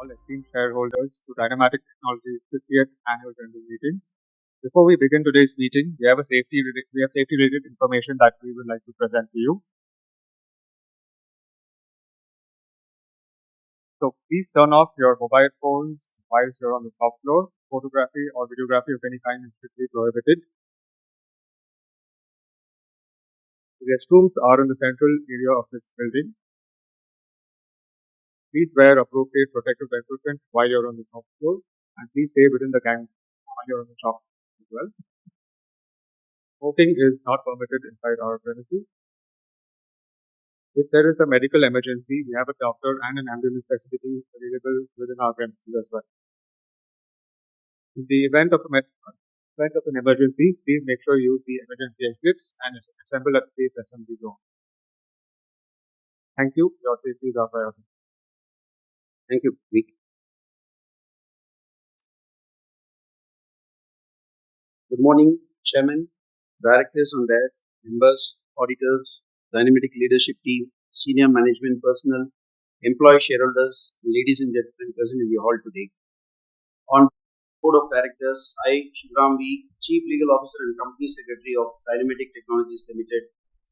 all esteemed shareholders to Dynamatic Technologies 50th Annual General Meeting. Before we begin today's meeting, we have safety-related information that we would like to present to you. So please turn off your mobile phones whilst you're on the top floor. Photography or videography of any kind is strictly prohibited. The restrooms are in the central area of this building. Please wear appropriate protective equipment while you're on the top floor, and please stay within the gang while you're on the top as well. Smoking is not permitted inside our premises. If there is a medical emergency, we have a doctor and an ambulance facility available within our premises as well. In the event of an emergency, please make sure you use the emergency exits and assemble at the safe assembly zone. Thank you. Your safety is our priority. Thank you, Vic. Good morning, Chairman, Directors on desk, members, auditors, Dynamatic leadership team, senior management personnel, employee shareholders, ladies and gentlemen present in the hall today. On Board of Directors, I, Shivram V, Chief Legal Officer and Company Secretary of Dynamatic Technologies Limited,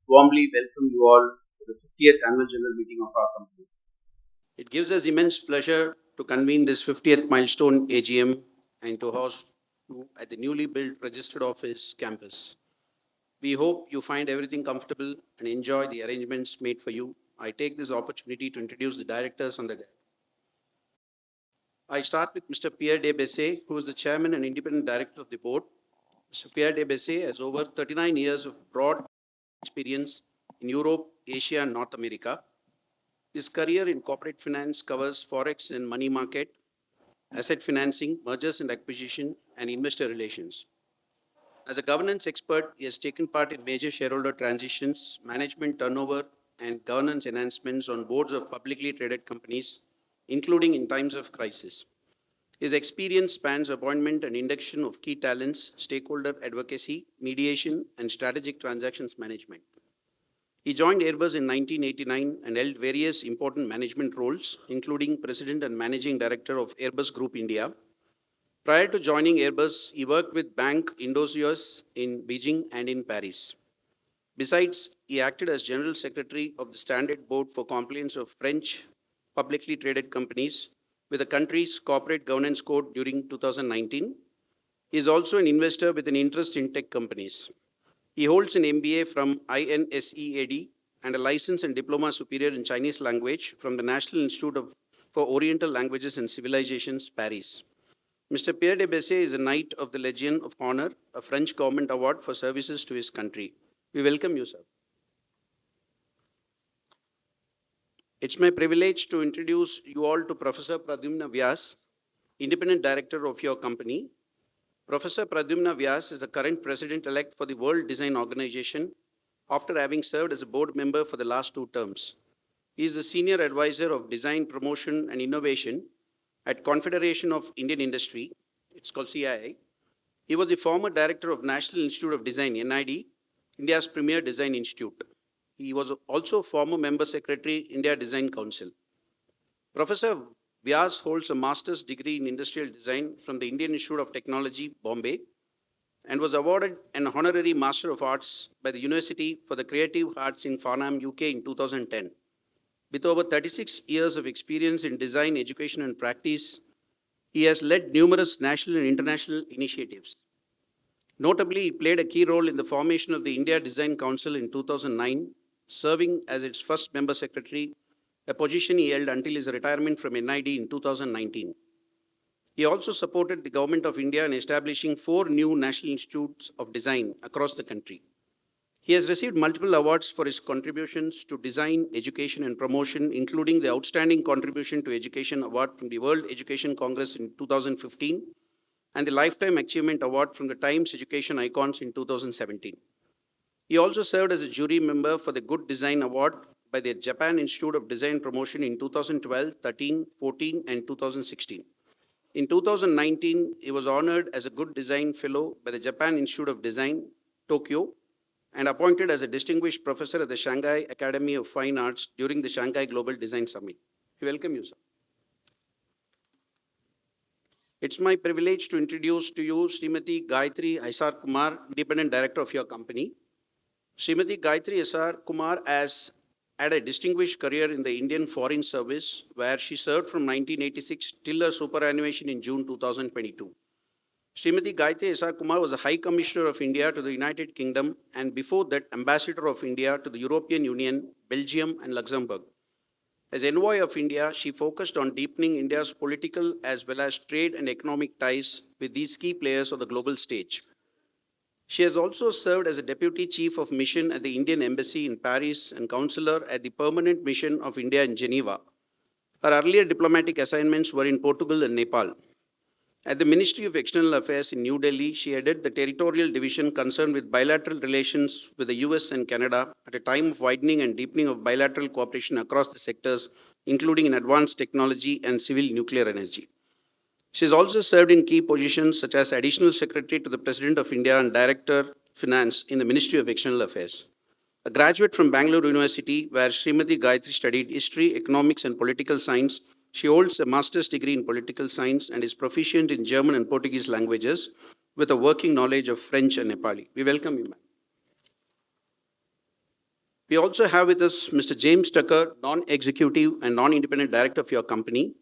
warmly welcome you all to the 50th Annual General Meeting of our company. It gives us immense pleasure to convene this 50th milestone AGM and to host you at the newly built registered office campus. We hope you find everything comfortable and enjoy the arrangements made for you. I take this opportunity to introduce the directors on the deck. I start with Mr. Pierre de Bessé, who is the Chairman and Independent Director of the Board. Mr. Pierre de Bessé has over 39 years of broad experience in Europe, Asia, and North America. His career in corporate finance covers forex and money market, asset financing, mergers and acquisition, and investor relations. As a governance expert, he has taken part in major shareholder transitions, management turnover, and governance enhancements on boards of publicly traded companies, including in times of crisis. His experience spans appointment and induction of key talents, stakeholder advocacy, mediation, and strategic transactions management. He joined Airbus in 1989 and held various important management roles, including President and Managing Director of Airbus Group India. Prior to joining Airbus, he worked with Bank Indosuez in Beijing and in Paris. Besides, he acted as General Secretary of the Standard Board for Compliance of French publicly traded companies with the country's corporate governance code during 2019. He is also an investor with an interest in tech companies. He holds an MBA from INSEAD and a license and diploma superior in Chinese language from the National Institute for Oriental Languages and Civilizations, Paris. Mr. Pierre de Bessé is a Knight of the Legion of Honor, a French government award for services to his country. We welcome you, sir. It's my privilege to introduce you all to Professor Pradyumna Vyas, Independent Director of your company. Professor Pradyumna Vyas is the current President-elect for the World Design Organization after having served as a board member for the last 2 terms. He is the Senior Advisor of Design Promotion and Innovation at Confederation of Indian Industry, it's called CII. He was the former Director of National Institute of Design, NID, India's premier design institute. He was also former Member Secretary, India Design Council. Professor Vyas holds a master's degree in industrial design from the Indian Institute of Technology, Bombay, and was awarded an honorary Master of Arts by the University for the Creative Arts in Farnham, UK in 2010. With over 36 years of experience in design, education, and practice, he has led numerous national and international initiatives. Notably, he played a key role in the formation of the India Design Council in 2009, serving as its first member secretary, a position he held until his retirement from NID in 2019. He also supported the Government of India in establishing 4 new National Institutes of Design across the country. He has received multiple awards for his contributions to design, education, and promotion, including the Outstanding Contribution to Education Award from the World Education Congress in 2015 and the Lifetime Achievement Award from the Times Education Icons in 2017. He also served as a jury member for the Good Design Award by the Japan Institute of Design Promotion in 2012, 13, 14, and 2016. In 2019, he was honored as a Good Design Fellow by the Japan Institute of Design, Tokyo, and appointed as a distinguished professor at the Shanghai Academy of Fine Arts during the Shanghai Global Design Summit. We welcome you, sir. It's my privilege to introduce to you Srimati Gayatri Isar Kumar, Independent Director of your company. Srimati Gayatri Isar Kumar has had a distinguished career in the Indian Foreign Service, where she served from 1986 till her superannuation in June 2022. Srimati Gayatri Isar Kumar was the High Commissioner of India to the United Kingdom and before that Ambassador of India to the European Union, Belgium and Luxembourg. As envoy of India, she focused on deepening India's political as well as trade and economic ties with these key players on the global stage. She has also served as a Deputy Chief of Mission at the Indian Embassy in Paris and Counselor at the Permanent Mission of India in Geneva. Her earlier diplomatic assignments were in Portugal and Nepal. At the Ministry of External Affairs in New Delhi, she headed the territorial division concerned with bilateral relations with the US and Canada at a time of widening and deepening of bilateral cooperation across the sectors, including in advanced technology and civil nuclear energy. She has also served in key positions such as Additional Secretary to the President of India and Director Finance in the Ministry of External Affairs. A graduate from Bangalore University, where Srimati Gayatri studied history, economics, and political science, she holds a master's degree in political science and is proficient in German and Portuguese languages with a working knowledge of French and Nepali. We welcome you, ma'am. We also have with us Mr. James Tucker, non-executive and non-independent director of your company.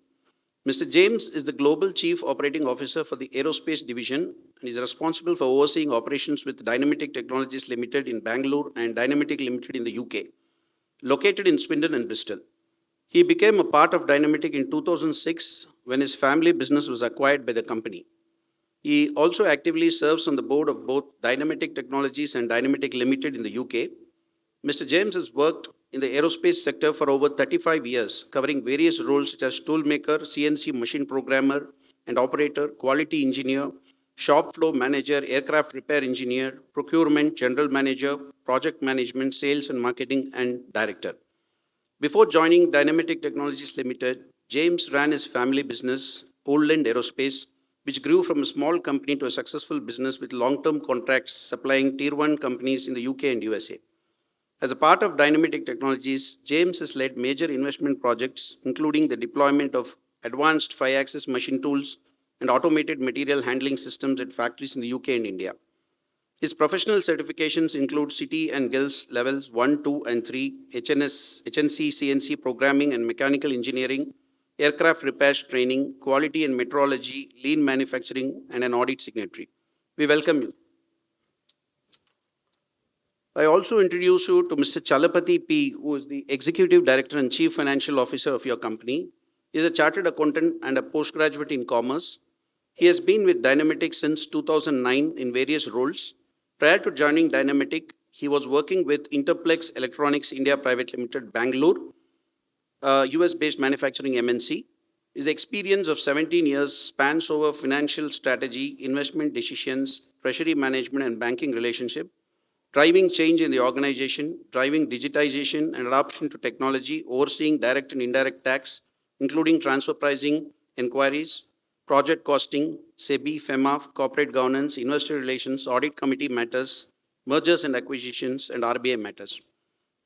Mr. James is the Global Chief Operating Officer for the Aerospace Division and is responsible for overseeing operations with Dynamatic Technologies Limited in Bangalore and Dynamatic Limited in the UK, located in Swindon and Bristol. He became a part of Dynamatic in 2006 when his family business was acquired by the company. He also actively serves on the board of both Dynamatic Technologies and Dynamatic Limited in the UK. Mr. James has worked in the aerospace sector for over 35 years, covering various roles such as toolmaker, CNC machine programmer and operator, quality engineer, shop floor manager, aircraft repair engineer, procurement, general manager, project management, sales and marketing, and director. Before joining Dynamatic Technologies Limited, James ran his family business, Oldland Aerospace, which grew from a small company to a successful business with long-term contracts supplying Tier 1 companies in the UK and USA. As a part of Dynamatic Technologies, James has led major investment projects, including the deployment of advanced 5-axis machine tools and automated material handling systems at factories in the UK and India. His professional certifications include City and Guilds levels 1, 2, and 3, HNC, CNC programming and mechanical engineering, aircraft repairs training, quality and metrology, lean manufacturing, and an audit signatory. We welcome you. I also introduce you to Mr. Chalapati P., who is the Executive Director and Chief Financial Officer of your company. He is a chartered accountant and a postgraduate in commerce. He has been with Dynamatic since 2009 in various roles. Prior to joining Dynamatic, he was working with Interplex Electronics India Private Limited, Bangalore, US-based manufacturing MNC. His experience of 17 years spans over financial strategy, investment decisions, treasury management, and banking relationship, driving change in the organization, driving digitization and adoption to technology, overseeing direct and indirect tax, including transfer pricing, inquiries, project costing, SEBI, FEMA, corporate governance, investor relations, audit committee matters, mergers and acquisitions, and RBI matters.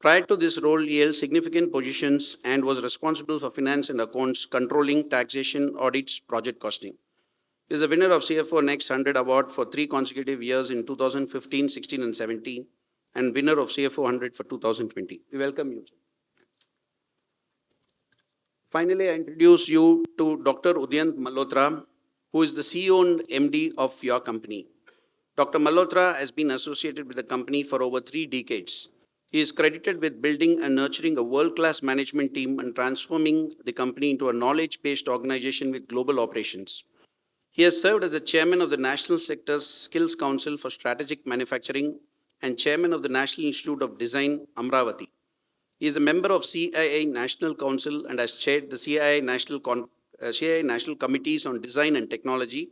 Prior to this role, he held significant positions and was responsible for finance and accounts, controlling, taxation, audits, project costing. He is a winner of CFO Next 100 Award for 3 consecutive years in 2015, 16, and 17, and winner of CFO 100 for 2020. We welcome you. Finally, I introduce you to Dr. Udyant Malhotra, who is the CEO and MD of your company. Dr. Malhotra has been associated with the company for over 3 decades. He is credited with building and nurturing a world-class management team and transforming the company into a knowledge-based organization with global operations. He has served as the chairman of the National Sector's Skills Council for Strategic Manufacturing and chairman of the National Institute of Design, Amravati. He is a member of CIA National Council and has chaired the CIA National Committees on Design and Technology.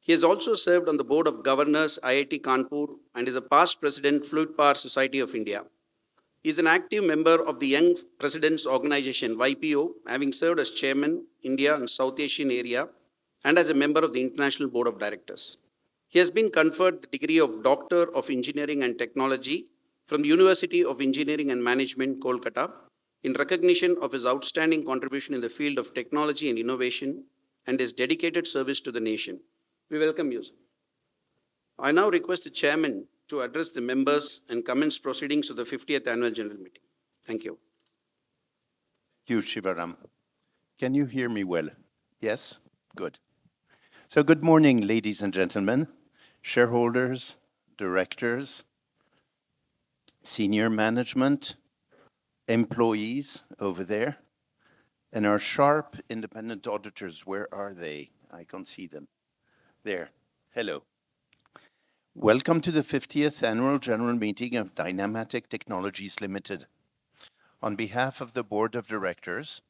He has also served on the board of governors, IIT Kanpur, and is a past president, Fluid Power Society of India. He is an active member of the Young Presidents Organization, YPO, having served as chairman, India and South Asian area, and as a member of the International Board of Directors. He has been conferred the degree of Doctor of Engineering and Technology from the University of Engineering and Management, Kolkata, in recognition of his outstanding contribution in the field of technology and innovation, and his dedicated service to the nation. We welcome you, sir. I now request the chairman to address the members and commence proceedings of the 50th Annual General Meeting. Thank you. Thank you, Shivaram. Can you hear me well? Yes? Good. So good morning, ladies and gentlemen, shareholders, directors, senior management, employees over there, and our sharp independent auditors. Where are they? I can't see them. There. Hello. Welcome to the 50th Annual General Meeting of Dynamatic Technologies Limited. On behalf of the Board of Directors,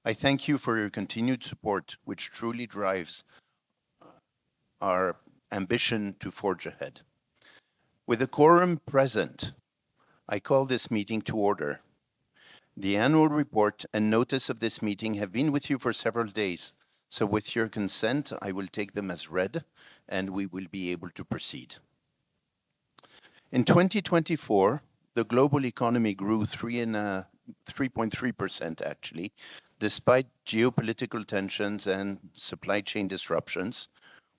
I thank you for your continued support, which truly drives our ambition to forge ahead. With a quorum present, I call this meeting to order. The annual report and notice of this meeting have been with you for several days, so with your consent, I will take them as read, and we will be able to proceed. In 2024, the global economy grew 3.3% actually, despite geopolitical tensions and supply chain disruptions,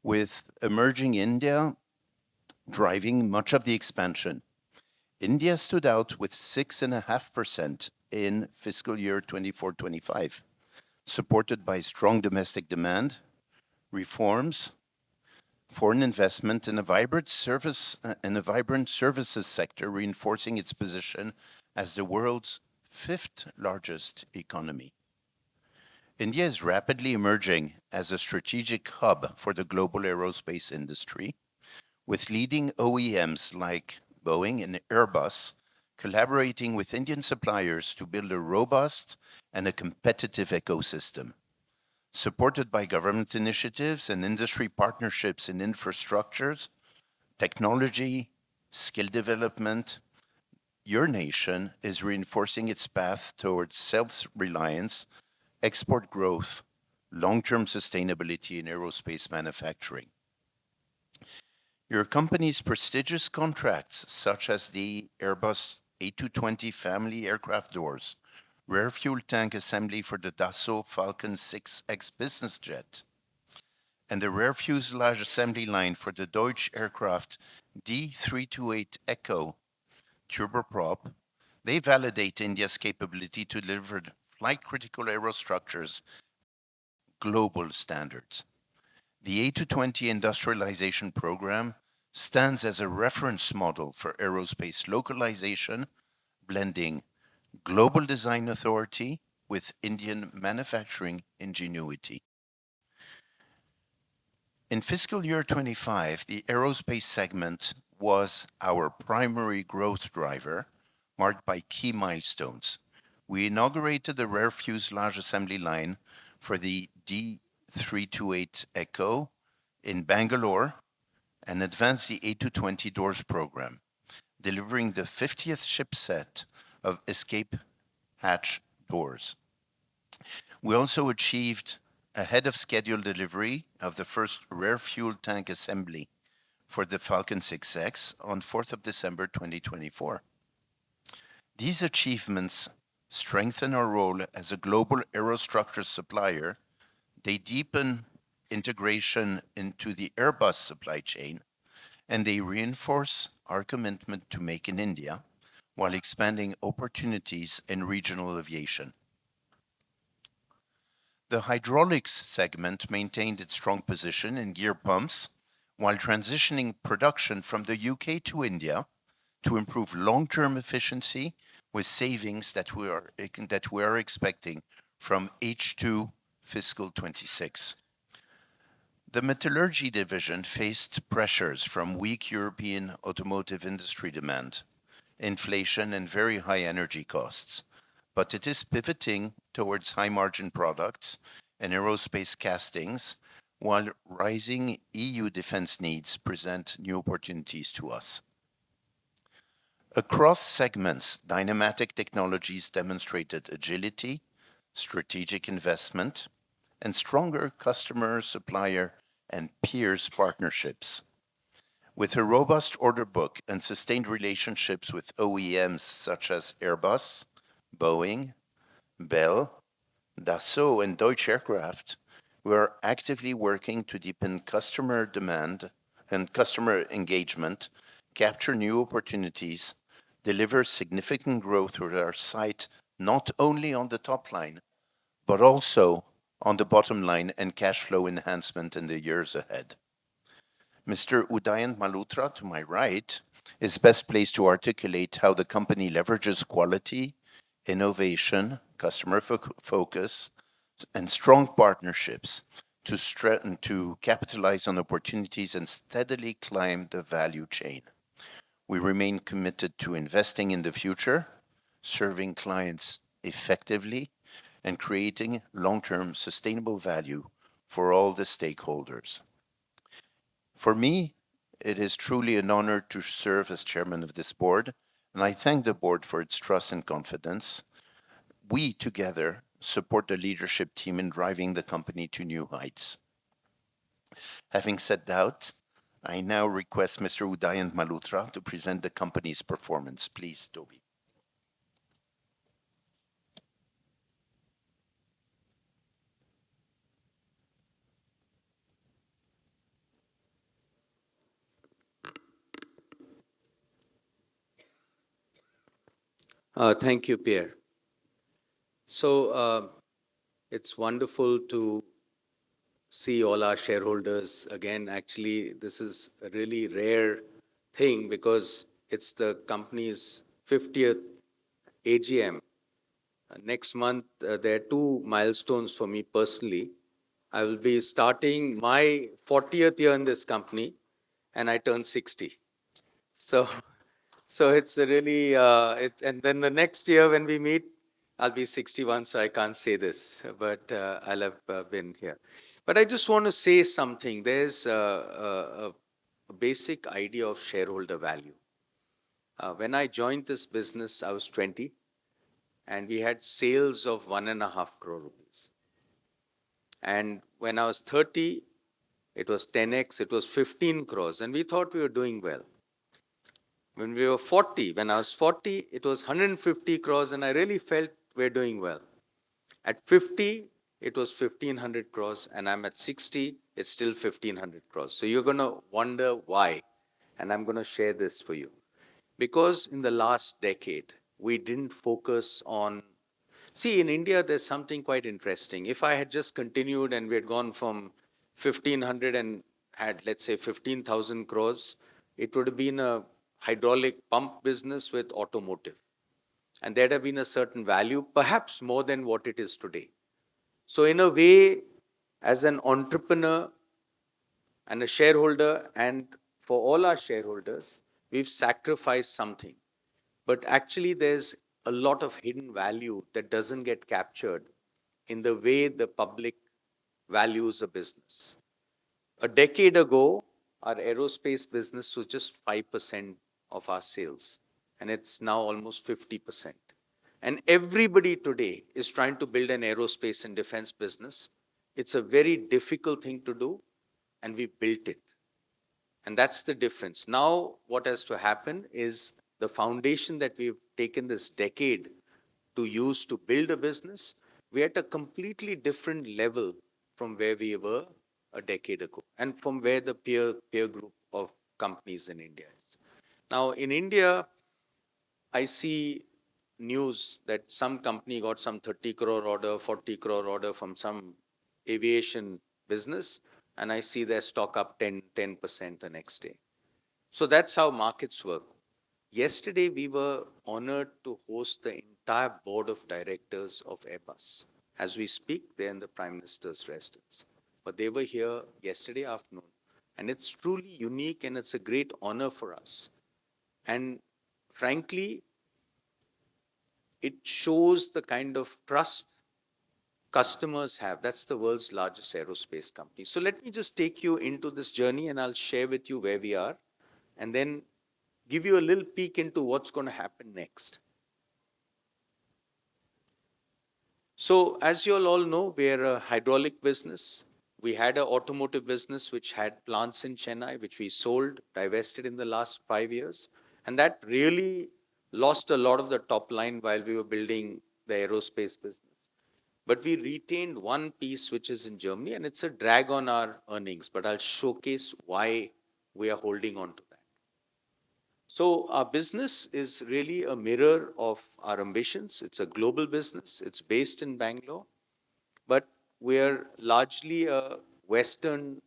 with emerging India driving much of the expansion. India stood out with 6.5% in fiscal year 24-25, supported by strong domestic demand, reforms, foreign investment, and a vibrant services sector, reinforcing its position as the world's fifth largest economy. India is rapidly emerging as a strategic hub for the global aerospace industry, with leading OEMs like Boeing and Airbus collaborating with Indian suppliers to build a robust and a competitive ecosystem. Supported by government initiatives and industry partnerships in infrastructures, technology, skill development, your nation is reinforcing its path towards self-reliance, export growth, long-term sustainability in aerospace manufacturing. Your company's prestigious contracts, such as the Airbus A220 family aircraft doors, rare fuel tank assembly for the Dassault Falcon 6X business jet, and the rare fuselage assembly line for the Deutsche aircraft D328 Echo turboprop, they validate India's capability to deliver flight-critical aerostructures global standards. The A220 industrialization program stands as a reference model for aerospace localization, blending global design authority with Indian manufacturing ingenuity. In fiscal year 25, the aerospace segment was our primary growth driver, marked by key milestones. We inaugurated the rare fuselage assembly line for the D328 Echo in Bangalore and advanced the A220 doors program, delivering the 50th shipset of escape hatch doors. We also achieved ahead of schedule delivery of the first rare fuel tank assembly for the Falcon 6X on 4th of December 2024. These achievements strengthen our role as a global aerostructure supplier. They deepen integration into the Airbus supply chain, and they reinforce our commitment to Make in India while expanding opportunities in regional aviation. The hydraulics segment maintained its strong position in gear pumps while transitioning production from the UK to India to improve long-term efficiency with savings that we are expecting from H2 fiscal 26. The metallurgy division faced pressures from weak European automotive industry demand, inflation, and very high energy costs, but it is pivoting towards high-margin products and aerospace castings, while rising EU defense needs present new opportunities to us. Across segments, Dynamatic Technologies demonstrated agility, strategic investment, and stronger customer, supplier, and peers partnerships. With a robust order book and sustained relationships with OEMs such as Airbus, Boeing, Bell, Dassault, and Deutsche Aircraft, We are actively working to deepen customer demand and customer engagement, capture new opportunities, deliver significant growth with our site, not only on the top line, but also on the bottom line and cash flow enhancement in the years ahead. Mr. Udayan Malhotra, to my right, is best placed to articulate how the company leverages quality, innovation, customer focus, and strong partnerships to capitalize on opportunities and steadily climb the value chain. We remain committed to investing in the future, serving clients effectively, and creating long-term sustainable value for all the stakeholders. For me, it is truly an honor to serve as chairman of this board, and I thank the board for its trust and confidence. We together support the leadership team in driving the company to new heights. Having said that, I now request Mr. Udayan Malhotra to present the company's performance. Please, Toby. Thank you, Pierre. So it's wonderful to see all our shareholders again. Actually, this is a really rare thing because it's the company's 50th AGM. Next month, there are two milestones for me personally. I will be starting my 40th year in this company, and I turn 60. So So it's a really, and then the next year when we meet, I'll be 61, so I can't say this, but I'll have been here. But I just want to say something. There's a basic idea of shareholder value. When I joined this business, I was 20, and we had sales of 1.5 crore rupees. And when I was 30, it was 10x, it was 15 crores, and we thought we were doing well. When we were 40, when I was 40, it was 150 crores, and I really felt we're doing well. At 50, it was 1,500 crores, and I'm at 60, it's still 1,500 crores. So you're going to wonder why, and I'm going to share this for you. Because in the last decade, we didn't focus on. See, in India, there's something quite interesting. If I had just continued and we had gone from 1,500 and had, let's say, 15,000 crores, it would have been a hydraulic pump business with automotive. And there'd have been a certain value, perhaps more than what it is today. So in a way, as an entrepreneur and a shareholder, and for all our shareholders, we've sacrificed something. But actually, there's a lot of hidden value that doesn't get captured in the way the public values a business. A decade ago, our aerospace business was just 5% of our sales, and it's now almost 50%. And everybody today is trying to build an aerospace and defense business. It's a very difficult thing to do, and we built it. And that's the difference. Now, what has to happen is the foundation that we've taken this decade to use to build a business, we're at a completely different level from where we were a decade ago and from where the peer group of companies in India is. Now, in India, I see news that some company got some 30 crore order, 40 crore order from some aviation business, and I see their stock up 10% the next day. So that's how markets work. Yesterday, we were honored to host the entire board of directors of Airbus. As we speak, they're in the Prime Minister's residence. But they were here yesterday afternoon. And it's truly unique and it's a great honor for us. And frankly, it shows the kind of trust customers have. That's the world's largest aerospace company. So let me just take you into this journey and I'll share with you where we are and then give you a little peek into what's going to happen next. So as you all know, we're a hydraulic business. We had an automotive business which had plants in Chennai, which we sold, divested in the last 5 years. And that really lost a lot of the top line while we were building the aerospace business. but we retained one piece which is in Germany, and it's a drag on our earnings, but I'll showcase why we are holding on to that. So our business is really a mirror of our ambitions. It's a global business. It's based in Bangalore, but we're largely a Western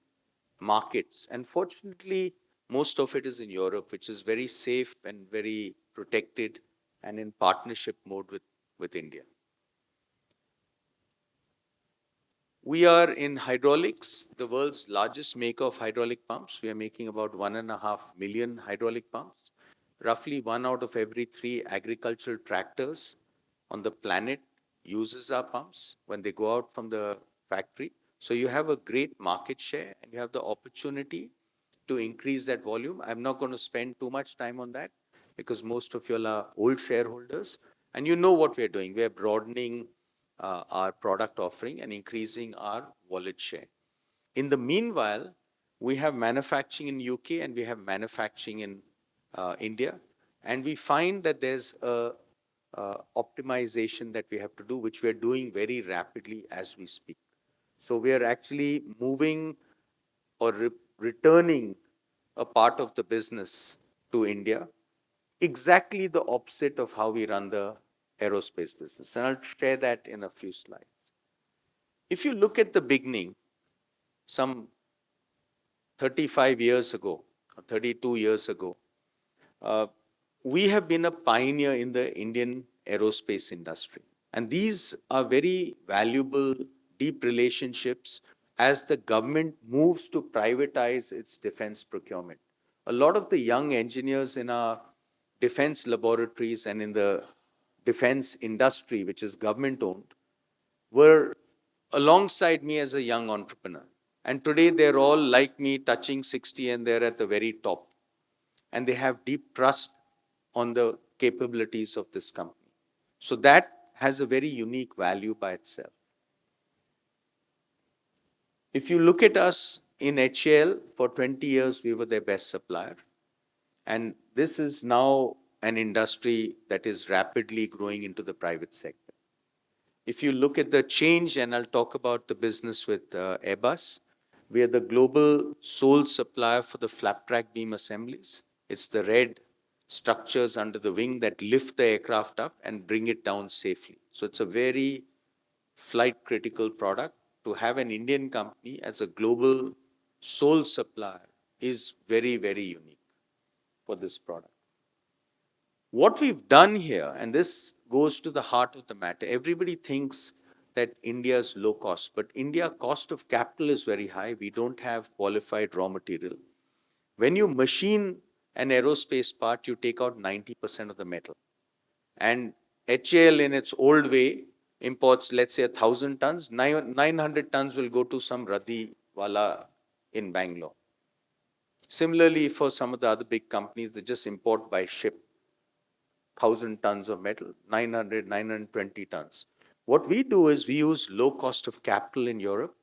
markets. And fortunately, most of it is in Europe, which is very safe and very protected and in partnership mode with India. We are in hydraulics, the world's largest maker of hydraulic pumps. We are making about 1.5 million hydraulic pumps. Roughly 1 out of every 3 agricultural tractors on the planet uses our pumps when they go out from the factory. So you have a great market share and you have the opportunity to increase that volume. I'm not going to spend too much time on that because most of you are old shareholders and you know what we're doing. We're broadening our product offering and increasing our wallet share. In the meanwhile, we have manufacturing in UK and we have manufacturing in India, and we find that there's a optimization that we have to do, which we are doing very rapidly as we speak. So we are actually moving or returning a part of the business to India, exactly the opposite of how we run the aerospace business. And I'll share that in a few slides. If you look at the beginning, some 35 years ago, or 32 years ago, uh, we have been a pioneer in the Indian aerospace industry. And these are very valuable, deep relationships as the government moves to privatize its defense procurement. A lot of the young engineers in our defense laboratories and in the defense industry, which is government owned, were alongside me as a young entrepreneur. And today they're all like me, touching 60, and they're at the very top. And they have deep trust on the capabilities of this company. So that has a very unique value by itself. If you look at us in HAL, for 20 years, we were their best supplier. And this is now an industry that is rapidly growing into the private sector. If you look at the change, and I'll talk about the business with Airbus, we are the global sole supplier for the flap track beam assemblies. It's the red structures under the wing that lift the aircraft up and bring it down safely. So it's a very flight critical product. To have an Indian company as a global sole supplier is very, very unique for this product. What we've done here, and this goes to the heart of the matter, everybody thinks that India is low cost, but India cost of capital is very high. We don't have qualified raw material. When you machine an aerospace part, you take out 90% of the metal. And HAL in its old way imports, let's say 1,000 tons, 900 tons will go to some Radhi wala in Bangalore. Similarly, for some of the other big companies, they just import by ship. 1,000 tons of metal, 900, 920 tons. What we do is we use low cost of capital in Europe.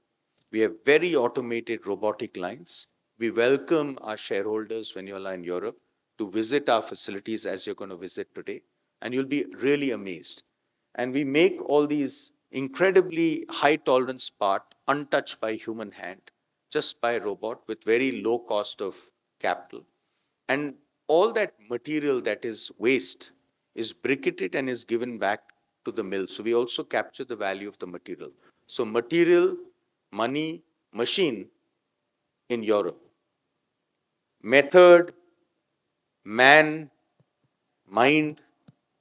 We have very automated robotic lines. We welcome our shareholders when you're in Europe to visit our facilities as you're going to visit today, and you'll be really amazed. And we make all these incredibly high tolerance part untouched by human hand, just by robot with very low cost of capital. And all that material that is waste is bricketed and is given back to the mill. So we also capture the value of the material. So material, money, machine in Europe. Method, man, mind,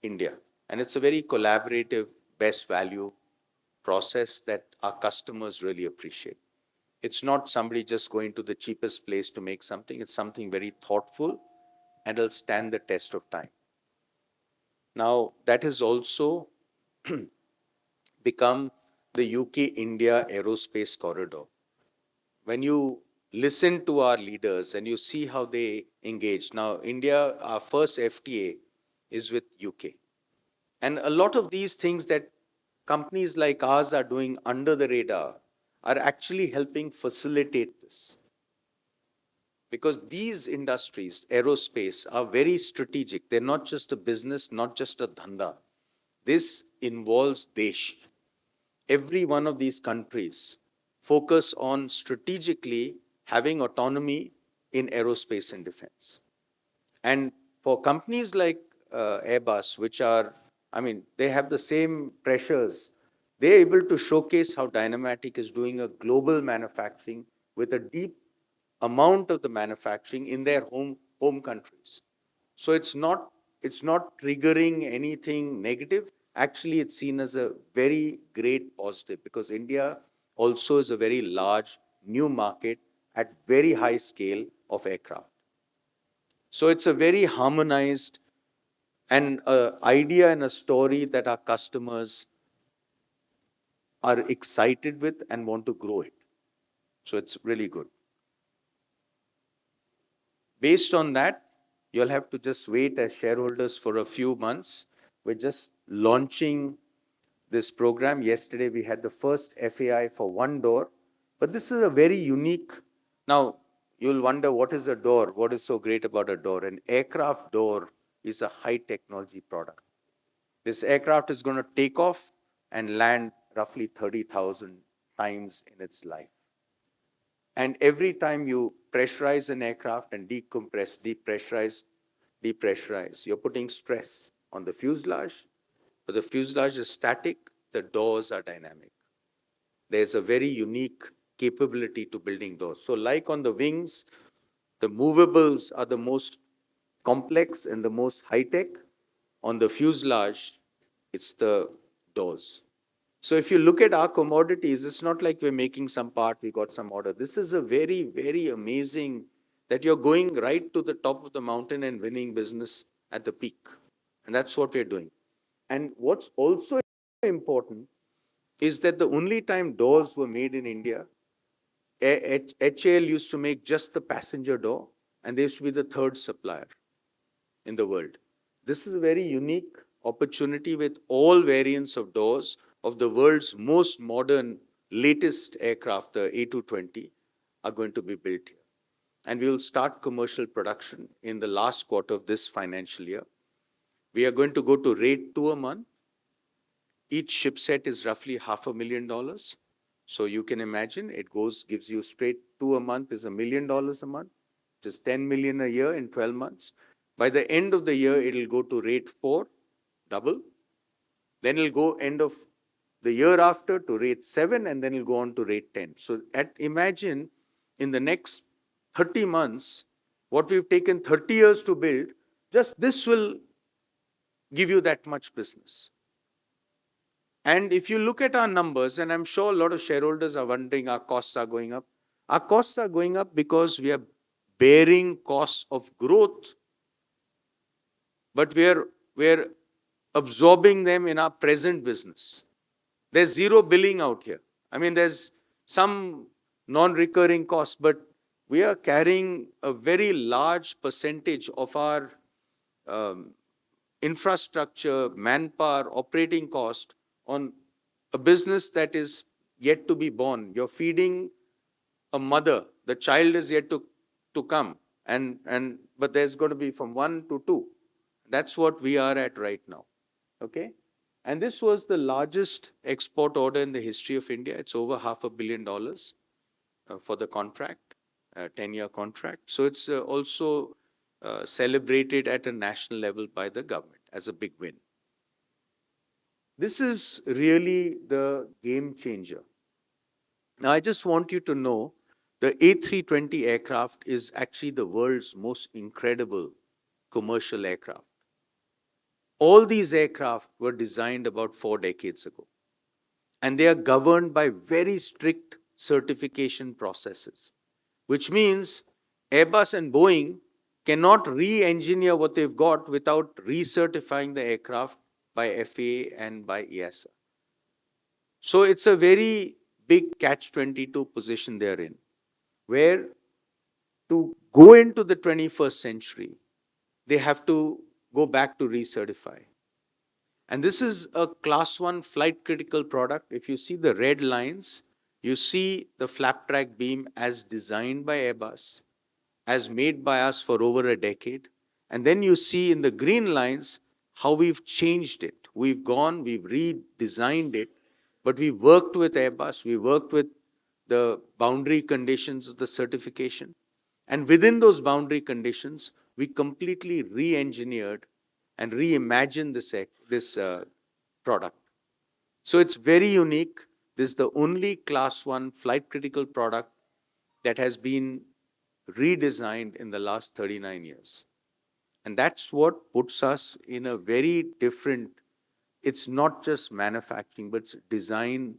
India. And it's a very collaborative, best value process that our customers really appreciate. It's not somebody just going to the cheapest place to make something. It's something very thoughtful and it'll stand the test of time. Now, that has also become the UK-India aerospace corridor. When you listen to our leaders and you see how they engage. Now, India, our first FTA is with UK. And a lot of these things that companies like ours are doing under the radar are actually helping facilitate this. Because these industries, aerospace, are very strategic. They're not just a business, not just a dhanda. This involves Desh. every one of these countries focus on strategically having autonomy in aerospace and defense. And for companies like Airbus, which are, I mean, they have the same pressures, they're able to showcase how Dynamatic is doing a global manufacturing with a deep amount of the manufacturing in their home countries. So it's not triggering anything negative. Actually, it's seen as a very great positive because India also is a very large new market at very high scale of aircraft. So it's a very harmonized and idea and a story that our customers are excited with and want to grow it. So it's really good. Based on that, you'll have to just wait as shareholders for a few months. We're just launching this program. Yesterday, we had the first FAI for one door, but this is a very unique. Now, you'll wonder what is a door? What is so great about a door? An aircraft door is a high technology product. This aircraft is going to take off and land roughly 30,000 times in its life. And every time you pressurize an aircraft and decompress, depressurize, you're putting stress on the fuselage. But the fuselage is static, the doors are dynamic. There's a very unique capability to building doors. So like on the wings, the movables are the most complex and the most high-tech. On the fuselage, it's the doors. So if you look at our commodities, it's not like we're making some part, we got some order. This is a very, very amazing that you're going right to the top of the mountain and winning business at the peak. And that's what we're doing. And what's also important is that the only time doors were made in India, HAL used to make just the passenger door, and they used to be the third supplier in the world. This is a very unique opportunity with all variants of doors of the world's most modern, latest aircraft, the A220, are going to be built here. And we will start commercial production in the last quarter of this financial year. We are going to go to rate 2 a month. Each ship set is roughly $500,000. So you can imagine it gives you straight 2 a month is $1 million a month, just 10 million a year in 12 months. By the end of the year, it'll go to rate 4, double. Then it'll go end of the year after to rate 7, and then it'll go on to rate 10. So imagine in the next 30 months, what we've taken 30 years to build, just this will give you that much business. And if you look at our numbers, and I'm sure a lot of shareholders are wondering our costs are going up. Our costs are going up because we are bearing costs of growth, but we're absorbing them in our present business. There's zero billing out here. I mean, there's some non-recurring costs, but we are carrying a very large percentage of our infrastructure, manpower, operating cost on a business that is yet to be born. You're feeding a mother. The child is yet to come. But there's going to be from 1 to 2. That's what we are at right now. Okay? And this was the largest export order in the history of India. It's over $500 million for the contract, 10-year contract. So it's also celebrated at a national level by the government as a big win. This is really the game changer. Now, I just want you to know the A320 aircraft is actually the world's most incredible commercial aircraft. All these aircraft were designed about 4 decades ago, and they are governed by very strict certification processes, which means Airbus and Boeing cannot re-engineer what they've got without recertifying the aircraft by FAA and by EASA. So it's a very big catch-22 position they're in, where to go into the 21st century, they have to go back to recertify. And this is a class 1 flight critical product. If you see the red lines, you see the flap track beam as designed by Airbus, as made by us for over a decade. And then you see in the green lines how we've changed it. We've redesigned it But we worked with Airbus, we worked with the boundary conditions of the certification. And within those boundary conditions, we completely re-engineered and reimagined this product. So it's very unique. This is the only Class 1 flight critical product that has been redesigned in the last 39 years. And that's what puts us in a very different, it's not just manufacturing, but it's design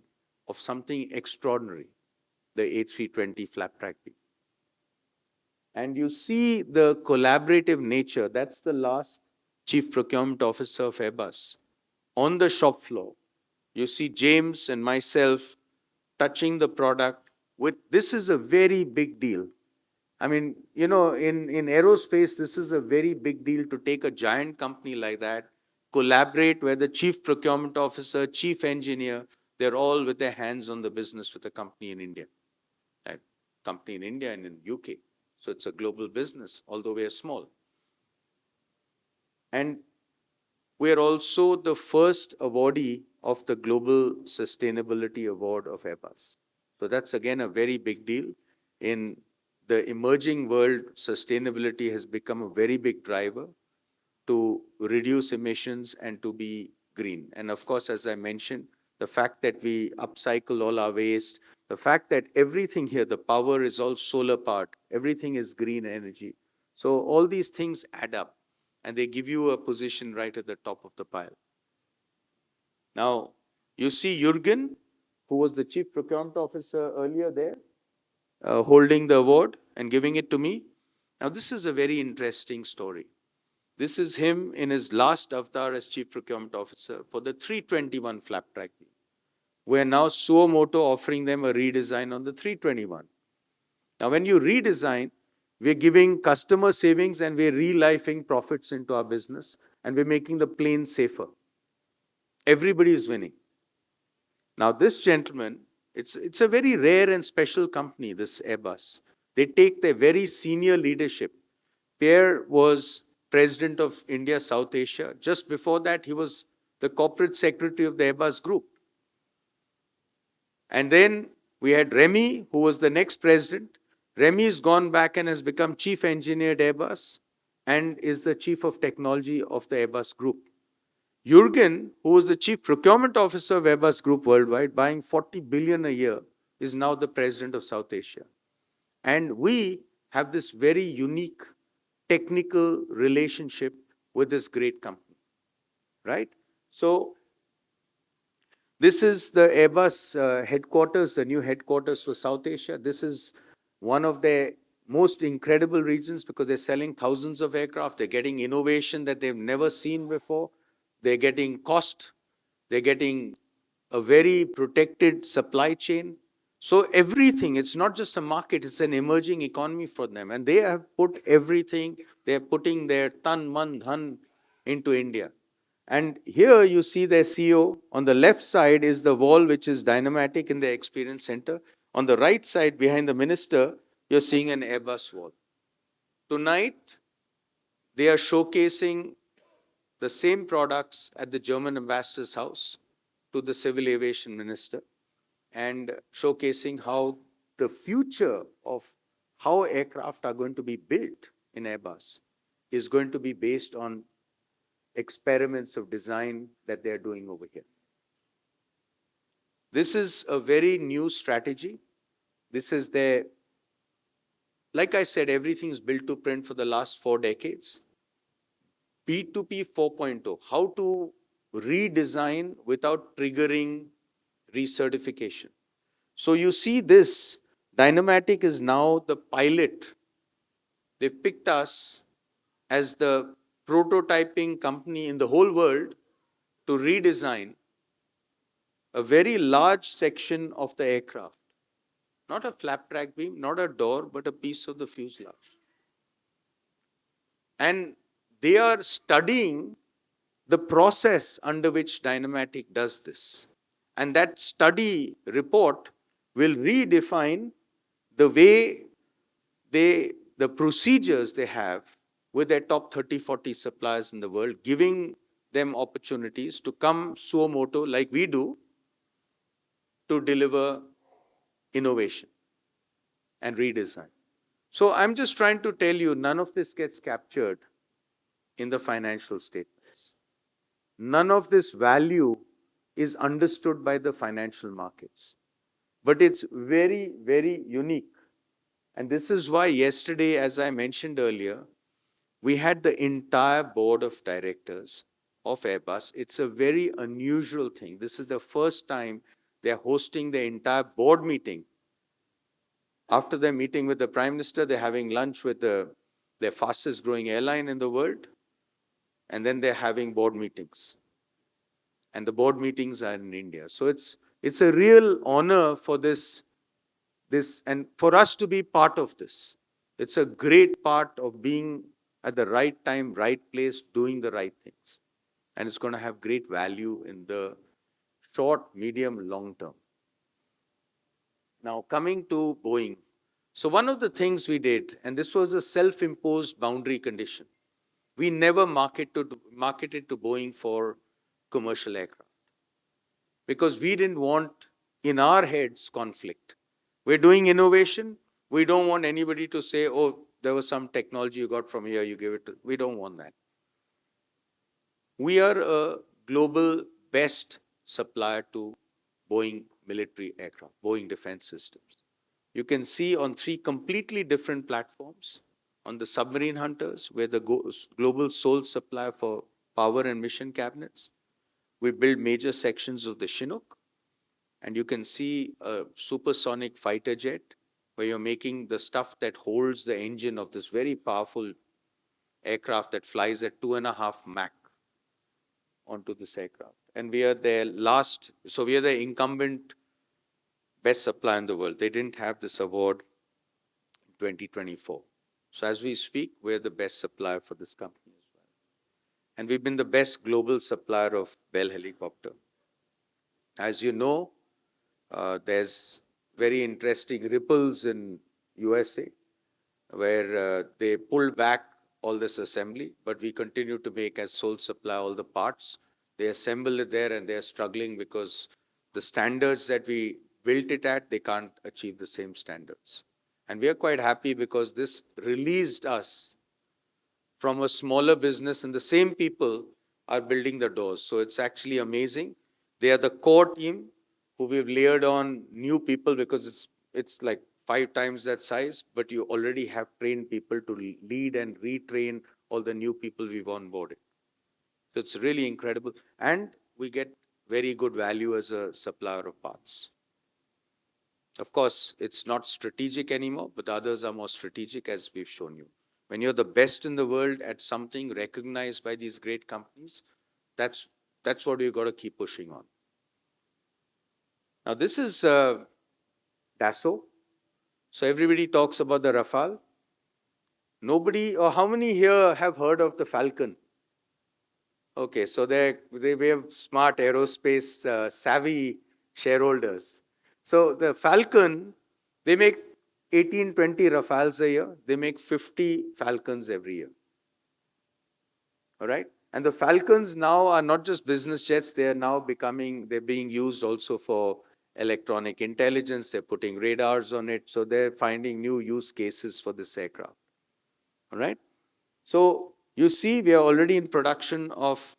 of something extraordinary, the A320 flap track B. And you see the collaborative nature. That's the last Chief Procurement Officer of Airbus. On the shop floor, you see James and myself touching the product with, this is a very big deal. I mean, in aerospace, this is a very big deal to take a giant company like that, collaborate where the chief procurement officer, chief engineer, they're all with their hands on the business with a company in India. A company in India and in UK. So it's a global business, although we are small. And we are also the first awardee of the Global Sustainability Award of Airbus. So that's again a very big deal. In the emerging world, sustainability has become a very big driver to reduce emissions and to be green. And of course, as I mentioned, the fact that we upcycle all our waste, the fact that everything here, the power is all solar powered, everything is green energy. So all these things add up and they give you a position right at the top of the pile. Now, you see Jürgen, who was the chief procurement officer earlier there, holding the award and giving it to me. Now, this is a very interesting story. This is him in his last avatar as chief procurement officer for the 321 flap track. We're now suo moto offering them a redesign on the 321. Now, when you redesign, we're giving customer savings and we're relifing profits into our business and we're making the plane safer. Everybody is winning. Now, this gentleman, it's a very rare and special company, this Airbus. They take their very senior leadership. Pierre was president of India South Asia. Just before that, he was the corporate secretary of the Airbus group. And then we had Remy, who was the next president. Remy has gone back and has become chief engineer at Airbus and is the chief of technology of the Airbus group. Jürgen, who was the chief procurement officer of Airbus Group worldwide, buying 40 billion a year, is now the president of South Asia. And we have this very unique technical relationship with this great company, right? So this is the Airbus headquarters, the new headquarters for South Asia. This is one of their most incredible regions because they're selling thousands of aircraft. They're getting innovation that they've never seen before. They're getting cost. They're getting a very protected supply chain. So everything, it's not just a market, it's an emerging economy for them. And they have put everything, they're putting their tan, man, dhan into India. And here you see their CEO. On the left side is the wall, which is Dynamatic in the Experience Center. On the right side, behind the minister, you're seeing an Airbus wall. Tonight, they are showcasing the same products at the German ambassador's house to the civil aviation minister and showcasing how the future of how aircraft are going to be built in Airbus is going to be based on experiments of design that they're doing over here. This is a very new strategy. This is their, like I said, everything's built to print for the last 4 decades. B2P 4.0, how to redesign without triggering recertification. So you see this, Dynamatic is now the pilot. They picked us as the prototyping company in the whole world to redesign a very large section of the aircraft. Not a flap track beam, not a door, but a piece of the fuselage. And they are studying the process under which Dynamatic does this. And that study report will redefine the way the procedures they have with their top 30, 40 suppliers in the world, giving them opportunities to come suo moto like we do to deliver innovation and redesign. So I'm just trying to tell you, none of this gets captured in the financial statements. None of this value is understood by the financial markets. But it's very, very unique. And this is why yesterday, as I mentioned earlier, we had the entire board of directors of Airbus. It's a very unusual thing. This is the first time they're hosting the entire board meeting. After their meeting with the Prime Minister, they're having lunch with their fastest growing airline in the world. And then they're having board meetings. And the board meetings are in India. So it's a real honor for this and for us to be part of this. It's a great part of being at the right time, right place, doing the right things. And it's going to have great value in the short, medium, long term. Now, coming to Boeing. So one of the things we did, and this was a self-imposed boundary condition, we never marketed to Boeing for commercial aircraft because we didn't want in our heads conflict. We're doing innovation. We don't want anybody to say, oh, there was some technology you got from here, you give it to. We don't want that. We are a global best supplier to Boeing military aircraft, Boeing Defense Systems. You can see on 3 completely different platforms. On the submarine hunters, we're the global sole supplier for power and mission cabinets. We build major sections of the Chinook. And you can see a supersonic fighter jet where you're making the stuff that holds the engine of this very powerful aircraft that flies at 2.5 Mach onto this aircraft. And we are their so we are the incumbent best supplier in the world. They didn't have this award in 2024. So as we speak, we're the best supplier for this company as well. And we've been the best global supplier of Bell helicopter. As you know, there's very interesting ripples in USA where they pulled back all this assembly, but we continue to make as sole supply all the parts. They assemble it there and they're struggling because the standards that we built it at, they can't achieve the same standards. And we are quite happy because this released us from a smaller business and the same people are building the doors. So it's actually amazing. They are the core team who we've layered on new people because it's like 5 times that size, but you already have trained people to lead and retrain all the new people we've onboarded. So it's really incredible. And we get very good value as a supplier of parts. Of course, it's not strategic anymore, but others are more strategic as we've shown you. When you're the best in the world at something recognized by these great companies, that's what we've got to keep pushing on. Now, this is Dassault. So everybody talks about the Rafale. Nobody, or how many here have heard of the Falcon? Okay, so we have smart aerospace savvy shareholders. So the Falcon, they make 18, 20 Rafales a year. They make 50 Falcons every year. All right? And the Falcons now are not just business jets. They're being used also for electronic intelligence. They're putting radars on it. So they're finding new use cases for this aircraft. All right? So you see, we are already in production of,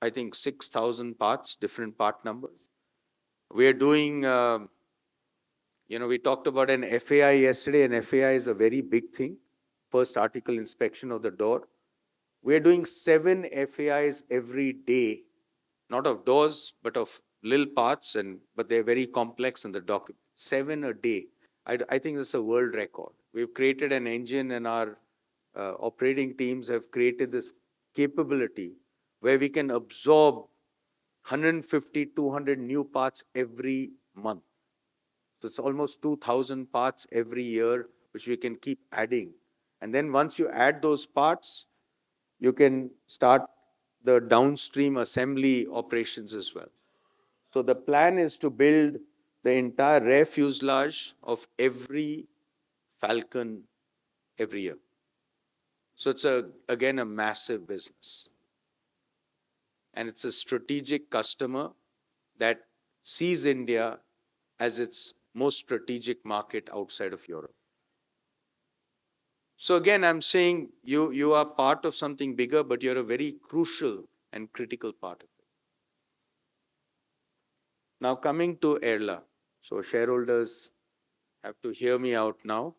I think, 6,000 parts, different part numbers. We are doing, we talked about an FAI yesterday. An FAI is a very big thing. First article inspection of the door. We are doing 7 FAIs every day, not of doors, but of little parts, but they're very complex in the document. 7 a day. I think this is a world record. We've created an engine and our operating teams have created this capability where we can absorb 150, 200 new parts every month. So it's almost 2,000 parts every year, which we can keep adding. And then once you add those parts, you can start the downstream assembly operations as well. So the plan is to build the entire rear fuselage of every Falcon every year. So it's again a massive business. And it's a strategic customer that sees India as its most strategic market outside of Europe. So again, I'm saying you are part of something bigger, but you're a very crucial and critical part of it. Now coming to Airla. So shareholders have to hear me out now.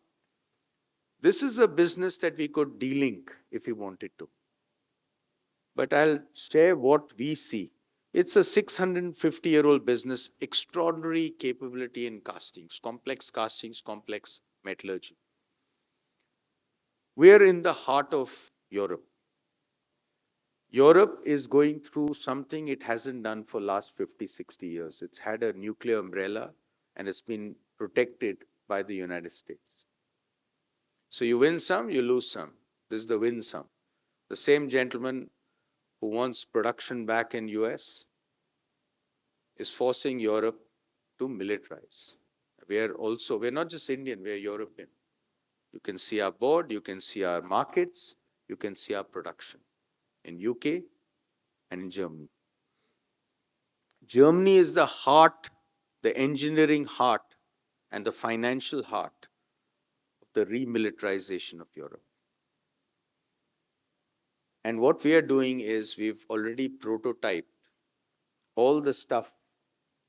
This is a business that we could delink if we wanted to. But I'll share what we see. It's a 650-year-old business, extraordinary capability in castings, complex metallurgy. We're in the heart of Europe. Europe is going through something it hasn't done for last 50, 60 years. It's had a nuclear umbrella and it's been protected by the United States. So you win some, you lose some. This is the win some. The same gentleman who wants production back in US is forcing Europe to militarize. We're not just Indian, we're European. You can see our board, you can see our markets, you can see our production in UK and in Germany. Germany is the heart, the engineering heart, and the financial heart of the remilitarization of Europe. And what we are doing is we've already prototyped all the stuff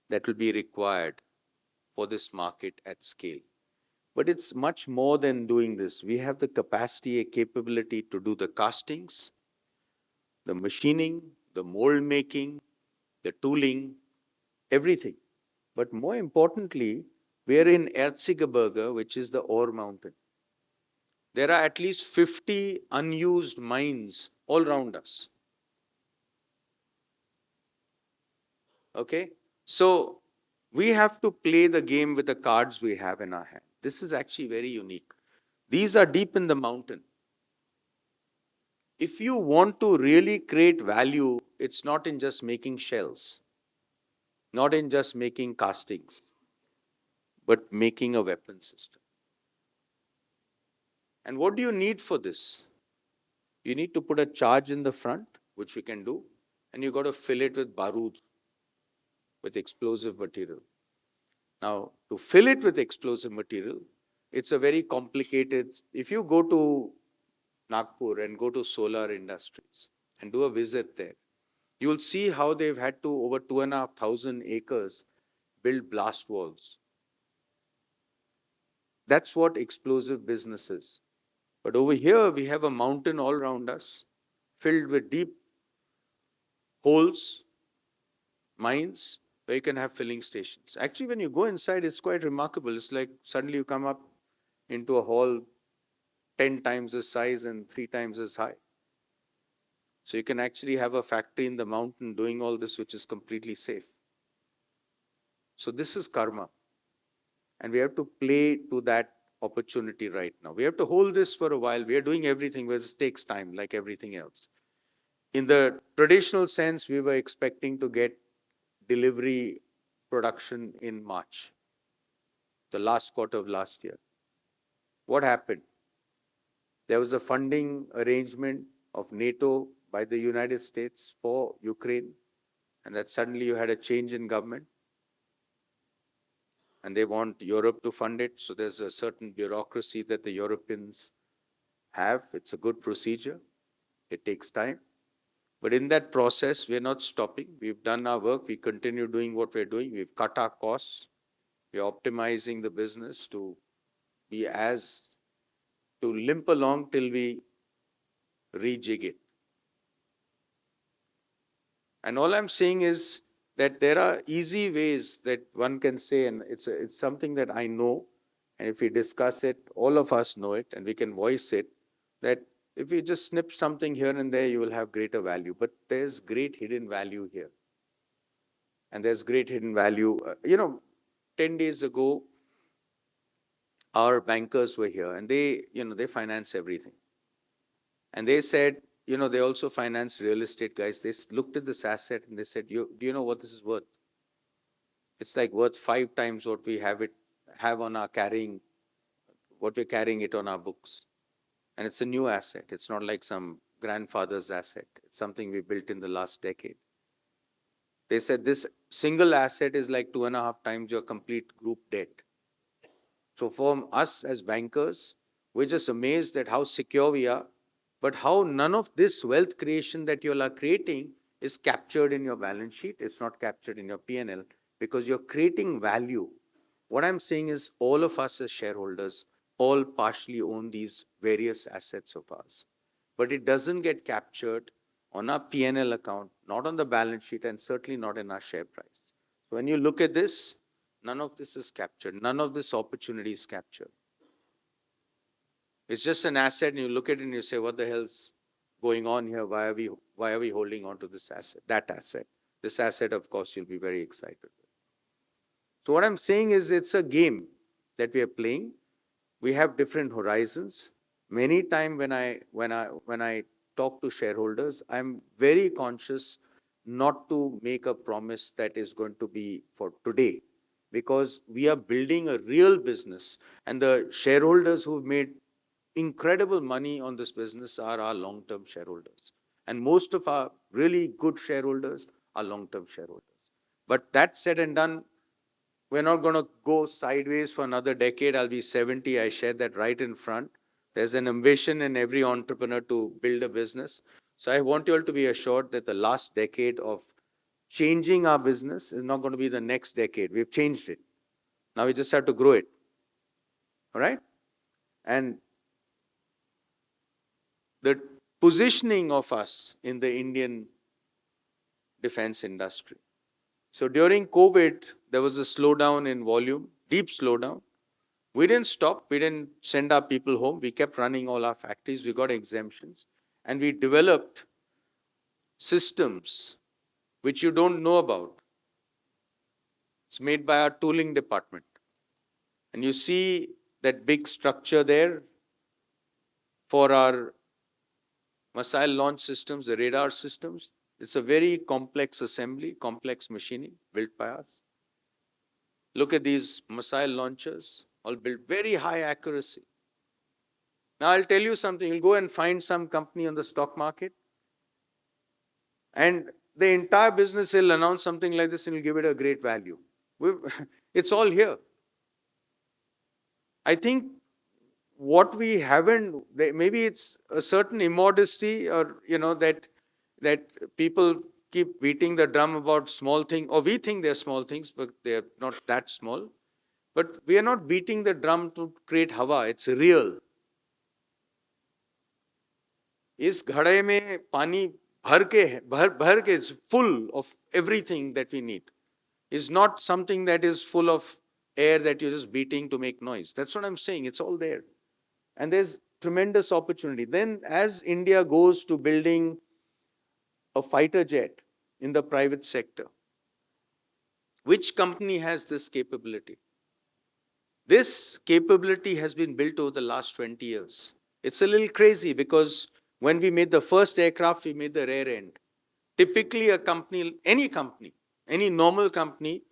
that will be required for this market at scale. But it's much more than doing this. We have the capacity and capability to do the castings, the machining, the mold making, the tooling, everything. But more importantly, we're in Erzgebirge, which is the ore mountain. There are at least 50 unused mines all around us. Okay? So we have to play the game with the cards we have in our hand. This is actually very unique. These are deep in the mountain. If you want to really create value, it's not in just making shells, not in just making castings, but making a weapon system. And what do you need for this? You need to put a charge in the front, which we can do, and you got to fill it with barood, with explosive material. Now, to fill it with explosive material, it's a very complicated. If you go to Nagpur and go to solar industries and do a visit there, you will see how they've had to, over 2,500 acres, build blast walls. That's what explosive business is. But over here, we have a mountain all around us, filled with deep holes, mines, where you can have filling stations. Actually, when you go inside, it's quite remarkable. It's like suddenly you come up into a hall 10 times the size and 3 times as high. So you can actually have a factory in the mountain doing all this, which is completely safe. So this is karma. And we have to play to that opportunity right now. We have to hold this for a while. We are doing everything, but it takes time, like everything else. In the traditional sense, we were expecting to get delivery production in March, the last quarter of last year. What happened? There was a funding arrangement of NATO by the United States for Ukraine, and that suddenly you had a change in government, and they want Europe to fund it. So there's a certain bureaucracy that the Europeans have. It's a good procedure. It takes time. But in that process, we're not stopping. We've done our work. We continue doing what we're doing. We've cut our costs. We're optimizing the business to limp along till we rejig it. And all I'm saying is that there are easy ways that one can say, and it's something that I know, and if we discuss it, all of us know it, and we can voice it, that if you just snip something here and there, you will have greater value. But there's great hidden value here. And there's great hidden value. 10 days ago, our bankers were here, and they finance everything. And they said, they also finance real estate guys. They looked at this asset and they said, do you know what this is worth? It's like worth 5 times what we have on our what we're carrying it on our books. And it's a new asset. It's not like some grandfather's asset. It's something we built in the last decade. They said this single asset is like 2.5 times your complete group debt. So for us as bankers, we're just amazed at how secure we are, but how none of this wealth creation that you all are creating is captured in your balance sheet. It's not captured in your P&L because you're creating value. What I'm saying is all of us as shareholders all partially own these various assets of ours, but it doesn't get captured on our P&L account, not on the balance sheet, and certainly not in our share price. So when you look at this, none of this is captured. None of this opportunity is captured. It's just an asset, and you look at it and you say, what the hell's going on here? Why are we holding on to this asset, that asset? This asset, of course, you'll be very excited with. So what I'm saying is it's a game that we are playing. We have different horizons. Many times when I talk to shareholders, I'm very conscious not to make a promise that is going to be for today, because we are building a real business, and the shareholders who've made incredible money on this business are our long-term shareholders. And most of our really good shareholders are long-term shareholders. But that said and done, we're not going to go sideways for another decade. I'll be 70. I shared that right in front. There's an ambition in every entrepreneur to build a business. So I want you all to be assured that the last decade of changing our business is not going to be the next decade. We've changed it. Now we just have to grow it. All right? And the positioning of us in the Indian defense industry. So during COVID, there was a slowdown in volume, deep slowdown. We didn't stop. We didn't send our people home. We kept running all our factories. We got exemptions. And we developed systems which you don't know about. It's made by our tooling department. And you see that big structure there for our missile launch systems, the radar systems. It's a very complex assembly, complex machining built by us. Look at these missile launchers, all built very high accuracy. Now I'll tell you something. You'll go and find some company on the stock market, and the entire business will announce something like this and you'll give it a great value. It's all here. I think what we haven't, maybe it's a certain immodesty, or that people keep beating the drum about small things, or we think they're small things, but they're not that small. But we are not beating the drum to create hawa. It's real. इस घड़े में पानी भर के is full of everything that we need. It's not something that is full of air that you're just beating to make noise. That's what I'm saying. It's all there. And there's tremendous opportunity. Then as India goes to building a fighter jet in the private sector, which company has this capability? This capability has been built over the last 20 years. It's a little crazy because when we made the first aircraft, we made the rear end. Typically a company, any normal company,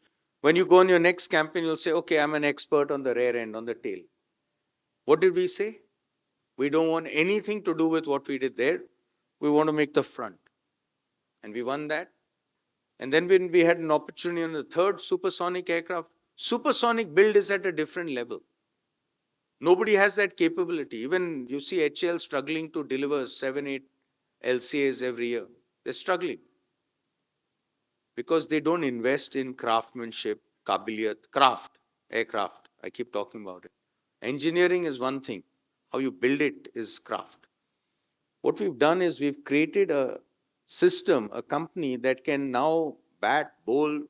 when you go on your next campaign, you'll say, okay, I'm an expert on the rear end, on the tail. What did we say? We don't want anything to do with what we did there. We want to make the front. And we won that. And then when we had an opportunity on the third supersonic aircraft, supersonic build is at a different level. Nobody has that capability. Even you see HAL struggling to deliver 7, 8 LCAs every year. They're struggling because they don't invest in craftsmanship, kabiliyat, craft, aircraft. I keep talking about it. Engineering is one thing. How you build it is craft. What we've done is we've created a system, a company that can now bat, bowl,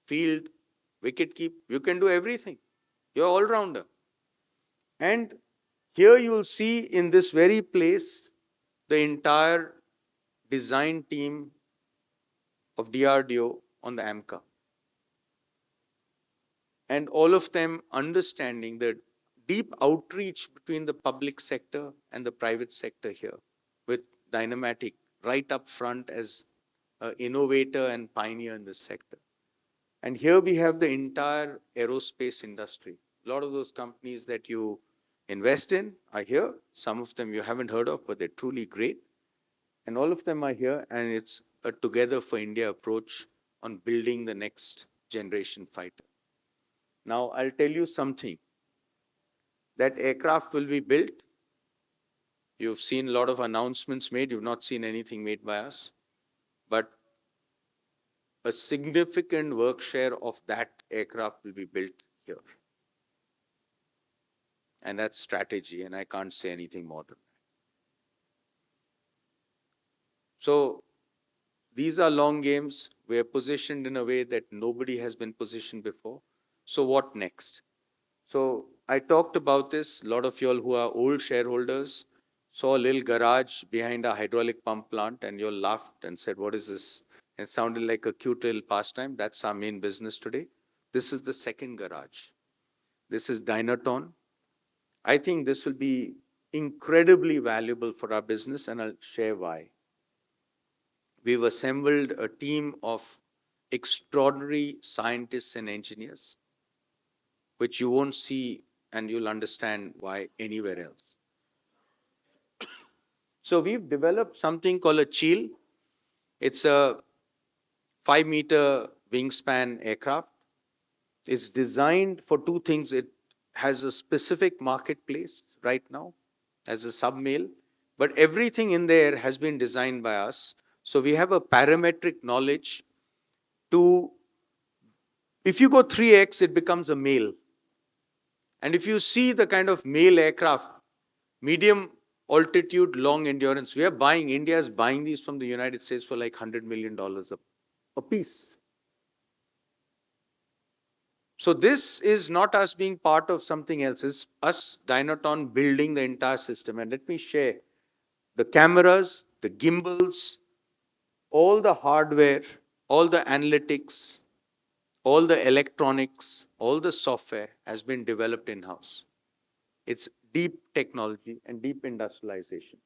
field, wicket keep. You can do everything. You're all-rounder. And here you will see in this very place the entire design team of DRDO on the AMCA. And all of them understanding the deep outreach between the public sector and the private sector here, with Dynamatic right up front as an innovator and pioneer in this sector. And here we have the entire aerospace industry. A lot of those companies that you invest in are here. Some of them you haven't heard of, but they're truly great. And all of them are here, and it's a Together for India approach on building the next generation fighter. Now, I'll tell you something. That aircraft will be built. You've seen a lot of announcements made. You've not seen anything made by us. But a significant work share of that aircraft will be built here. And that's strategy, and I can't say anything more than that. So these are long games. We're positioned in a way that nobody has been positioned before. So what next? So I talked about this. A lot of you all who are old shareholders saw a little garage behind a hydraulic pump plant, and you all laughed and said, "What is this?" It sounded like a cute little pastime. That's our main business today. This is the second garage. This is Dynaton. I think this will be incredibly valuable for our business, and I'll share why. We've assembled a team of extraordinary scientists and engineers, which you won't see, and you'll understand why anywhere else. So we've developed something called a Cheel. It's a 5-meter wingspan aircraft. It's designed for two things. It has a specific marketplace right now as a submail, but everything in there has been designed by us. So we have a parametric knowledge to, if you go 3x, it becomes a mail. And if you see the kind of mail aircraft, medium altitude, long endurance, India is buying these from the United States for like $100 million a piece. So this is not us being part of something else. It's us, Dynaton, building the entire system. And let me share the cameras, the gimbals, all the hardware, all the analytics, all the electronics, all the software has been developed in-house. It's deep technology and deep industrialization.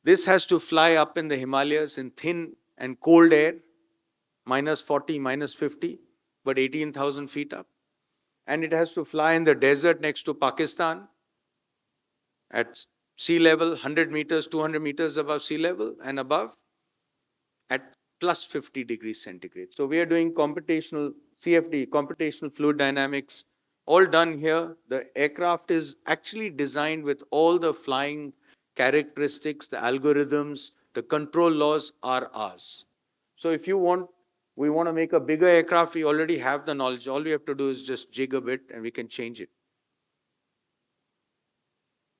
This has to fly up in the Himalayas in thin and cold air, minus 40, minus 50, but 18,000 feet up. And it has to fly in the desert next to Pakistan at sea level, 100 meters, 200 meters above sea level and above at plus 50 degrees centigrade. So we are doing computational CFD, computational fluid dynamics, all done here. The aircraft is actually designed with all the flying characteristics, the algorithms, the control laws are ours. So if you want, we want to make a bigger aircraft, we already have the knowledge. All we have to do is just jig a bit and we can change it.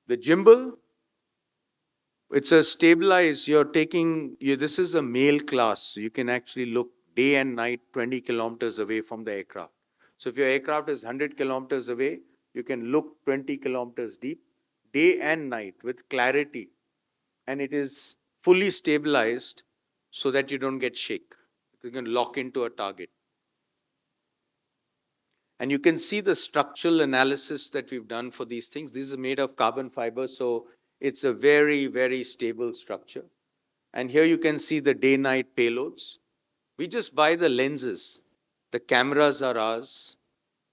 The gimbal, it's a stabilized, this is a mail class. So you can actually look day and night 20 kilometers away from the aircraft. So if your aircraft is 100 kilometers away, you can look 20 kilometers deep, day and night with clarity. And it is fully stabilized so that you don't get shake. You can lock into a target. And you can see the structural analysis that we've done for these things. This is made of carbon fiber, so it's a very, very stable structure. And here you can see the day-night payloads. We just buy the lenses. The cameras are ours.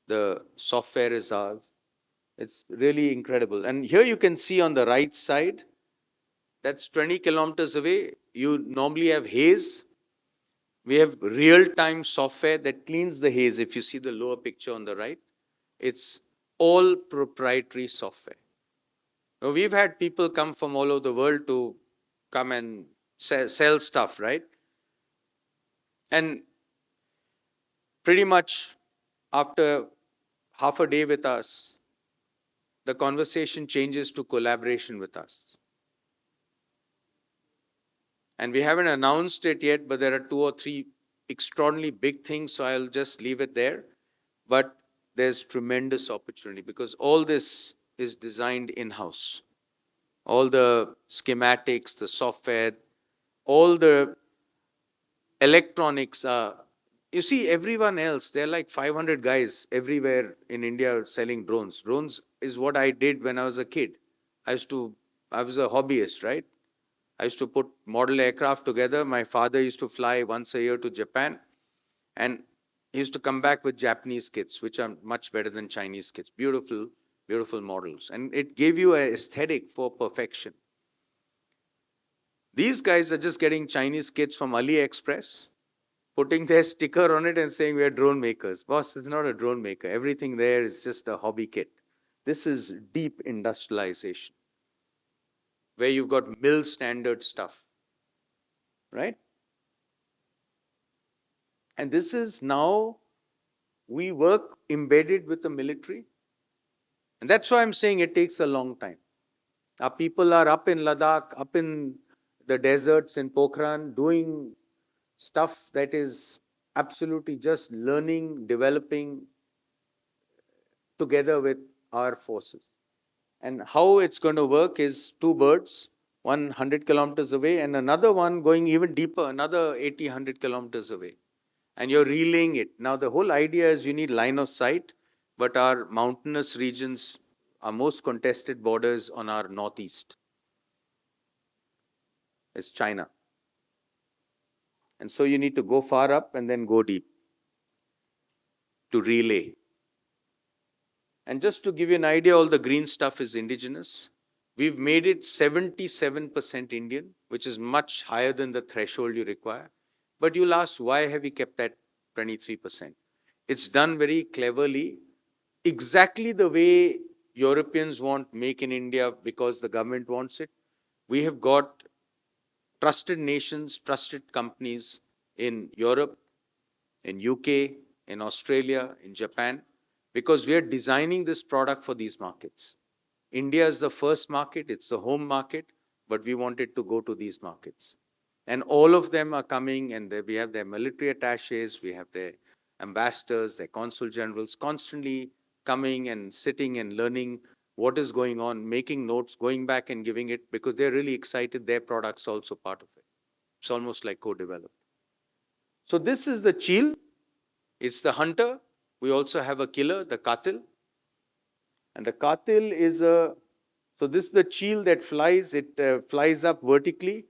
The software is ours. It's really incredible. And here you can see on the right side, that's 20 kilometers away. You normally have haze. We have real-time software that cleans the haze. If you see the lower picture on the right, it's all proprietary software. Now, we've had people come from all over the world to come and sell stuff, right? And pretty much after half a day with us, the conversation changes to collaboration with us. And we haven't announced it yet, but there are 2 or 3 extraordinarily big things, so I'll just leave it there. But there's tremendous opportunity because all this is designed in-house. All the schematics, the software, all the electronics are, you see everyone else, there are like 500 guys everywhere in India selling drones. Drones is what I did when I was a kid. I was a hobbyist, right? I used to put model aircraft together. My father used to fly once a year to Japan, and he used to come back with Japanese kits, which are much better than Chinese kits. Beautiful, beautiful models. And it gave you an aesthetic for perfection. These guys are just getting Chinese kits from AliExpress, putting their sticker on it and saying we are drone makers. Boss, it's not a drone maker. Everything there is just a hobby kit. This is deep industrialization, where you've got mill standard stuff, right? And this is now, we work embedded with the military. And that's why I'm saying it takes a long time. Our people are up in Ladakh, up in the deserts in Pokhran, doing stuff that is absolutely just learning, developing together with our forces. And how it's going to work is two birds, one 100 kilometers away and another one going even deeper, another 80, 100 kilometers away. And you're relaying it. Now, the whole idea is you need line of sight, but our mountainous regions are most contested borders on our northeast. It's China. And so you need to go far up and then go deep to relay. And just to give you an idea, all the green stuff is indigenous. We've made it 77% Indian, which is much higher than the threshold you require. But you'll ask, why have we kept that 23%? It's done very cleverly, exactly the way Europeans want Make in India because the government wants it. We have got trusted nations, trusted companies in Europe, in UK, in Australia, in Japan, because we are designing this product for these markets. India is the first market, it's the home market, but we wanted to go to these markets. And all of them are coming, and we have their military attaches, we have their ambassadors, their consul generals constantly coming and sitting and learning what is going on, making notes, going back and giving it, because they're really excited their product's also part of it. It's almost like co-developed. So this is the Cheel. It's the hunter. We also have a killer, the Katil. And the Katil is so this is the Cheel that flies. It flies up vertically.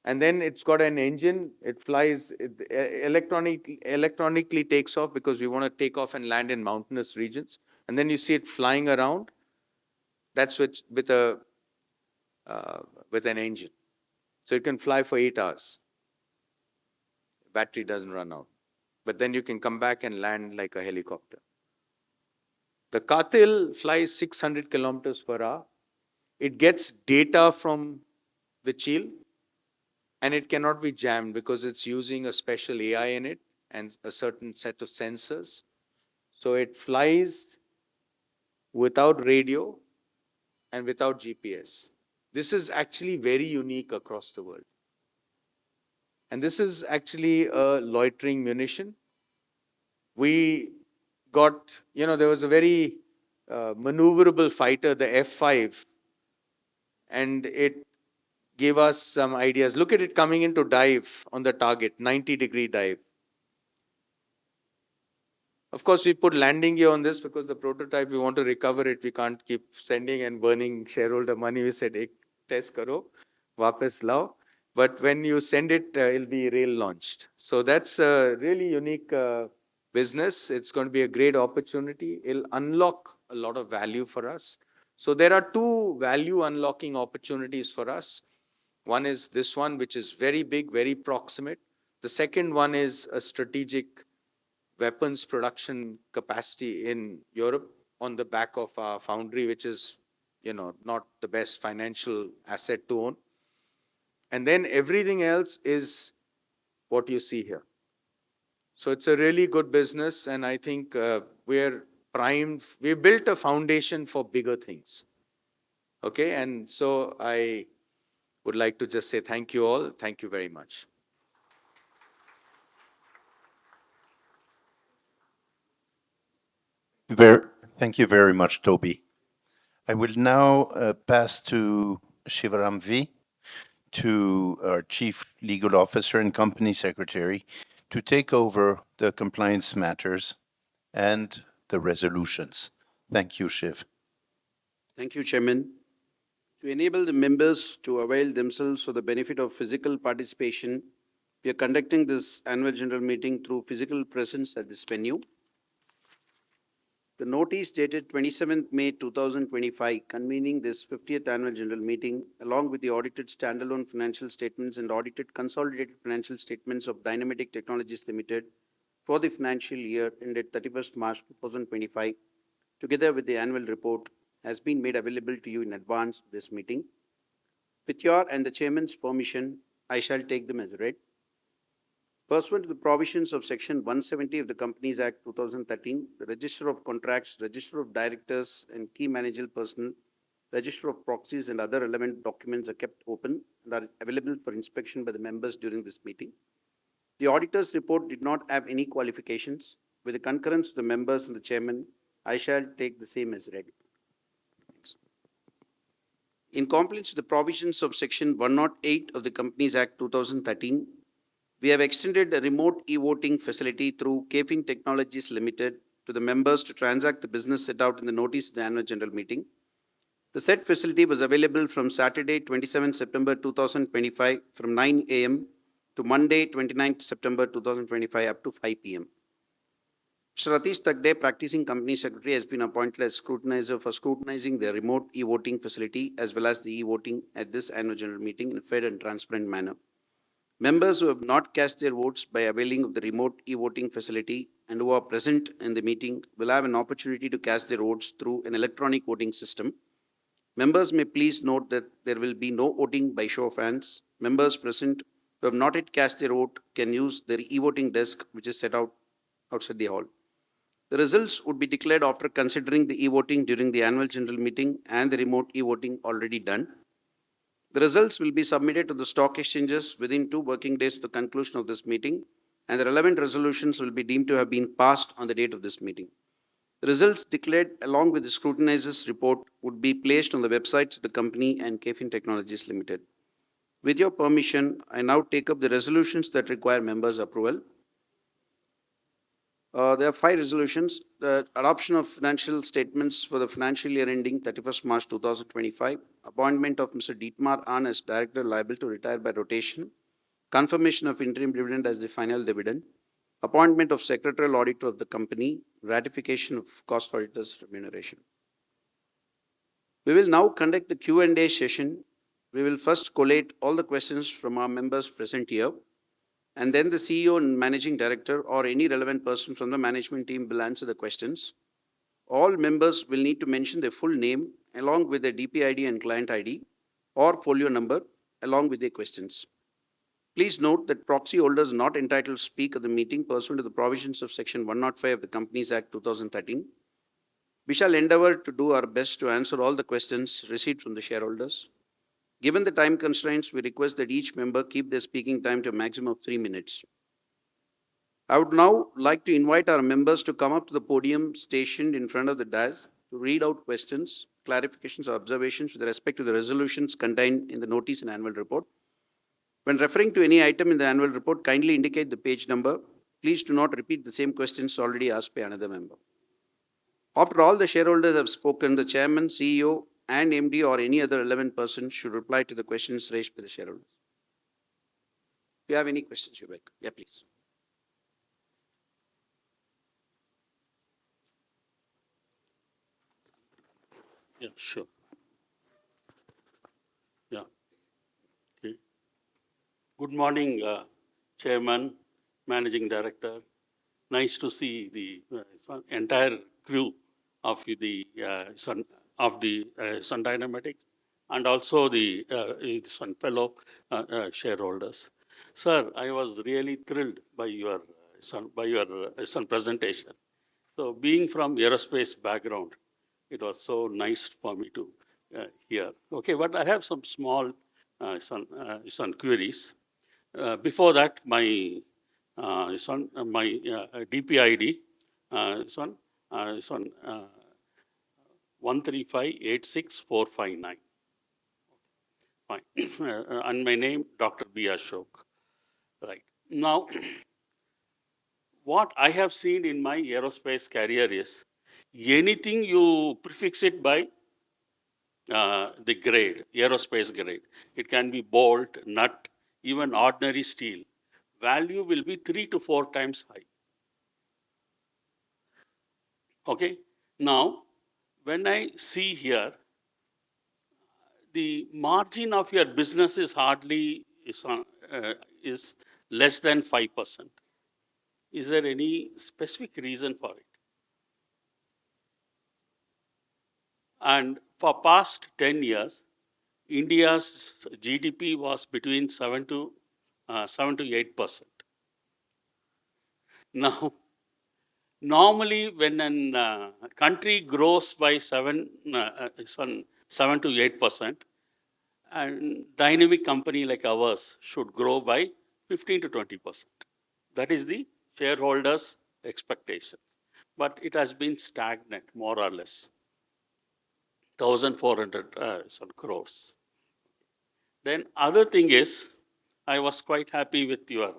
And then it's got an engine. It flies, electronically takes off because we want to take off and land in mountainous regions. And then you see it flying around. That's with an engine. So it can fly for 8 hours. Battery doesn't run out. But then you can come back and land like a helicopter. The Katil flies 600 kilometers per hour. It gets data from the Cheel, and it cannot be jammed because it's using a special AI in it and a certain set of sensors. So it flies without radio and without GPS. This is actually very unique across the world. And this is actually a loitering munition. We got, there was a very maneuverable fighter, the F5, and it gave us some ideas. Look at it coming into dive on the target, 90-degree dive. Of course, we put landing gear on this because the prototype, we want to recover it. We can't keep sending and burning shareholder money. We said, ek test karo, wapas lao. But when you send it, it'll be rail launched. So that's a really unique business. It's going to be a great opportunity. It'll unlock a lot of value for us. So there are two value unlocking opportunities for us. One is this one, which is very big, very proximate. The second one is a strategic weapons production capacity in Europe on the back of our foundry, which is, not the best financial asset to own. And then everything else is what you see here. So it's a really good business, and I think we're primed. We built a foundation for bigger things. Okay, and so I would like to just say thank you all. Thank you very much. Thank you very much, Toby. I will now pass to Shivaram V, to our Chief Legal Officer and Company Secretary, to take over the compliance matters and the resolutions. Thank you, Shiv. Thank you, Chairman. To enable the members to avail themselves for the benefit of physical participation, we are conducting this annual general meeting through physical presence at this venue. The notice dated 27th May 2025 convening this 50th Annual General Meeting, along with the audited standalone financial statements and audited consolidated financial statements of Dynamatic Technologies Limited for the financial year ended 31st March 2025, together with the annual report, has been made available to you in advance of this meeting. With your and the Chairman's permission, I shall take them as read. Pursuant to the provisions of Section 170 of the Companies Act 2013, the Register of Contracts, Register of Directors and Key Managerial Personnel, Register of Proxies and other relevant documents are kept open and are available for inspection by the members during this meeting. The auditor's report did not have any qualifications. With the concurrence of the members and the Chairman, I shall take the same as read. In compliance with the provisions of Section 108 of the Companies Act 2013, we have extended a remote e-voting facility through KIADB Technologies Limited to the members to transact the business set out in the notice of the annual general meeting. The said facility was available from Saturday, 27 September 2025 from 9 a.m. to Monday, 29 September 2025 up to 5 p.m. Mr. Atish Tagde, practicing company secretary, has been appointed as scrutinizer for scrutinizing the remote e-voting facility as well as the e-voting at this annual general meeting in a fair and transparent manner. Members who have not cast their votes by availing of the remote e-voting facility and who are present in the meeting will have an opportunity to cast their votes through an electronic voting system. Members may please note that there will be no voting by show of hands. Members present who have not yet cast their vote can use their e-voting desk, which is set out outside the hall. The results would be declared after considering the e-voting during the annual general meeting and the remote e-voting already done. The results will be submitted to the stock exchanges within 2 working days of the conclusion of this meeting, and the relevant resolutions will be deemed to have been passed on the date of this meeting. The results declared along with the scrutinizer's report would be placed on the websites of the company and KIADB Technologies Limited. With your permission, I now take up the resolutions that require members' approval. There are 5 resolutions. The adoption of financial statements for the financial year ending 31st March 2025, appointment of Mr. Dietmar Ahn as director liable to retire by rotation, confirmation of interim dividend as the final dividend, appointment of secretarial auditor of the company, ratification of cost auditor's remuneration. We will now conduct the Q&A session. We will first collate all the questions from our members present here, and then the CEO and Managing Director or any relevant person from the management team will answer the questions. All members will need to mention their full name along with their DP ID and client ID or folio number along with their questions. Please note that proxy holders are not entitled to speak at the meeting pursuant to the provisions of Section 105 of the Companies Act 2013. We shall endeavor to do our best to answer all the questions received from the shareholders. Given the time constraints, we request that each member keep their speaking time to a maximum of 3 minutes. I would now like to invite our members to come up to the podium stationed in front of the dais to read out questions, clarifications, or observations with respect to the resolutions contained in the notice and annual report. When referring to any item in the annual report, kindly indicate the page number. Please do not repeat the same questions already asked by another member. After all the shareholders have spoken, the Chairman, CEO, and MD or any other relevant person should reply to the questions raised by the shareholders. If you have any questions, you're welcome. Yeah, please. Yeah, sure. Yeah. Okay. Good morning, Chairman, Managing Director. Nice to see the entire crew of the Sun Dynamatics and also the Sun fellow shareholders. Sir, I was really thrilled by your Sun presentation. So, being from aerospace background, it was so nice for me to hear. Okay, but I have some small Sun queries. Before that, my DPID, 13586,459. Fine. And my name, Dr. B. Ashok. Right. Now, what I have seen in my aerospace career is anything you prefix it by the grade, aerospace grade. It can be bolt, nut, even ordinary steel. Value will be 3 to 4 times high. Okay. Now, when I see here, the margin of your business is hardly is less than 5%. Is there any specific reason for it? And for past 10 years, India's GDP was between 7 to 8%. Now, normally when a country grows by 7 to 8%, and dynamic company like ours should grow by 15 to 20%. That is the shareholders' expectations. But it has been stagnant, more or less, 1,400 crores. Then other thing is, I was quite happy with your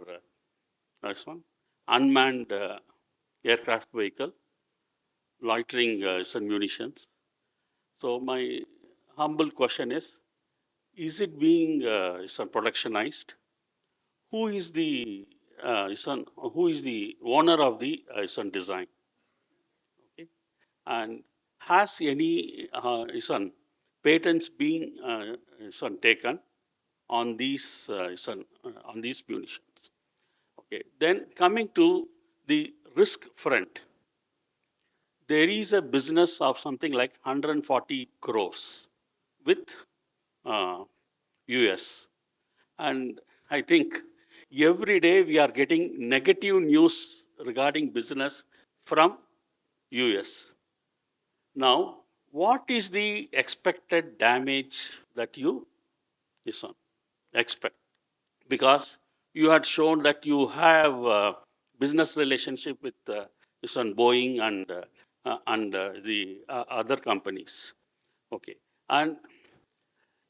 unmanned aircraft vehicle, loitering munitions. So my humble question is it being productionized? Who is the who is the owner of the design? Okay, and has any patents been taken on these munitions? Okay, then coming to the risk front, there is a business of something like 140 crores with US. And I think every day we are getting negative news regarding business from US. Now, what is the expected damage that you expect? Because you had shown that you have a business relationship with Boeing and the other companies. Okay, and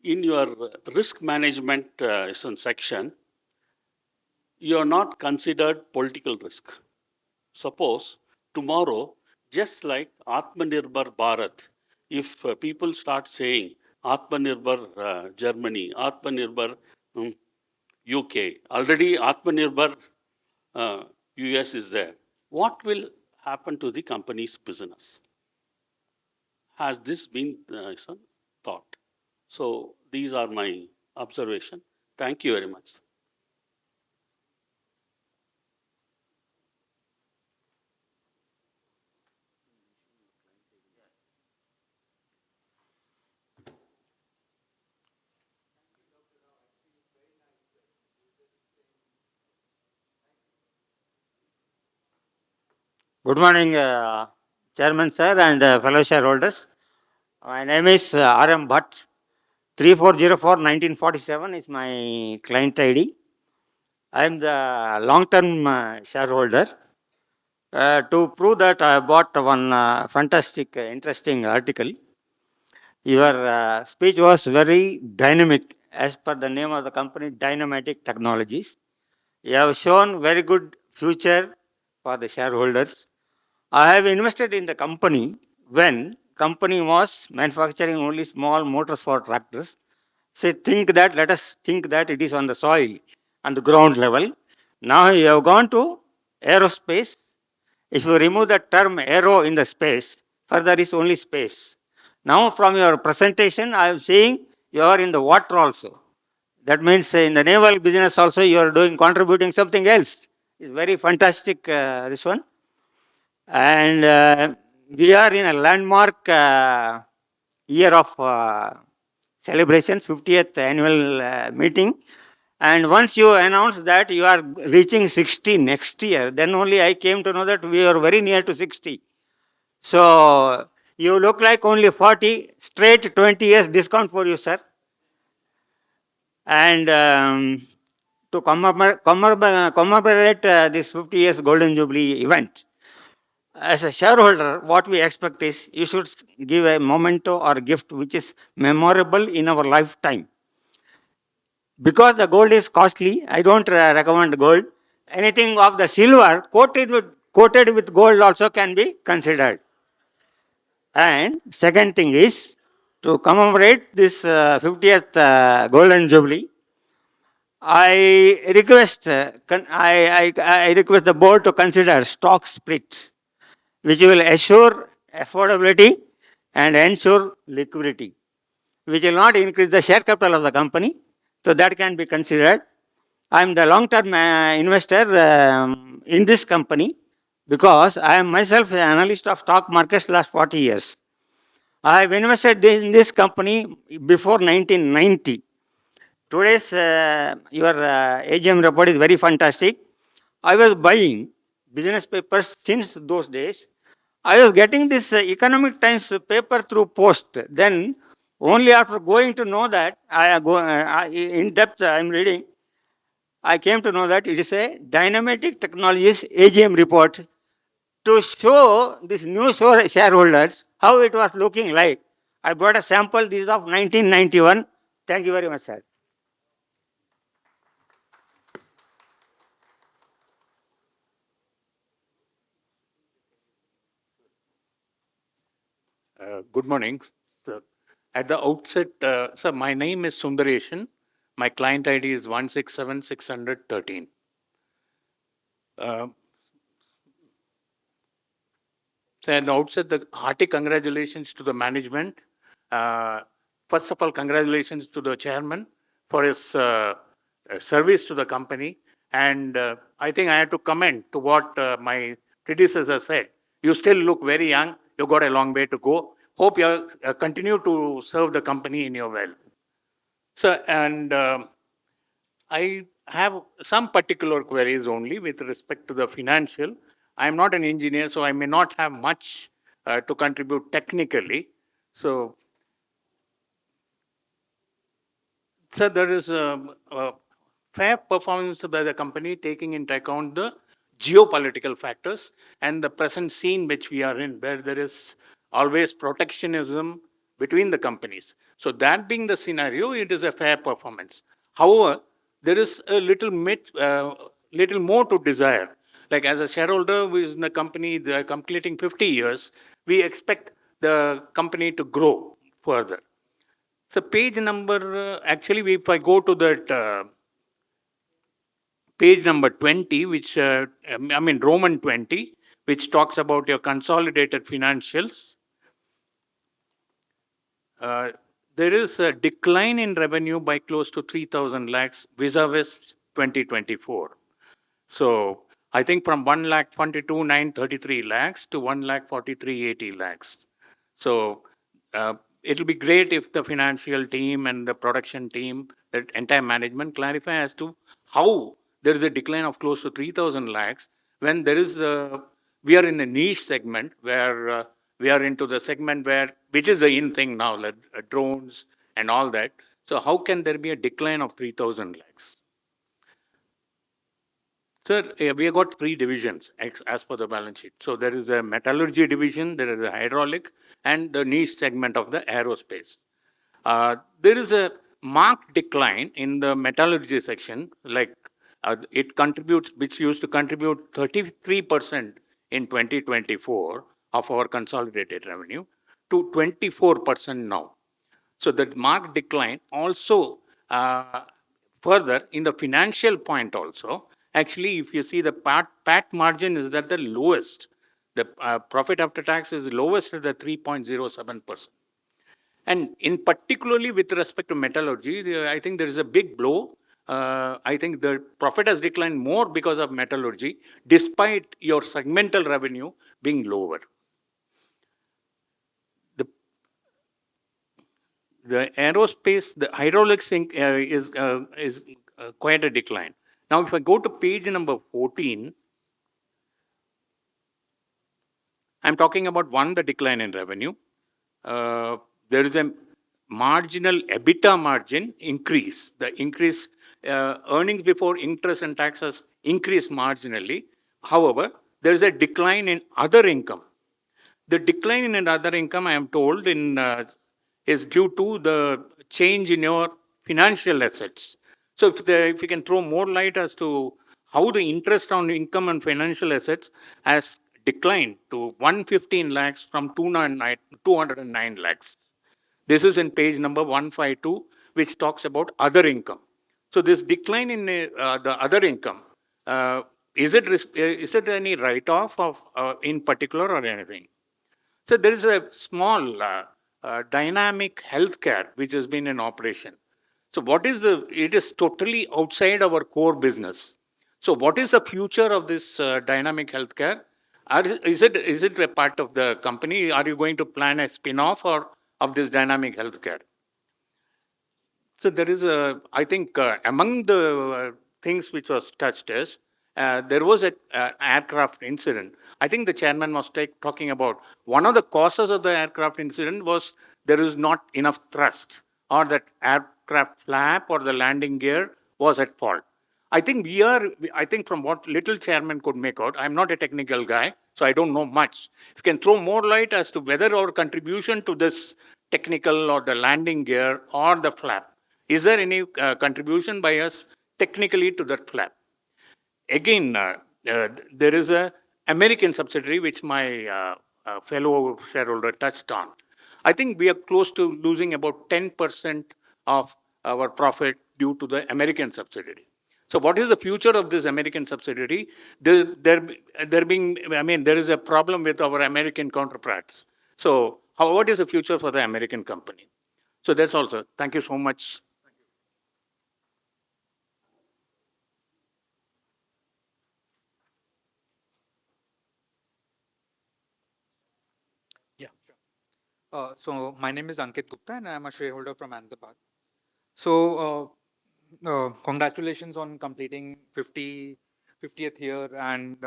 in your risk management section, you are not considered political risk. Suppose tomorrow, just like Atmanirbhar Bharat, if people start saying Atmanirbhar Germany, Atmanirbhar UK, already Atmanirbhar US is there, what will happen to the company's business? Has this been thought? So these are my observations. Thank you very much. Good morning, Chairman Sir and fellow shareholders. My name is R.M. Bhatt. 3404-1947 is my client ID. I am the long-term shareholder. To prove that, I bought one fantastic, interesting article. Your speech was very dynamic, as per the name of the company, Dynamatic Technologies. You have shown very good future for the shareholders. I have invested in the company when company was manufacturing only small motors for tractors. Say, let us think that it is on the soil, on the ground level. Now you have gone to aerospace. If you remove the term aero in the space, further is only space. Now from your presentation, I am seeing you are in the water also. That means in the naval business also you are contributing something else. It's very fantastic, this one. And we are in a landmark year of celebration, 50th annual meeting. And once you announce that you are reaching 60 next year, then only I came to know that we are very near to 60. So you look like only 40, straight 20 years discount for you, sir. And to commemorate this 50 years Golden Jubilee event, as a shareholder, what we expect is you should give a memento or gift which is memorable in our lifetime. Because the gold is costly, I don't recommend gold. Anything of the silver coated with gold also can be considered. And second thing is, to commemorate this 50th Golden Jubilee, I request I request the board to consider stock split, which will assure affordability, and ensure liquidity, which will not increase the share capital of the company. So that can be considered. I am the long-term investor in this company because I am myself an analyst of stock markets last 40 years. I have invested in this company before 1990. Today's your AGM report is very fantastic. I was buying business papers since those days. I was getting this Economic Times paper through post. Then only after going to know that in depth I am reading, I came to know that it is a Dynamatic Technologies AGM report to show these new shareholders how it was looking like. I brought a sample. This is of 1991. Thank you very much, sir. Good morning. Sir. At the outset, sir, my name is Sundareshan. My client ID is 167-613. So at the outset, the hearty congratulations to the management. First of all, congratulations to the chairman for his service to the company. And I think I have to comment to what my predecessor said. You still look very young. You got a long way to go. Hope you continue to serve the company in your well. So, and I have some particular queries only with respect to the financial. I am not an engineer, so I may not have much to contribute technically. So, sir, there is a fair performance by the company taking into account the geopolitical factors and the present scene which we are in, where there is always protectionism between the companies. So that being the scenario, it is a fair performance. However, there is a little more to desire. Like as a shareholder who is in the company, they are completing 50 years, we expect the company to grow further. So page number, actually, if I go to that page number 20, which, I mean, Roman 20, which talks about your consolidated financials, there is a decline in revenue by close to 3,000 lakhs vis-a-vis 2024. So I think from 1,22,933 lakhs to 1,43,80 lakhs. So it'll be great if the financial team and the production team, the entire management clarify as to how there is a decline of close to 3,000 lakhs when there is we are in a niche segment where we are into the segment where, which is the in thing now, like drones and all that. So how can there be a decline of 3,000 lakhs? Sir, we have got three divisions as per the balance sheet. So there is a metallurgy division, there is a hydraulic, and the niche segment of the aerospace. There is a marked decline in the metallurgy section, like it contributes, which used to contribute 33% in 2024 of our consolidated revenue to 24% now. So that marked decline also further in the financial point also. Actually, if you see the PAT margin is at the lowest. The profit after tax is lowest at the 3.07%. And in particularly with respect to metallurgy, I think there is a big blow. I think the profit has declined more because of metallurgy, despite your segmental revenue being lower. The aerospace, the hydraulics is quite a decline. Now, if I go to page number 14, I'm talking about the decline in revenue. There is a marginal EBITDA margin increase. The increase, earnings before interest and taxes increased marginally. However, there is a decline in other income. The decline in other income, I am told, is due to the change in your financial assets. So if you can throw more light as to how the interest on income and financial assets has declined to 115 lakhs from 209 lakhs. This is in page number 152, which talks about other income. So this decline in the other income, is it any write-off of in particular or anything? So there is a small dynamic healthcare which has been in operation. So what is it is totally outside our core business. So what is the future of this dynamic healthcare? Is it a part of the company? Are you going to plan a spin-off or of this dynamic healthcare? So there is I think among the things which was touched is there was a aircraft incident. I think the chairman was talking about one of the causes of the aircraft incident was there is not enough thrust, or that aircraft flap or the landing gear was at fault. I think from what little chairman could make out, I'm not a technical guy, so I don't know much. If you can throw more light as to whether our contribution to this technical or the landing gear or the flap, is there any contribution by us technically to that flap? Again, there is a American subsidiary which my fellow shareholder touched on. I think we are close to losing about 10% of our profit due to the American subsidiary. So, what is the future of this American subsidiary? There is a problem with our American counterparts. So, what is the future for the American company? So, that's also. Thank you so much. So my name is Ankit Gupta and I'm a shareholder from Ahmedabad. So congratulations on completing 50th year. And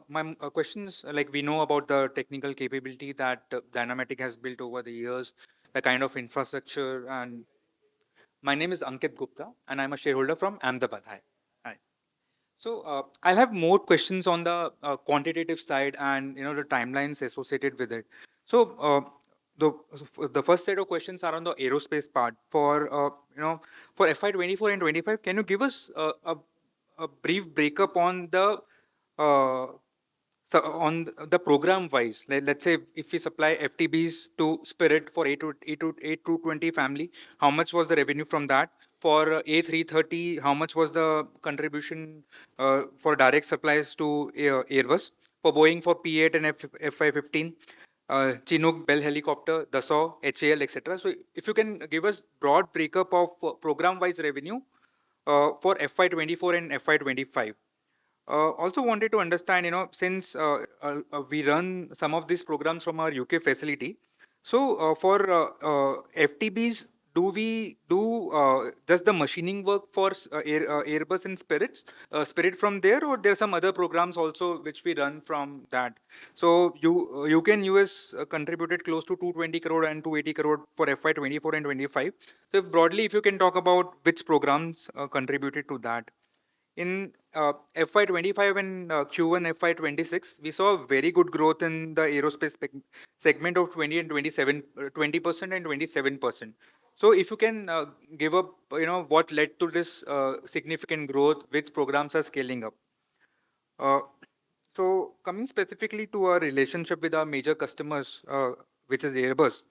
my questions, like, we know about the technical capability that Dynamatic has built over the years, the kind of infrastructure. And my name is Ankit Gupta and I'm a shareholder from Ahmedabad. Hi. Hi. So I'll have more questions on the quantitative side and the timelines associated with it. So the first set of questions are on the aerospace part. For FY24 and 25, can you give us a brief breakup on the uh, so on the program wise? Let's say if we supply FTBs to Spirit for A220 family, how much was the revenue from that? For A330, how much was the contribution for direct supplies to Airbus? For Boeing, for P8 and FY15, Chinook, Bell helicopter, Dassault, HAL, etc. So if you can give us broad breakup of program-wise revenue for FY24 and FY25. Also wanted to understand, since we run some of these programs from our UK facility, so for FTBs, do we do just the machining work for Airbus and Spirit from there, or there are some other programs also which we run from that? So UK and US contributed close to 220 crore and 280 crore for FY24 and 25. So broadly, if you can talk about which programs contributed to that. In FY25 and Q1 FY26, we saw very good growth in the aerospace segment of 20 and 27, 20% and 27%. So if you can give up, what led to this significant growth, which programs are scaling up. Uh, so coming specifically to our relationship with our major customers, which is Airbus.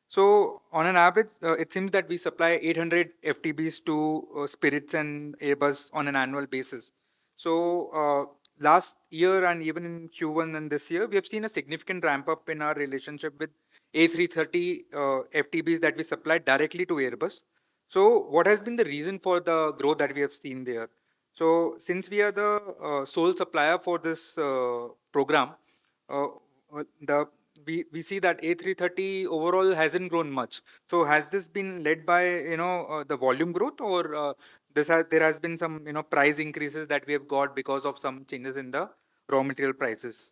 So on an average, it seems that we supply 800 FTBs to Spirits and Airbus on an annual basis. So last year and even in Q1 and this year, we have seen a significant ramp up in our relationship with A330 FTBs that we supply directly to Airbus. So what has been the reason for the growth that we have seen there? So since we are the sole supplier for this program, uh, the we see that A330 overall hasn't grown much. So has this been led by the volume growth, or there has been some price increases that we have got because of some changes in the raw material prices?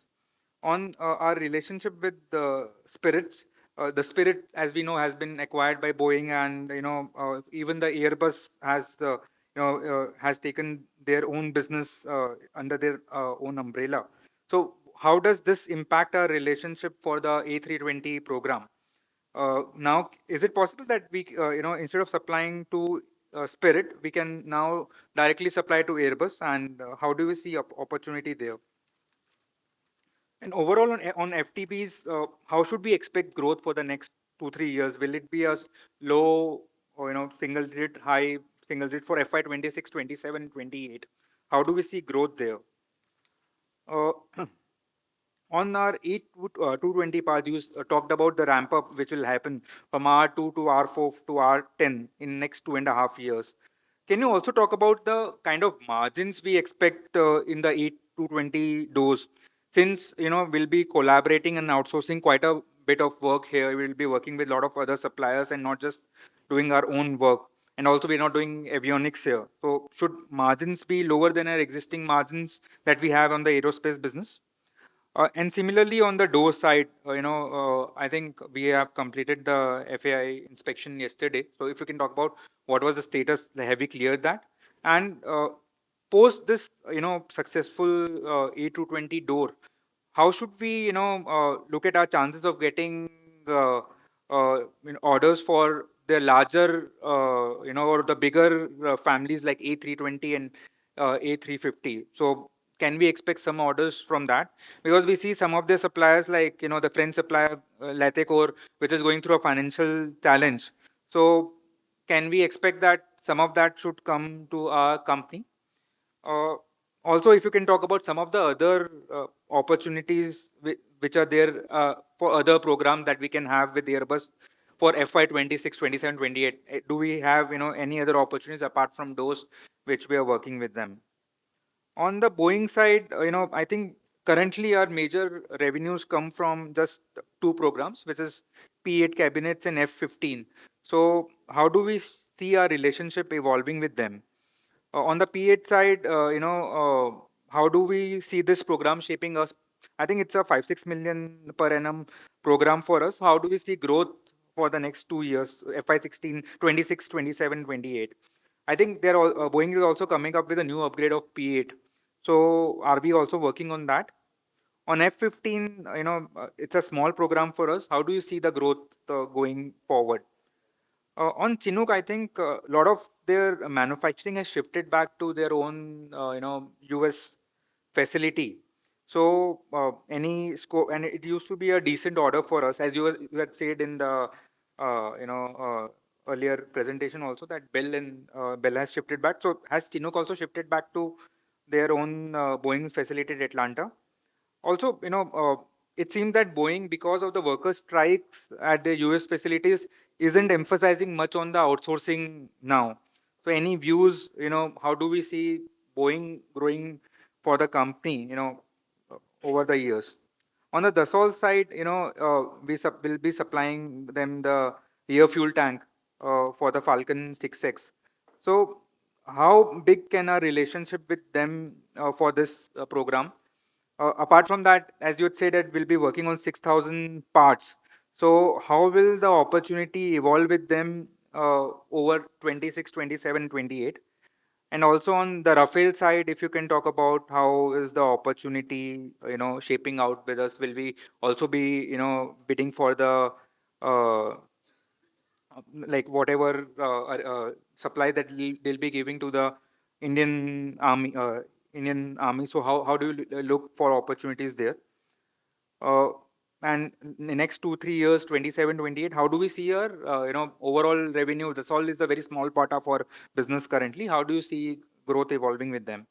On our relationship with the Spirits, the Spirit, as we know, has been acquired by Boeing, and even the Airbus has taken their own business under their own umbrella. So how does this impact our relationship for the A320 program? Now, is it possible that we, instead of supplying to Spirit, we can now directly supply to Airbus, and how do we see opportunity there? And overall on FTBs, how should we expect growth for the next 2-3 years? Will it be a low or single digit, high single digit for FY26, 27, 28? How do we see growth there? Uh, On our 220 part, you talked about the ramp up which will happen from R2 to R4 to R10 in next 2.5 years. Can you also talk about the kind of margins we expect in the 8 to 20 doors? Since we'll be collaborating and outsourcing quite a bit of work here, we'll be working with a lot of other suppliers and not just doing our own work. And also, we're not doing avionics here. So, should margins be lower than our existing margins that we have on the aerospace business? And similarly, on the door side, I think we have completed the FAI inspection yesterday. So if you can talk about what was the status, have we cleared that? And post this, successful A220 door, how should we, look at our chances of getting orders for the larger, or the bigger families like A320 and A350? So can we expect some orders from that? Because we see some of the suppliers like the French supplier Latecor, which is going through a financial challenge. So can we expect that some of that should come to our company? uh, Also, if you can talk about some of the other opportunities which are there for other programs that we can have with Airbus for FY 26, 27, 28. Do we have any other opportunities apart from those which we are working with them? On the Boeing side, I think currently our major revenues come from just two programs, which is P8 cabinets and F-15. So how do we see our relationship evolving with them? On the P8 side, how do we see this program shaping us? I think it's a 5-6 million per annum program for us. How do we see growth for the next 2 years, FY 16, 26, 27, 28? I think Boeing is also coming up with a new upgrade of P8. So are we also working on that? On F-15, it's a small program for us. How do you see the growth going forward? On Chinook, I think a lot of their manufacturing has shifted back to their own, US facility. So, any scope, and it used to be a decent order for us, as you had said in the, earlier presentation also, that Bell has shifted back. So, has Chinook also shifted back to their own Boeing facility at Atlanta? Also, it seems that Boeing, because of the worker strikes at the US facilities, isn't emphasizing much on the outsourcing now. So, any views, how do we see Boeing growing for the company, over the years? On the Dassault side, will be supplying them the air fuel tank for the Falcon 6X. So, how big can our relationship with them for this program? Apart from that, as you had said, that we'll be working on 6,000 parts. So, how will the opportunity evolve with them over 26, 27, 28? And also on the Rafael side, if you can talk about how is the opportunity, shaping out with us? Will we also be, bidding for the uh, like whatever supply that they'll be giving to the Indian Army? Indian Army. So how do you look for opportunities there? Uh, and in the next 2-3 years, 27, 28, how do we see our overall revenue? That's all is a very small part of our business currently. How do you see growth evolving with them?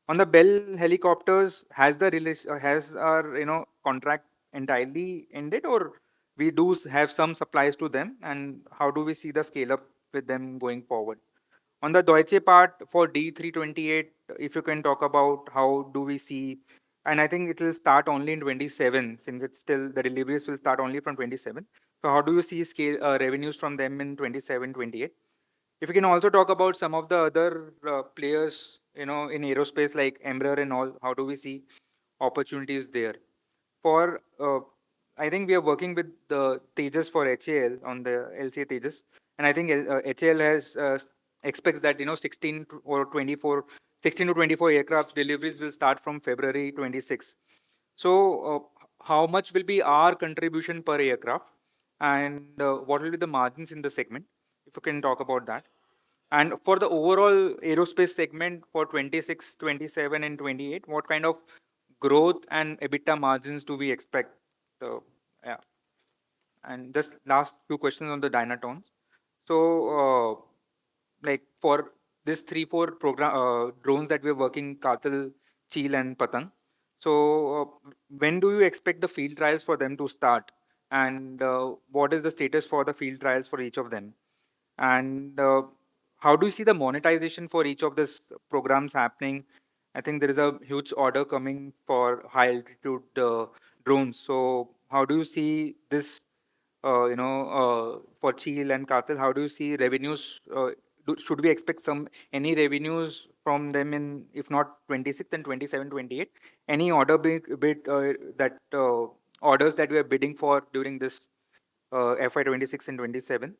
On the Bell helicopters, has our contract entirely ended, or we do have some supplies to them, and how do we see the scale up with them going forward? On the Deutsche part for D328, if you can talk about how do we see, and I think it will start only in 27, since it's still the deliveries will start only from 27. So how do you see scale revenues from them in 27, 28? If you can also talk about some of the other players, in aerospace like Embraer and all, how do we see opportunities there? For I think we are working with the Tejas for HAL on the LCA Tejas, and I think HAL has expects that 16 or 24, 16 to 24 aircraft deliveries will start from February 26. So, how much will be our contribution per aircraft, and what will be the margins in the segment? If you can talk about that. And for the overall aerospace segment for 26, 27, and 28, what kind of growth and EBITDA margins do we expect? So, yeah. And just last few questions on the Dynatones. So, like for this 3-4 program drones that we're working, Katal, Cheel, and Patang. So when do you expect the field trials for them to start? And what is the status for the field trials for each of them? And how do you see the monetization for each of these programs happening? I think there is a huge order coming for high altitude drones. So how do you see this, for Cheel and Katil, how do you see revenues? Should we expect any revenues from them in, if not 26, then 27, 28? Any order bid that orders that we are bidding for during this FY 26 and 27?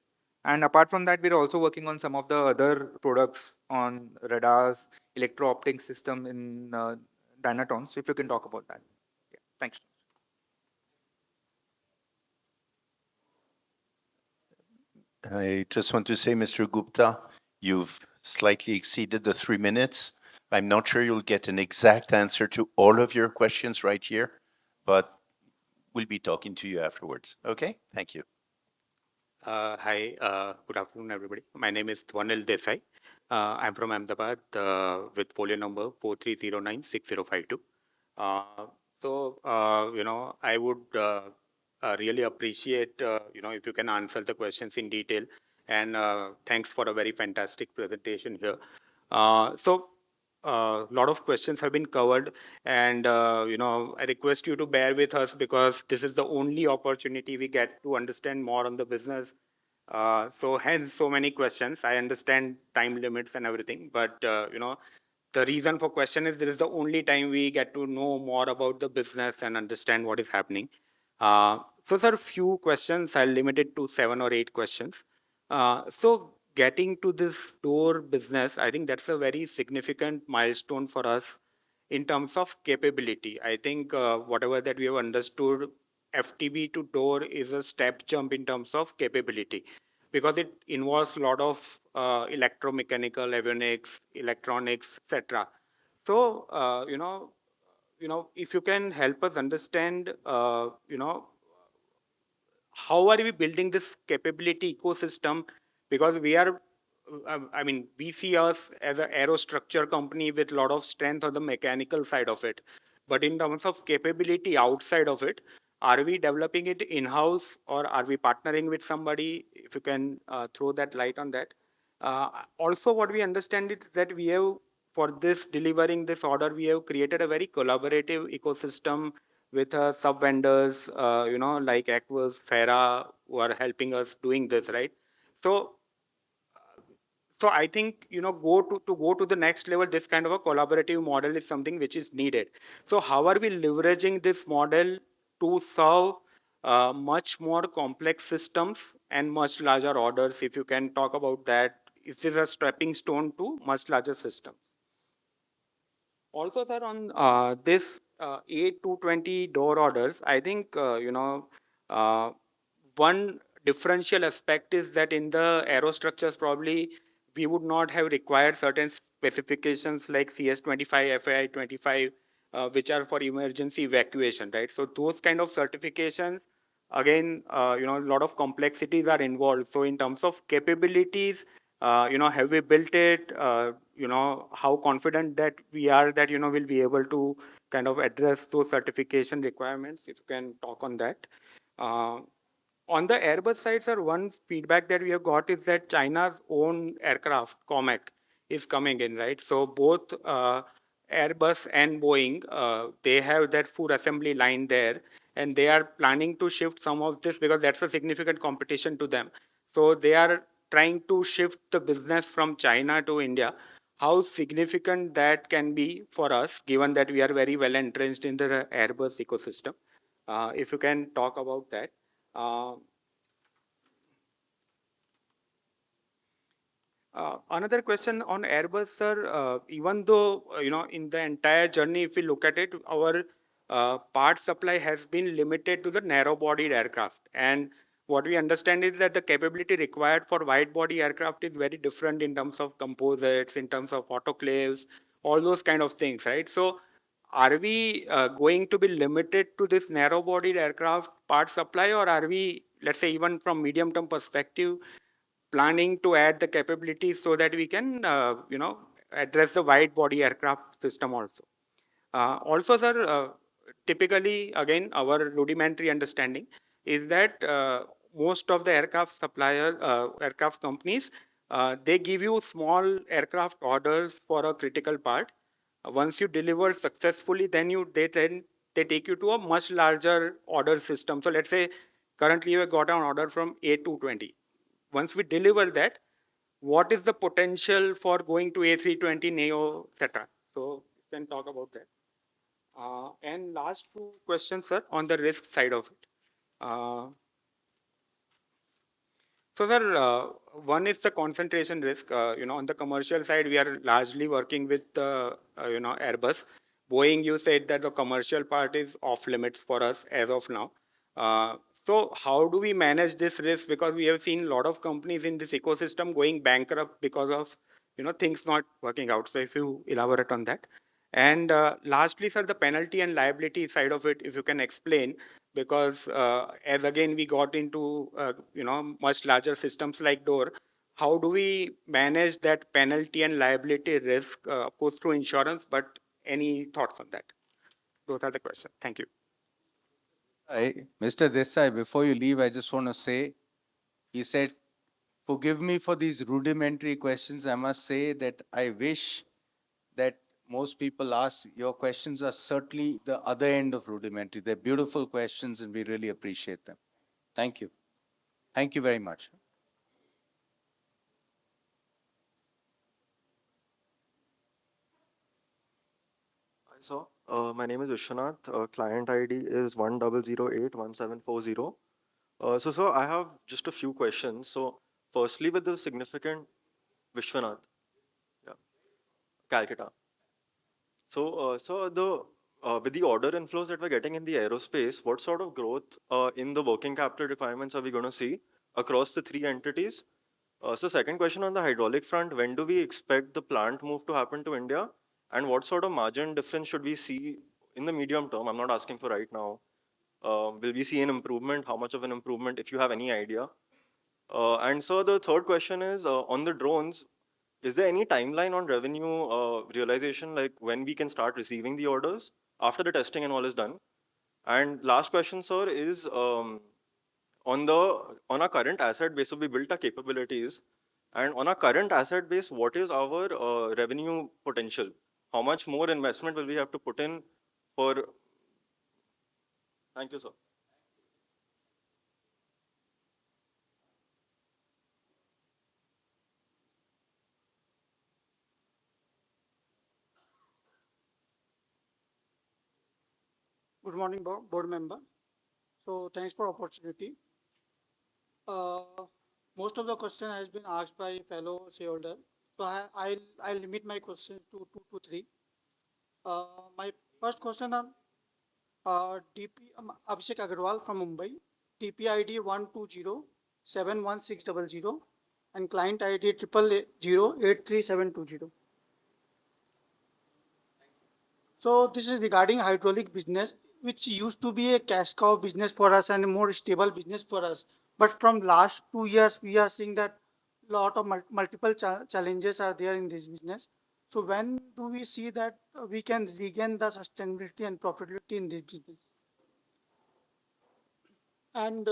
And apart from that, we're also working on some of the other products on radars, electro-optic system in Dynatrons. So if you can talk about that. Yeah, thanks. I just want to say, Mr. Gupta, you've slightly exceeded the 3 minutes. I'm not sure you'll get an exact answer to all of your questions right here, but we'll be talking to you afterwards. Okay? Thank you. Hi, good afternoon, everybody. My name is Dhwanil Desai. I'm from Ahmedabad with folio number 43096052. I would really appreciate, if you can answer the questions in detail. And thanks for a very fantastic presentation here. A lot of questions have been covered, and I request you to bear with us because this is the only opportunity we get to understand more on the business. So hence so many questions. I understand time limits and everything, but the reason for question is this is the only time we get to know more about the business and understand what is happening. So there are few questions. I'll limit it to 7 or 8 questions. So getting to this door business, I think that's a very significant milestone for us in terms of capability. I think whatever that we have understood, FTB to door is a step jump in terms of capability because it involves a lot of electromechanical, avionics, electronics, etc. So if you can help us understand, how are we building this capability ecosystem? Because we are, we see us as an aerostructure company with a lot of strength on the mechanical side of it. But in terms of capability outside of it, are we developing it in-house or are we partnering with somebody? If you can throw that light on that. Also, what we understand is that we have, for this delivering this order, we have created a very collaborative ecosystem with sub vendors, like Aquas, Farah, who are helping us doing this, right? So, so I think go to the next level. This kind of a collaborative model is something which is needed. So, how are we leveraging this model to solve much more complex systems and much larger orders? If you can talk about that, is this a stepping stone to much larger systems? Also, sir, on this A220 door orders, I think, uh, one differential aspect is that in the aerostructures, probably we would not have required certain specifications like CS25, FAI25, which are for emergency evacuation, right? So those kind of certifications, again, a lot of complexities are involved. So in terms of capabilities, have we built it? How confident that we are that, we'll be able to kind of address those certification requirements? If you can talk on that. Uh, on the Airbus side, sir, one feedback that we have got is that China's own aircraft, COMAC, is coming in, right? So both Airbus and Boeing, they have that food assembly line there, and they are planning to shift some of this because that's a significant competition to them. So they are trying to shift the business from China to India. How significant that can be for us, given that we are very well entrenched in the Airbus ecosystem? If you can talk about that. Uh, Another question on Airbus, sir. Even though, in the entire journey, if we look at it, our part supply has been limited to the narrow-bodied aircraft. And what we understand is that the capability required for wide-body aircraft is very different in terms of composites, in terms of autoclaves, all those kind of things, right? So are we going to be limited to this narrow-bodied aircraft part supply, or are we, let's say, even from medium-term perspective, planning to add the capabilities so that we can, address the wide body aircraft system also? Also, sir, typically, again, our rudimentary understanding is that most of the aircraft supplier, aircraft companies, they give you small aircraft orders for a critical part. Once you deliver successfully, they take you to a much larger order system. So let's say currently you have got an order from A220. Once we deliver that, what is the potential for going to A320 Neo, etc. So you can talk about that. And last two questions, sir, on the risk side of it. Uh, so, sir, one is the concentration risk. On the commercial side, we are largely working with Airbus. Boeing, you said that the commercial part is off limits for us as of now. Uh, so, how do we manage this risk? Because we have seen a lot of companies in this ecosystem going bankrupt because of things not working out. So, if you elaborate on that. And lastly, sir, the penalty and liability side of it, if you can explain, because as again we got into much larger systems like door, how do we manage that penalty and liability risk, of course through insurance, but any thoughts on that? Those are the questions. Thank you. Mr. Desai, before you leave, I just want to say, he said, forgive me for these rudimentary questions. I must say that I wish that most people ask, your questions are certainly the other end of rudimentary. They're beautiful questions and we really appreciate them. Thank you. Thank you very much. Hi, sir. My name is Vishwanath. Client ID is 10081740. Sir, I have just a few questions. So, firstly, with the significant Vishwanath, yeah, Calcutta. So, with the order inflows that we're getting in the aerospace, what sort of growth in the working capital requirements are we going to see across the three entities? So, second question on the hydraulic front, when do we expect the plant move to happen to India? And what sort of margin difference should we see in the medium term? I'm not asking for right now. Will we see an improvement? How much of an improvement, if you have any idea? And so the third question is on the drones, is there any timeline on revenue realization, like when we can start receiving the orders after the testing and all is done? And last question, sir, is on our current asset base, so we built our capabilities, and on our current asset base, what is our revenue potential? How much more investment will we have to put in for? Thank you, sir. Good morning, board member. So thanks for opportunity. Most of the question has been asked by fellow shareholder. So I'll limit my questions to two to three. My first question on DP Abhishek Agarwal from Mumbai, DP ID 1207160 and client ID 00083720. So this is regarding hydraulic business, which used to be a cash cow business for us and a more stable business for us. But from last 2 years, we are seeing that lot of multiple challenges are there in this business. So when do we see that we can regain the sustainability and profitability in this business? And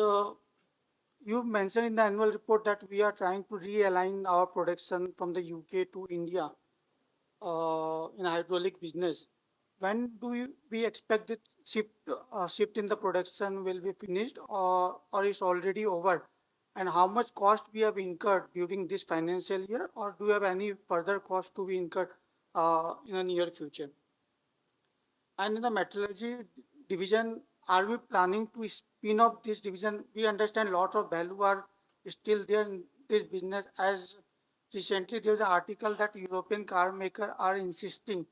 you mentioned in the annual report that we are trying to realign our production from the UK to India in hydraulic business. When do we expect this shift in the production will be finished or is already over? And how much cost we have incurred during this financial year, or do you have any further cost to be incurred in the near future? And in the metallurgy division, are we planning to spin off this division? We understand lots of value are still there in this business, as recently there was an article that European car makers are insisting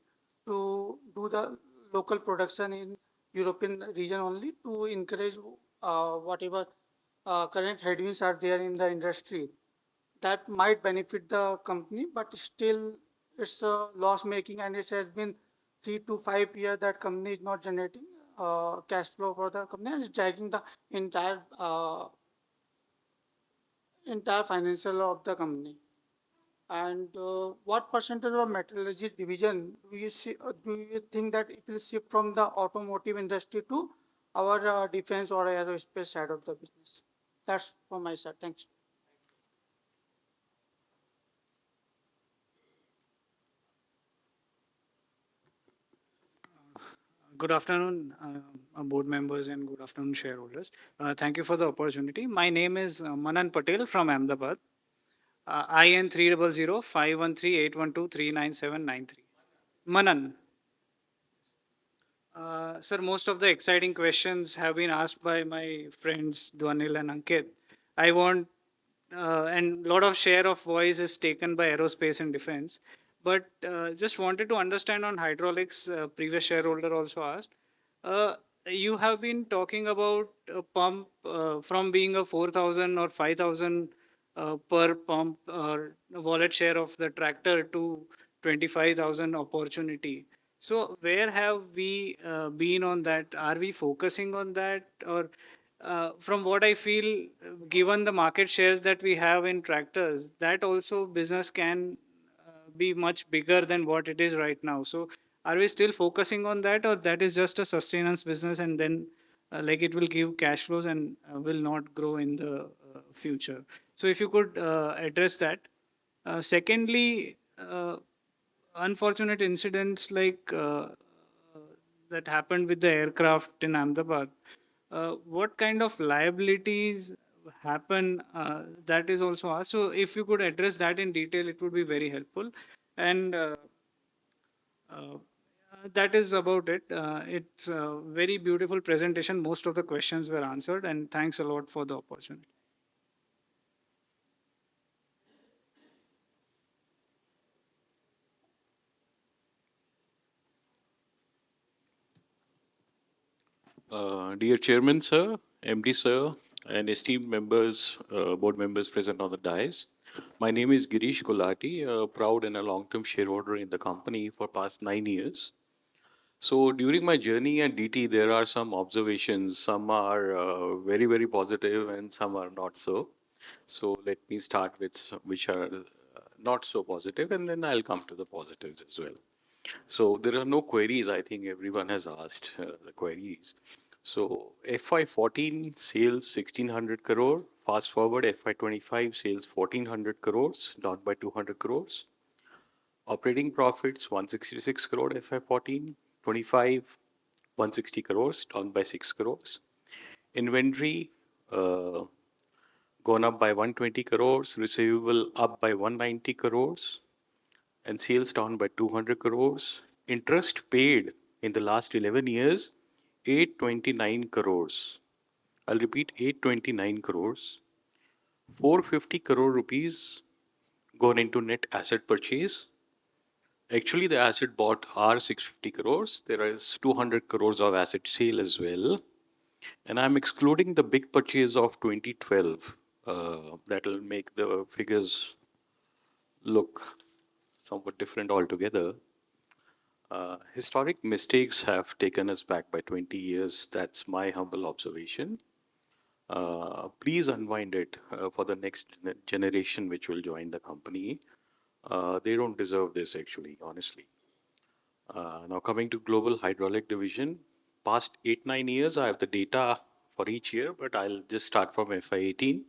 to do the local production in European region only to encourage whatever current headwinds are there in the industry. That might benefit the company, but still it's loss making, and it has been 3 to 5 years that company is not generating cash flow for the company, and it's dragging the entire financial of the company. And what percentage of metallurgy division do you think that it will shift from the automotive industry to our defense or aerospace side of the business? That's from my side. Thanks. Good afternoon, board members, and good afternoon, shareholders. Thank you for the opportunity. My name is Manan Patel from Ahmedabad. IN 300-513-812-39793. Manan. Sir, most of the exciting questions have been asked by my friends Dwanil and Ankit. I want, and lot of share of voice is taken by aerospace and defense. But just wanted to understand on hydraulics, previous shareholder also asked. Uh, you have been talking about a pump from being a 4,000 or 5,000 per pump or wallet share of the tractor to 25,000 opportunity. So where have we been on that? Are we focusing on that? Or from what I feel, given the market share that we have in tractors, that also business can be much bigger than what it is right now. So are we still focusing on that, or that is just a sustenance business and then like it will give cash flows and will not grow in the future? So if you could address that. Secondly, unfortunate incidents like that happened with the aircraft in Ahmedabad. What kind of liabilities happen? That is also asked. So if you could address that in detail, it would be very helpful. And uh, that is about it. It's a very beautiful presentation. Most of the questions were answered, and thanks a lot for the opportunity. Dear Chairman, sir, MD, sir, and esteemed members, board members present on the dais. My name is Girish Gulati, a proud and a long-term shareholder in the company for past 9 years. So during my journey at DT, there are some observations. Some are very, very positive and some are not so. So let me start with which are not so positive, and then I'll come to the positives as well. So there are no queries. I think everyone has asked the queries. So FY14 sales 1600 crore. Fast forward FY25 sales 1400 crores, down by 200 crores. Operating profits 166 crore FY14, 25 160 crores, down by 6 crores. Inventory gone up by 120 crores, receivable up by 190 crores, and sales down by 200 crores. Interest paid in the last 11 years, 829 crores. I'll repeat, 829 crores. 450 crore rupees gone into net asset purchase. Actually, the asset bought are 650 crores. There is 200 crores of asset sale as well. And I'm excluding the big purchase of 2012. That'll make the figures look somewhat different altogether. Historic mistakes have taken us back by 20 years. That's my humble observation. Please unwind it for the next generation which will join the company. They don't deserve this, actually, honestly. Now, coming to Global Hydraulic Division, past 8-9 years, I have the data for each year, but I'll just start from FY18.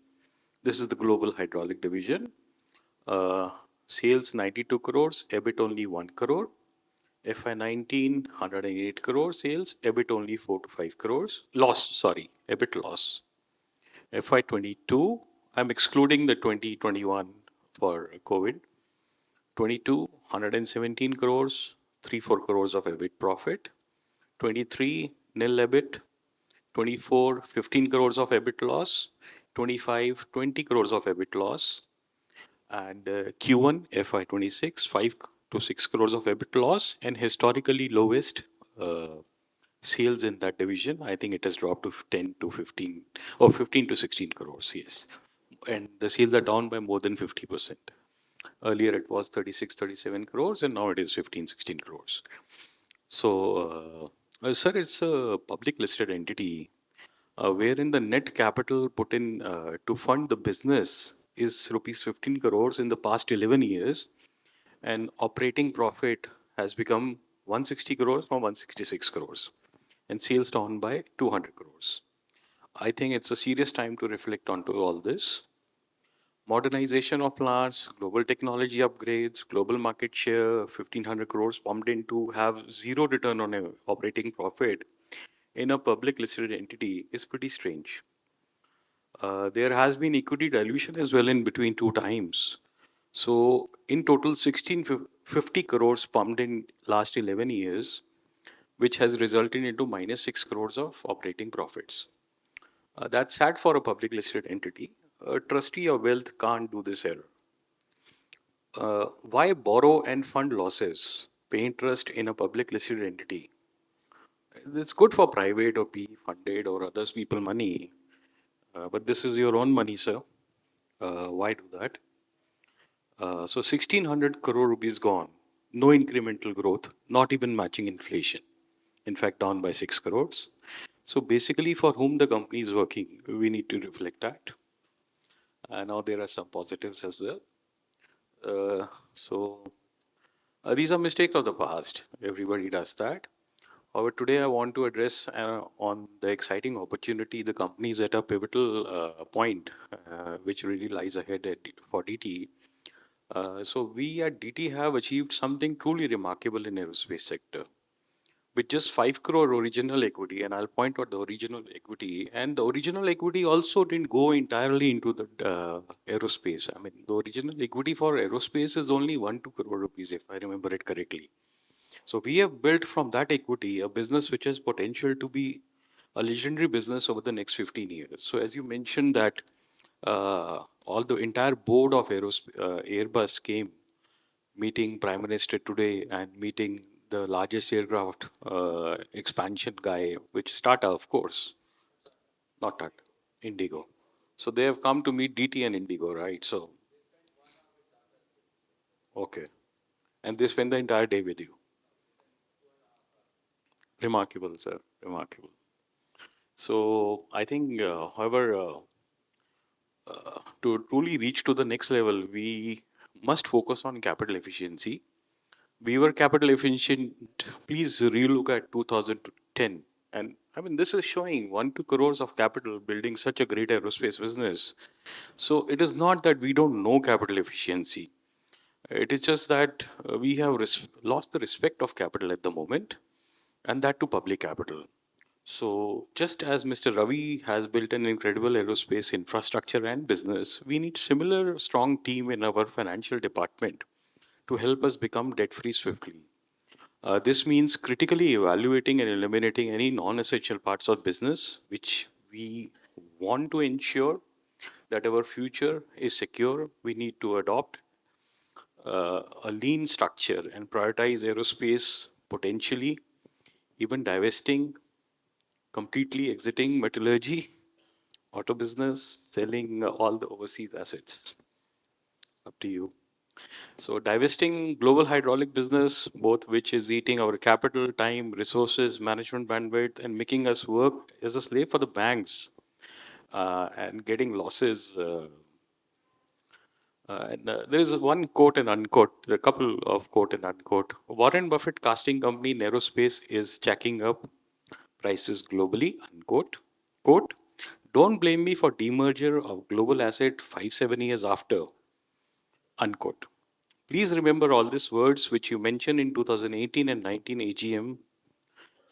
This is the Global Hydraulic Division. Sales 92 crores, EBIT only 1 crore. FY19, 108 crore sales, EBIT only 4 to 5 crores. Loss, sorry, EBIT loss. FY22, I'm excluding the 2021 for COVID. 22, 117 crores, 3-4 crores of EBIT profit. 23, nil EBIT. 24, 15 crores of EBIT loss. 25, 20 crores of EBIT loss. And Q1 FY26, 5 to 6 crores of EBIT loss, and historically lowest sales in that division. I think it has dropped to 10 to 15 or 15 to 16 crores, yes. And the sales are down by more than 50%. Earlier it was 36, 37 crores, and now it is 15, 16 crores. So, sir, it's a public listed entity wherein the net capital put in to fund the business is rupees 15 crores in the past 11 years, and operating profit has become 160 crores from 166 crores, and sales down by 200 crores. I think it's a serious time to reflect onto all this. Modernization of plants, global technology upgrades, global market share, 1500 crores pumped in to have zero return on operating profit in a public listed entity is pretty strange. There has been equity dilution as well in between two times. So in total, 1650 crores pumped in last 11 years, which has resulted into minus 6 crores of operating profits. That's sad for a public listed entity. A trustee of wealth can't do this error. Why borrow and fund losses, pay interest in a public listed entity? It's good for private or PE funded or others people money, but this is your own money, sir. Why do that? So 1600 crore rupees gone, no incremental growth, not even matching inflation. In fact, down by 6 crores. So basically, for whom the company is working, we need to reflect that. Now there are some positives as well. So these are mistakes of the past. Everybody does that. However, today I want to address on the exciting opportunity the company is at a pivotal point, which really lies ahead for DT. So we at DT have achieved something truly remarkable in aerospace sector. With just 5 crore original equity, and I'll point out the original equity, and the original equity also didn't go entirely into the aerospace. I mean, the original equity for aerospace is only 1-2 crore rupees, if I remember it correctly. So we have built from that equity a business which has potential to be a legendary business over the next 15 years. So as you mentioned that all the entire board of Airbus came meeting Prime Minister today and meeting the largest aircraft expansion guy, which is Tata, of course, not Tata, Indigo. So they have come to meet DT and Indigo, right? So, okay. And they spend the entire day with you. Remarkable, sir. Remarkable. So I think, however, to truly reach to the next level, we must focus on capital efficiency. We were capital efficient. Please relook at 2010. And I mean, this is showing 1-2 crores of capital building such a great aerospace business. So it is not that we don't know capital efficiency. It is just that we have lost the respect of capital at the moment, and that to public capital. So, just as Mr. Ravi has built an incredible aerospace infrastructure and business, we need similar strong team in our financial department to help us become debt free swiftly. This means critically evaluating and eliminating any non-essential parts of business which we want to ensure that our future is secure. We need to adopt a lean structure and prioritize aerospace potentially, even divesting, completely exiting metallurgy, auto business, selling all the overseas assets. Up to you. So divesting global hydraulic business, both which is eating our capital, time, resources, management bandwidth, and making us work as a slave for the banks and getting losses. There is one quote and unquote, a couple of quote and unquote. Warren Buffett casting company in aerospace is jacking up prices globally, unquote. Quote, don't blame me for demerger of global asset 5-7 years after, unquote. Please remember all these words which you mentioned in 2018 and 19 AGM,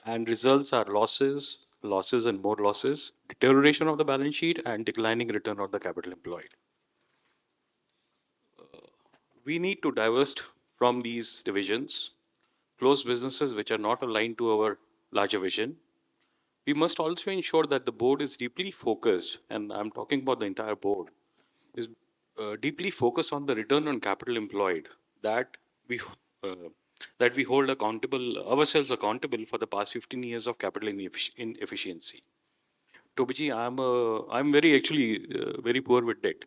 and results are losses, losses and more losses, deterioration of the balance sheet, and declining return on the capital employed. We need to divest from these divisions, close businesses which are not aligned to our larger vision. We must also ensure that the board is deeply focused, and I'm talking about the entire board, is deeply focused on the return on capital employed, that we uh, that we hold ourselves accountable for the past 15 years of capital inefficiency. Tobiji, I'm very actually very poor with debt.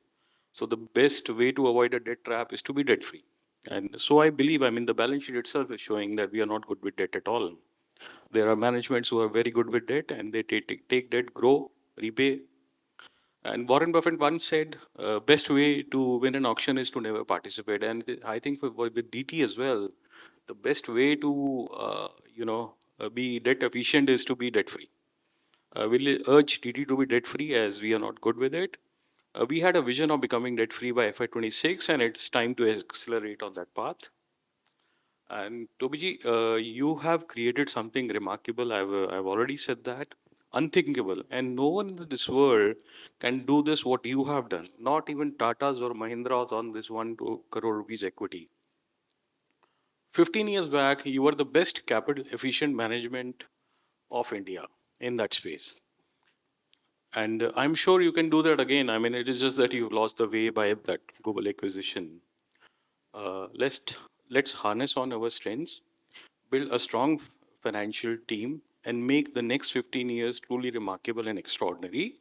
So the best way to avoid a debt trap is to be debt free. And so I believe, I mean, the balance sheet itself is showing that we are not good with debt at all. There are managements who are very good with debt and they take debt, grow, repay, And Warren Buffett once said, best way to win an auction is to never participate. And I think with DT as well, the best way to, be debt efficient is to be debt free. We'll urge DT to be debt free as we are not good with it. We had a vision of becoming debt free by FY26, and it's time to accelerate on that path. And Tobiji, you have created something remarkable. I've already said that. Unthinkable. And no one in this world can do this what you have done. Not even Tata's or Mahindra's on this 1 crore rupees equity. 15 years back, you were the best capital efficient management of India in that space. And I'm sure you can do that again. I mean, it is just that you've lost the way by that global acquisition. Uh, let's let's harness on our strengths, build a strong financial team, and make the next 15 years truly remarkable and extraordinary.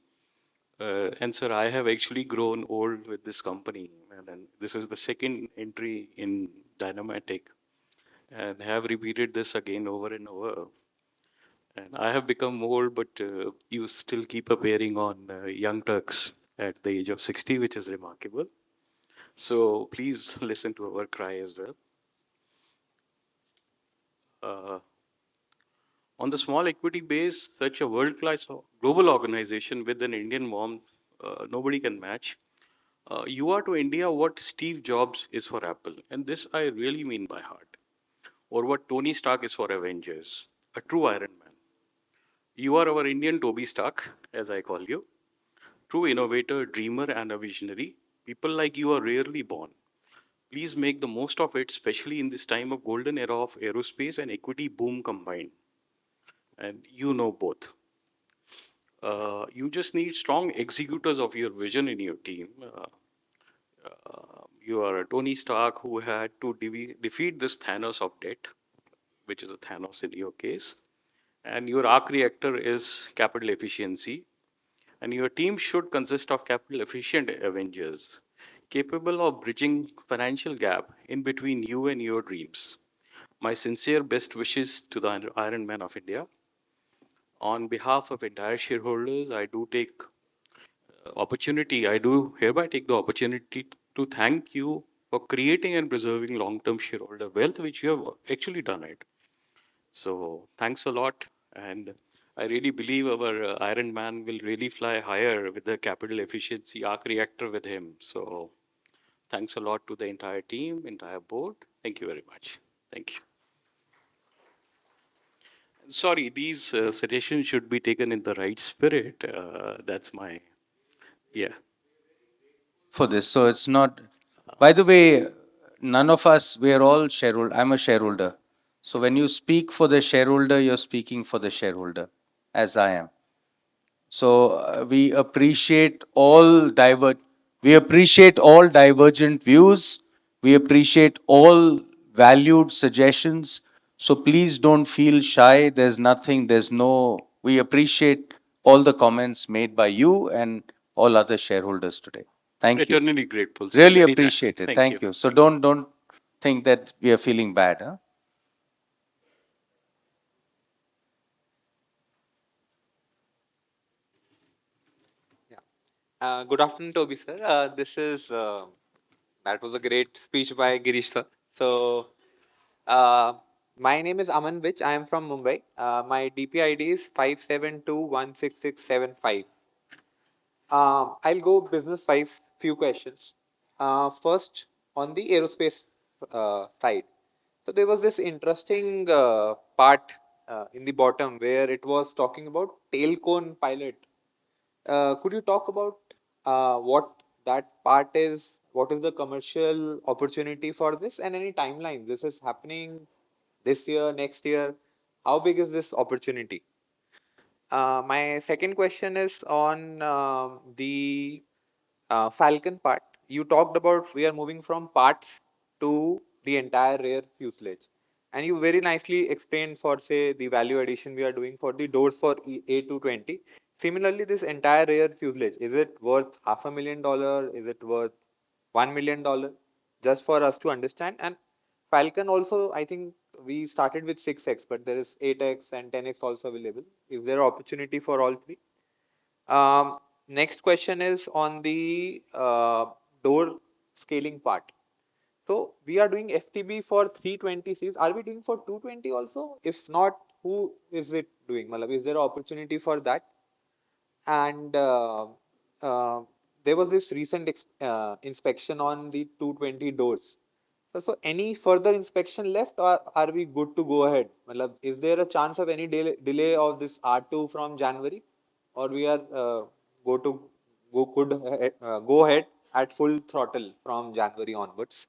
And sir, I have actually grown old with this company, and this is the second entry in Dynamatic, and have repeated this again over and over. And I have become old, but you still keep appearing on Young Turks at the age of 60, which is remarkable. So please listen to our cry as well. Uh, on the small equity base, such a world-class global organization with an Indian warmth, nobody can match. You are to India what Steve Jobs is for Apple, and this I really mean by heart, or what Tony Stark is for Avengers, a true Iron Man. You are our Indian Toby Stark, as I call you, true innovator, dreamer, and a visionary. People like you are rarely born. Please make the most of it, especially in this time of golden era of aerospace and equity boom combined. And you know both. You just need strong executors of your vision in your team. You are a Tony Stark who had to defeat this Thanos of debt, which is a Thanos in your case. And your arc reactor is capital efficiency. And your team should consist of capital efficient Avengers, capable of bridging financial gap in between you and your dreams. My sincere best wishes to the Iron Man of India. On behalf of entire shareholders, I do hereby take the opportunity to thank you for creating and preserving long-term shareholder wealth, which you have actually done it. So thanks a lot. And I really believe our Iron Man will really fly higher with the capital efficiency arc reactor with him. So thanks a lot to the entire team, entire board. Thank you very much. Thank you. Sorry, these suggestions should be taken in the right spirit. That's my, yeah. For this. So it's not, by the way, none of us, we're all shareholder. I'm a shareholder. So when you speak for the shareholder, you're speaking for the shareholder, as I am. So we appreciate all divergent views. We appreciate all valued suggestions. So please don't feel shy. We appreciate all the comments made by you and all other shareholders today. Thank you. Eternally grateful. Sir. Really Many appreciate thanks. it. Thank you. So don't think that we are feeling bad. Huh? Good afternoon, Toby sir. That was a great speech by Girish sir. So, uh, my name is Aman Vich. I am from Mumbai. My DP ID is 572166675. I'll go business wise, few questions. First, on the aerospace side. So, there was this interesting part in the bottom where it was talking about tail cone pilot. Could you talk about what that part is? What is the commercial opportunity for this and any timeline? This is happening this year, next year. How big is this opportunity? My second question is on the Falcon part. You talked about we are moving from parts to the entire rear fuselage. And you very nicely explained for, say, the value addition we are doing for the doors for A220. Similarly, this entire rear fuselage, is it worth $500,000? Is it worth $1 million? Just for us to understand. And Falcon also, I think we started with 6x, but there is 8x and 10x also available. Is there opportunity for all three? Um, Next question is on the door scaling part. So we are doing FTB for 320 seats. Are we doing for 220 also? If not, who is it doing? Malab, is there an opportunity for that? And uh, there was this recent inspection on the 220 doors. So any further inspection left, or are we good to go ahead? Malab, is there a chance of any delay of this R2 from January, or we are go ahead at full throttle from January onwards?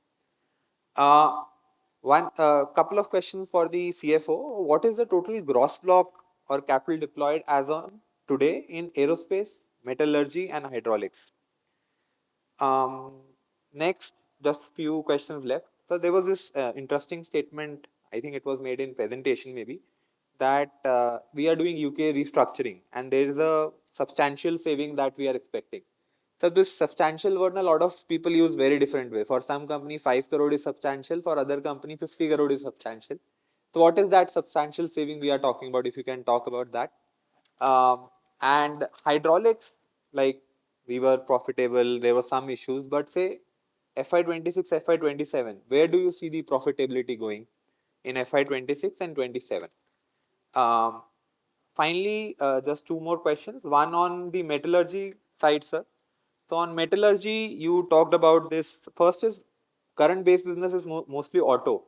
One couple of questions for the CFO. What is the total gross block or capital deployed as on today in aerospace, metallurgy, and hydraulics? Um, Next, just few questions left. So there was this interesting statement. I think it was made in presentation maybe that we are doing UK restructuring and there is a substantial saving that we are expecting. So this substantial word a lot of people use very different way. For some company 5 crore is substantial, for other company 50 crore is substantial. So what is that substantial saving we are talking about, if you can talk about that? And hydraulics, like we were profitable, there were some issues, but say FY26, FY27, where do you see the profitability going in FY26 and 27? Um, Finally, just two more questions. One on the metallurgy side, sir. So on metallurgy, you talked about this. First is current base business is mostly auto.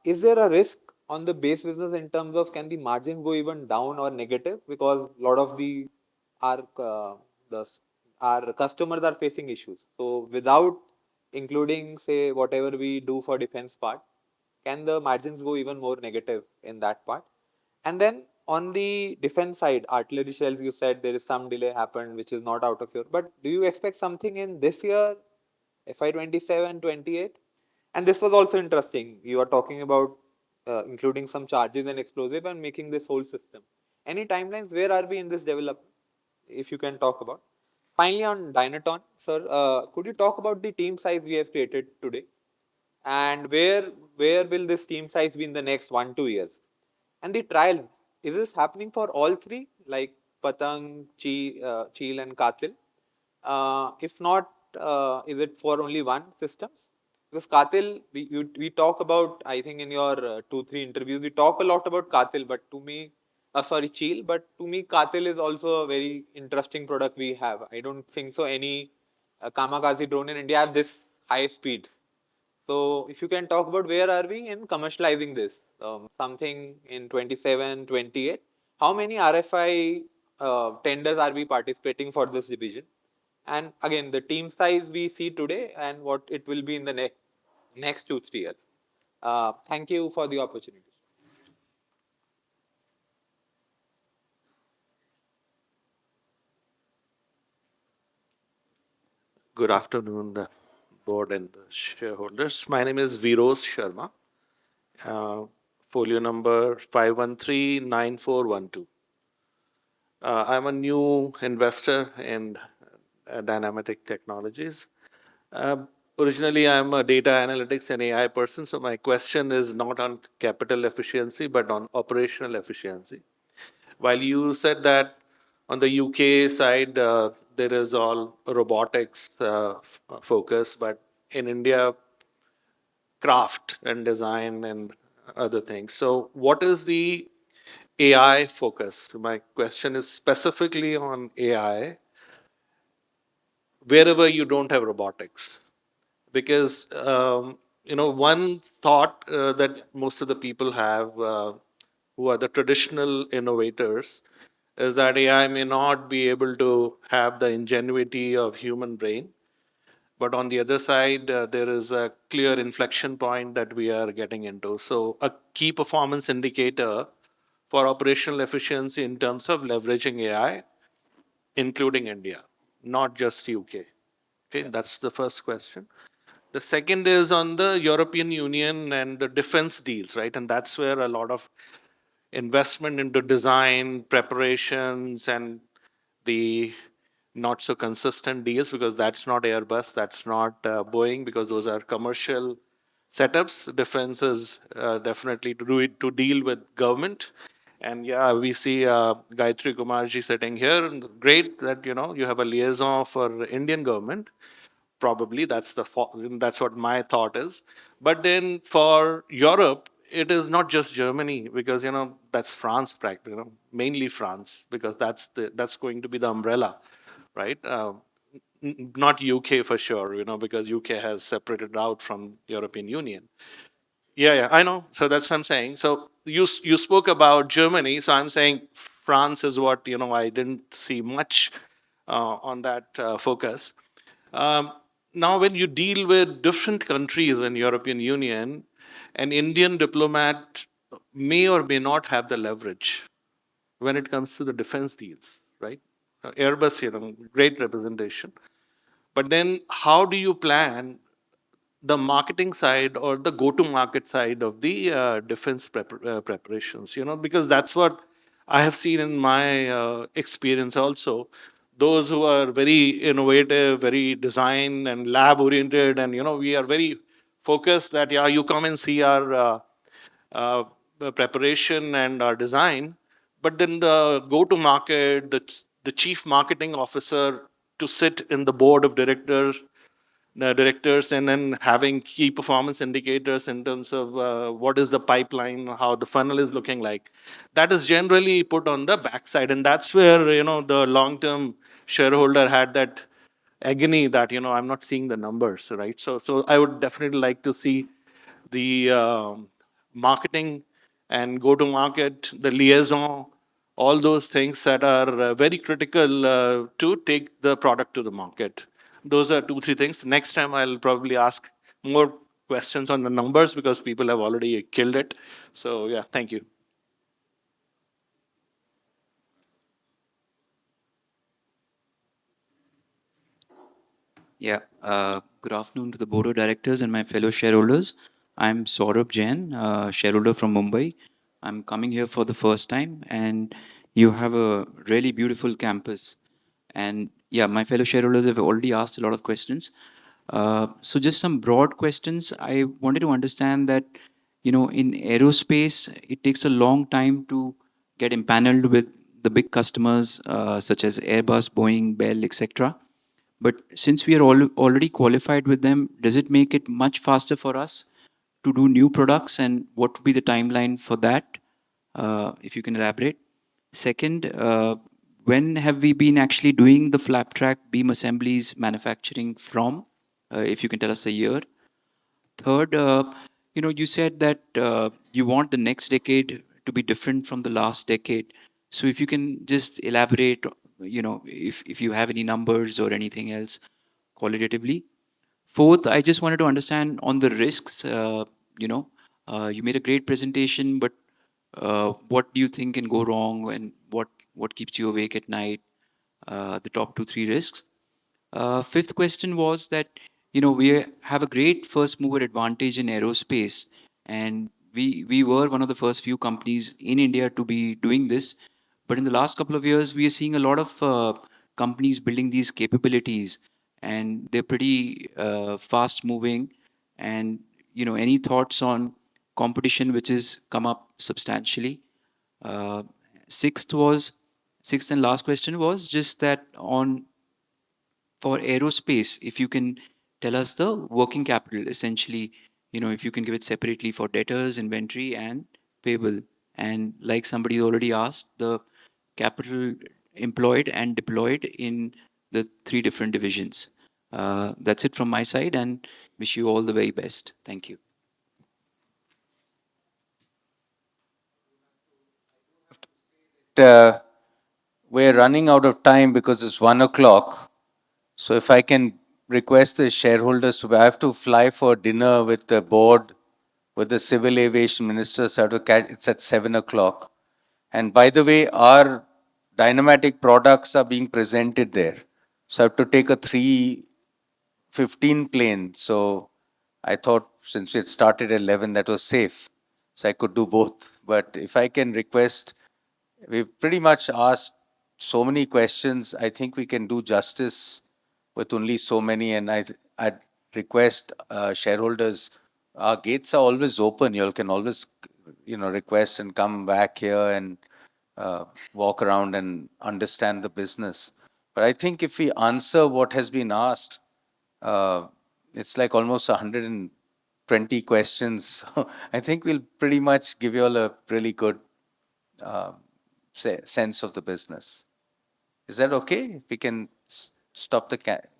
Is there a risk on the base business in terms of can the margins go even down or negative, because a lot of our the our customers are facing issues. So without including say whatever we do for defense part, can the margins go even more negative in that part? And then on the defense side, artillery shells, you said there is some delay happened, which is not out of your. But do you expect something in this year, FY27, 28? And this was also interesting. You are talking about including some charges and explosive and making this whole system. Any timelines? Where are we in this development? If you can talk about. Finally, on Dynaton, sir, could you talk about the team size we have created today? And where will this team size be in the next 1-2 years? And the trial, is this happening for all three, like Patang, Cheel, and Katil? If not, is it for only one systems? Because Katil, we talk about, I think in your 2-3 interviews, we talk a lot about Katil, but to me, sorry, Cheel, but to me, Katil is also a very interesting product we have. I don't think so any Kamikaze drone in India have this high speeds. So if you can talk about where are we in commercializing this, something in 27, 28, how many RFI tenders are we participating for this division? And again, the team size we see today and what it will be in the next 2-3 years. Thank you for the opportunity. Good afternoon, board and the shareholders. My name is Viros Sharma, folio number 5139412. I'm a new investor in Dynamatic Technologies. Originally, I'm a data analytics and AI person, so my question is not on capital efficiency, but on operational efficiency. While you said that on the UK side, there is all robotics focus, but in India, craft and design and other things. So, what is the AI focus? My question is specifically on AI, wherever you don't have robotics. Because, one thought that most of the people have who are the traditional innovators is that AI may not be able to have the ingenuity of human brain. But on the other side, there is a clear inflection point that we are getting into. So a key performance indicator for operational efficiency in terms of leveraging AI, including India, not just UK. Okay, that's the first question. The second is on the European Union and the defense deals, right? And that's where a lot of investment into design, preparations, and the not so consistent deals, because that's not Airbus, that's not Boeing, because those are commercial setups. Defense is definitely to do it to deal with government, And yeah, we see Gayatri Kumarji sitting here. Great that you have a liaison for Indian government. Probably that's what my thought is. But then for Europe, it is not just Germany, because that's France, mainly France, because that's going to be the umbrella, right? Not UK for sure, because UK has separated out from European Union. Yeah, yeah, I know. So that's what I'm saying. So you spoke about Germany, so I'm saying France is what I didn't see much on that focus. Um, Now, when you deal with different countries in European Union, an Indian diplomat may or may not have the leverage when it comes to the defense deals, right? Airbus, great representation. But then, how do you plan the marketing side or the go-to-market side of the defense preparations? Because that's what I have seen in my experience also. Those who are very innovative, very design and lab oriented, and we are very focused that yeah, you come and see our uh, preparation and our design, but then the go-to-market, the chief marketing officer to sit in the board of directors, and then having key performance indicators in terms of what is the pipeline, how the funnel is looking like. That is generally put on the backside, and that's where the long-term shareholder had that agony that I'm not seeing the numbers, right? So I would definitely like to see the marketing and go to market, the liaison, all those things that are very critical to take the product to the market. Those are two, three things. Next time I'll probably ask more questions on the numbers because people have already killed it. So yeah, thank you. Yeah, good afternoon to the board of directors and my fellow shareholders. I'm Saurabh Jain, shareholder from Mumbai. I'm coming here for the first time, and you have a really beautiful campus. And yeah, my fellow shareholders have already asked a lot of questions. So just some broad questions. I wanted to understand that, in aerospace, it takes a long time to get empaneled with the big customers, such as Airbus, Boeing, Bell, etc. But since we are already qualified with them, does it make it much faster for us to do new products? And what would be the timeline for that? If you can elaborate. Second, when have we been actually doing the flap track beam assemblies manufacturing from? If you can tell us a year. Third, you said that you want the next decade to be different from the last decade. So if you can just elaborate, if you have any numbers or anything else qualitatively. Fourth, I just wanted to understand on the risks. You made a great presentation, but what do you think can go wrong, and what keeps you awake at night? The top two, three risks. Fifth question was that we have a great first mover advantage in aerospace, and we were one of the first few companies in India to be doing this. But in the last couple of years, we are seeing a lot of companies building these capabilities, and they're pretty fast moving. And any thoughts on competition which has come up substantially? Uh, sixth was Sixth and last question was just that on for aerospace, if you can tell us the working capital, essentially, if you can give it separately for debtors, inventory, and payable. And like somebody already asked, the capital employed and deployed in the three different divisions. That's it from my side, and wish you all the very best. Thank you. uh, we're running out of time because it's 1 o'clock. So if I can request the shareholders to, I have to fly for dinner with the board, with the civil aviation minister. So I have to catch, it's at 7 o'clock. And by the way, our Dynamatic products are being presented there. So I have to take a 3:15 plane. So I thought since it started at 11, that was safe. So I could do both. But if I can request, we've pretty much asked so many questions. I think we can do justice with only so many. And I'd request shareholders, our gates are always open. You all can always, request and come back here and walk around and understand the business. But I think if we answer what has been asked, it's like almost 120 questions. So I think we'll pretty much give you all a really good uh, sense of the business. Is that okay? If we can stop the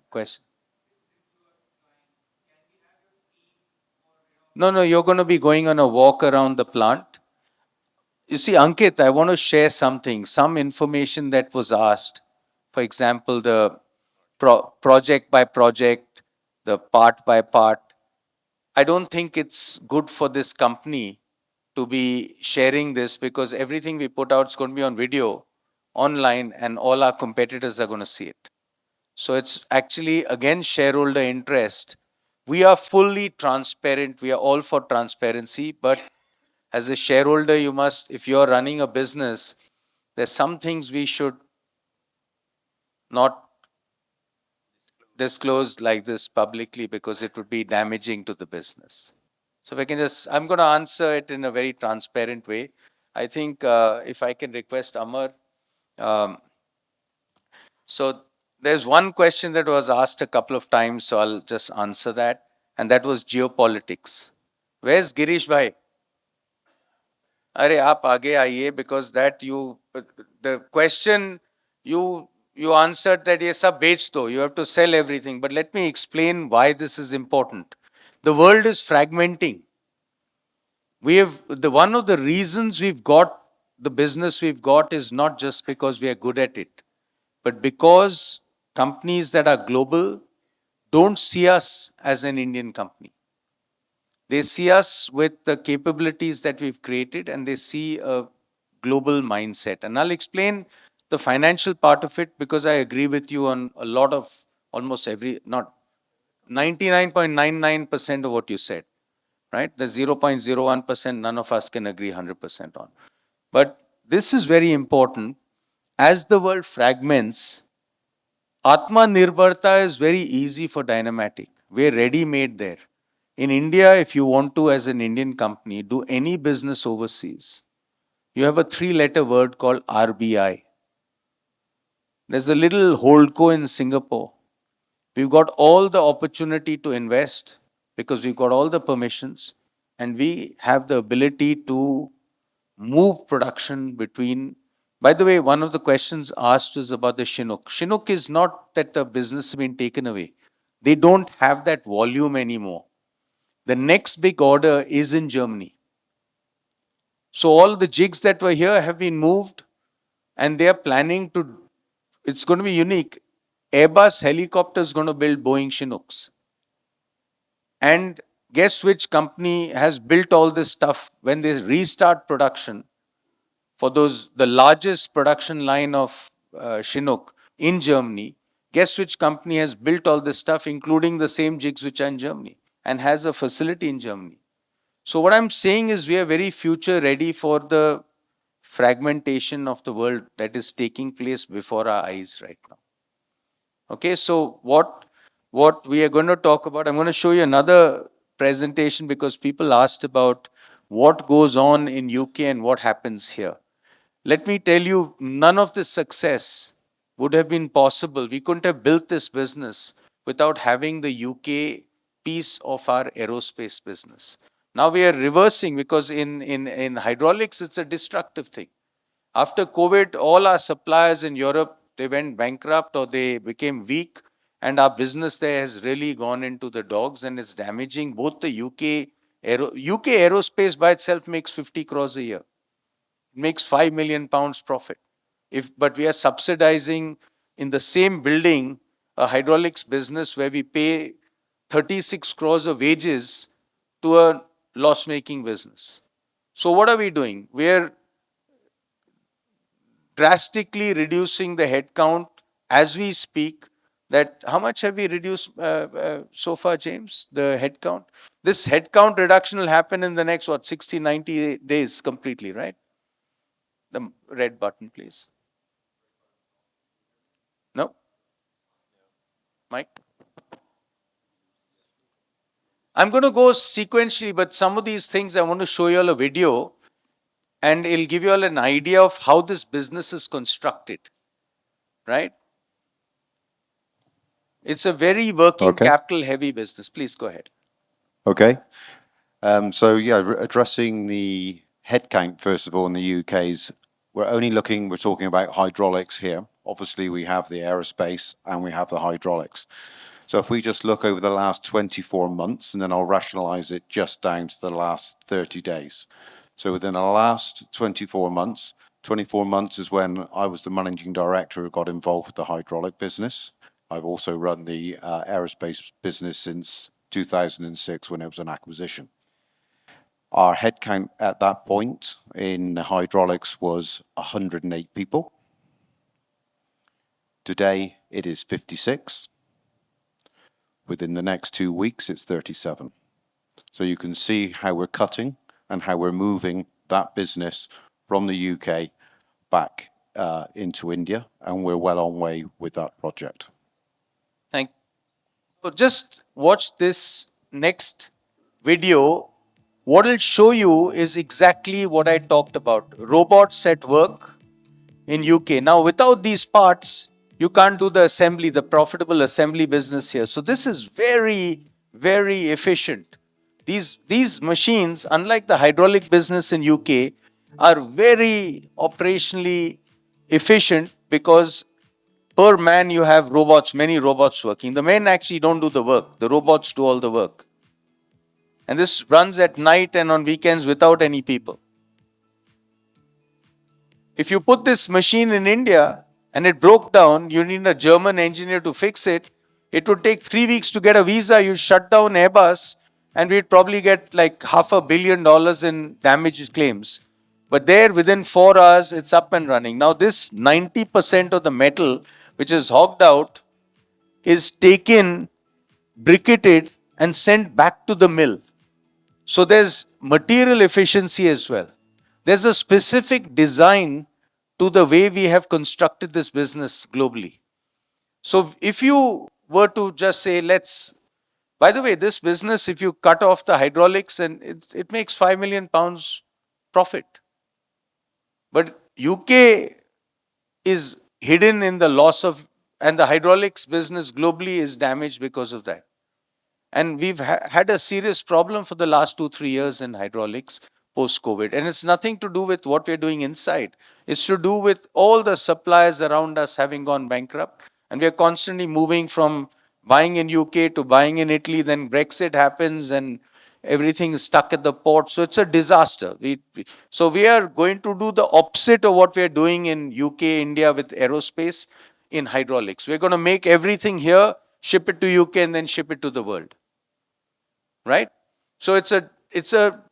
question. No, no, you're going to be going on a walk around the plant. You see, Ankit, I want to share something, some information that was asked. For example, the project by project, the part by part. I don't think it's good for this company to be sharing this because everything we put out is going to be on video, online, and all our competitors are going to see it. So it's actually again shareholder interest. We are fully transparent. We are all for transparency, but as a shareholder, you must, if you're running a business, there's some things we should not disclose like this publicly because it would be damaging to the business. So if I can just, I'm going to answer it in a very transparent way. I think if I can request Amar. Um, so there's one question that was asked a couple of times, so I'll just answer that. And that was geopolitics. Where's Girish Bhai? अरे आप आगे आइए because that you the question you answered that ये सब बेच दो, you have to sell everything. But let me explain why this is important. The world is fragmenting. We have one of the reasons we've got the business we've got is not just because we are good at it, but because companies that are global don't see us as an Indian company. They see us with the capabilities that we've created and they see a global mindset. And I'll explain the financial part of it because I agree with you on a lot of almost every, not 99.99% of what you said, right? The 0.01%, none of us can agree 100% on. But this is very important. As the world fragments, Atma Nirbharta is very easy for Dynamatic. We're ready made there. In India, if you want to, as an Indian company, do any business overseas, you have a 3-letter word called RBI. There's a little holdco in Singapore. We've got all the opportunity to invest because we've got all the permissions and we have the ability to move production between. By the way, one of the questions asked is about the Chinook. Chinook is not that the business has been taken away. They don't have that volume anymore. The next big order is in Germany. So all the jigs that were here have been moved and they are planning to, it's going to be unique. Airbus helicopter is going to build Boeing Chinooks. And guess which company has built all this stuff when they restart production for the largest production line of Chinook in Germany. Guess which company has built all this stuff, including the same jigs which are in Germany and has a facility in Germany. So what I'm saying is we are very future ready for the fragmentation of the world that is taking place before our eyes right now. Okay, so what we are going to talk about, I'm going to show you another presentation because people asked about what goes on in UK and what happens here. Let me tell you, none of this success would have been possible. We couldn't have built this business without having the UK piece of our aerospace business. Now we are reversing because in hydraulics, it's a destructive thing. After COVID, all our suppliers in Europe, they went bankrupt or they became weak. And our business there has really gone into the dogs and it's damaging both the UK aerospace by itself makes 50 crores a year. It makes 5 million pounds profit. But we are subsidizing in the same building a hydraulics business where we pay 36 crores of wages to a loss-making business. So what are we doing? We are drastically reducing the headcount as we speak. That how much have we reduced so far, James? The headcount. This headcount reduction will happen in the next 60, 90 days completely, right? The red button, please. No? Mike? I'm going to go sequentially, but some of these things I want to show you all a video. and it'll give you all an idea of how this business is constructed, right? It's a very working Okay. capital heavy business. Please go ahead. Okay. So yeah, addressing the headcount first of all in the UK's, we're talking about hydraulics here. Obviously, we have the aerospace and we have the hydraulics. So if we just look over the last 24 months, and then I'll rationalize it just down to the last 30 days. So within the last 24 months is when I was the managing director who got involved with the hydraulic business. I've also run the aerospace business since 2006 when it was an acquisition. Our headcount at that point in hydraulics was 108 people. Today it is 56. Within the next 2 weeks, it's 37. So you can see how we're cutting and how we're moving that business from the UK back into India, and we're well on way with that project. Thank you. So just watch this next video. What it'll show you is exactly what I talked about. Robots at work in UK. Now, without these parts, you can't do the assembly, the profitable assembly business here. So this is very, very efficient. These machines, unlike the hydraulic business in UK, are very operationally efficient because per man you have robots, many robots working. The men actually don't do the work. The robots do all the work. And this runs at night and on weekends without any people. If you put this machine in India and it broke down, you need a German engineer to fix it. It would take 3 weeks to get a visa. You shut down Airbus and we'd probably get like $500 million in damage claims. But there, within 4 hours, it's up and running. Now, this 90% of the metal which is hogged out is taken, briquetted, and sent back to the mill. So there's material efficiency as well. There's a specific design to the way we have constructed this business globally. So if you were to just say, by the way, this business, if you cut off the hydraulics, and it makes 5 million pounds profit. But UK is hidden in the loss of, and the hydraulics business globally is damaged because of that. And we've had a serious problem for the last 2-3 years in hydraulics post-COVID. And it's nothing to do with what we're doing inside. It's to do with all the suppliers around us having gone bankrupt. And we're constantly moving from buying in UK to buying in Italy. Then Brexit happens and everything is stuck at the port. So it's a disaster. So we are going to do the opposite of what we're doing in UK, India with aerospace in hydraulics. We're going to make everything here, ship it to UK and then ship it to the world. Right? So it's a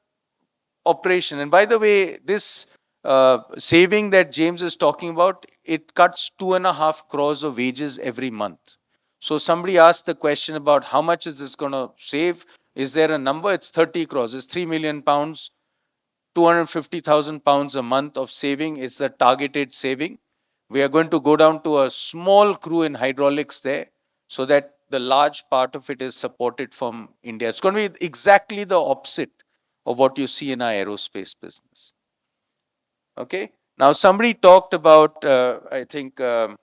operation. And by the way, this saving that James is talking about, it cuts 2.5 crores of wages every month. So somebody asked the question about how much is this going to save? Is there a number? It's 30 crores. It's 3 million pounds. 250,000 pounds a month of saving is the targeted saving. We are going to go down to a small crew in hydraulics there so that the large part of it is supported from India. It's going to be exactly the opposite of what you see in our aerospace business. Okay. Now somebody talked about, I think Virod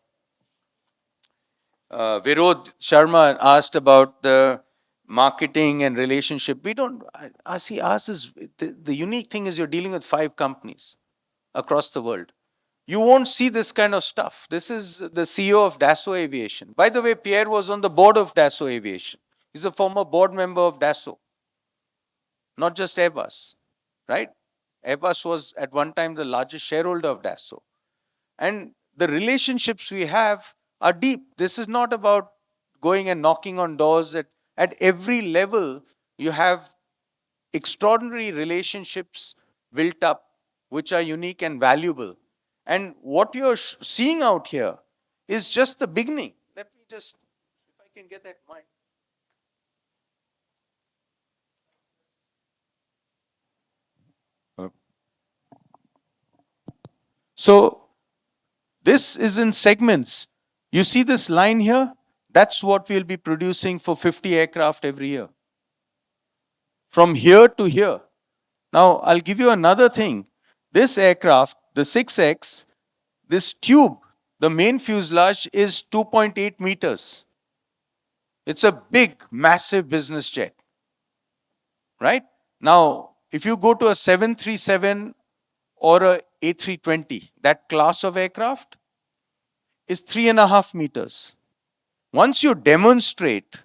Sharma asked about the marketing and relationship. We don't, I see ours is, the unique thing is you're dealing with 5 companies across the world. You won't see this kind of stuff. This is the CEO of Dassault Aviation. By the way, Pierre was on the board of Dassault Aviation. He's a former board member of Dassault, not just Airbus, right? Airbus was at one time the largest shareholder of Dassault. And the relationships we have are deep. This is not about going and knocking on doors. At every level, you have extraordinary relationships built up, which are unique and valuable. And what you're seeing out here is just the beginning. Let me just, if I can get that mic. So this is in segments. You see this line here? That's what we'll be producing for 50 aircraft every year. From here to here. Now, I'll give you another thing. This aircraft, the 6X, this tube, the main fuselage is 2.8 meters. It's a big, massive business jet, right? Now, if you go to a 737 or a A320, that class of aircraft is 3.5 meters. Once you demonstrate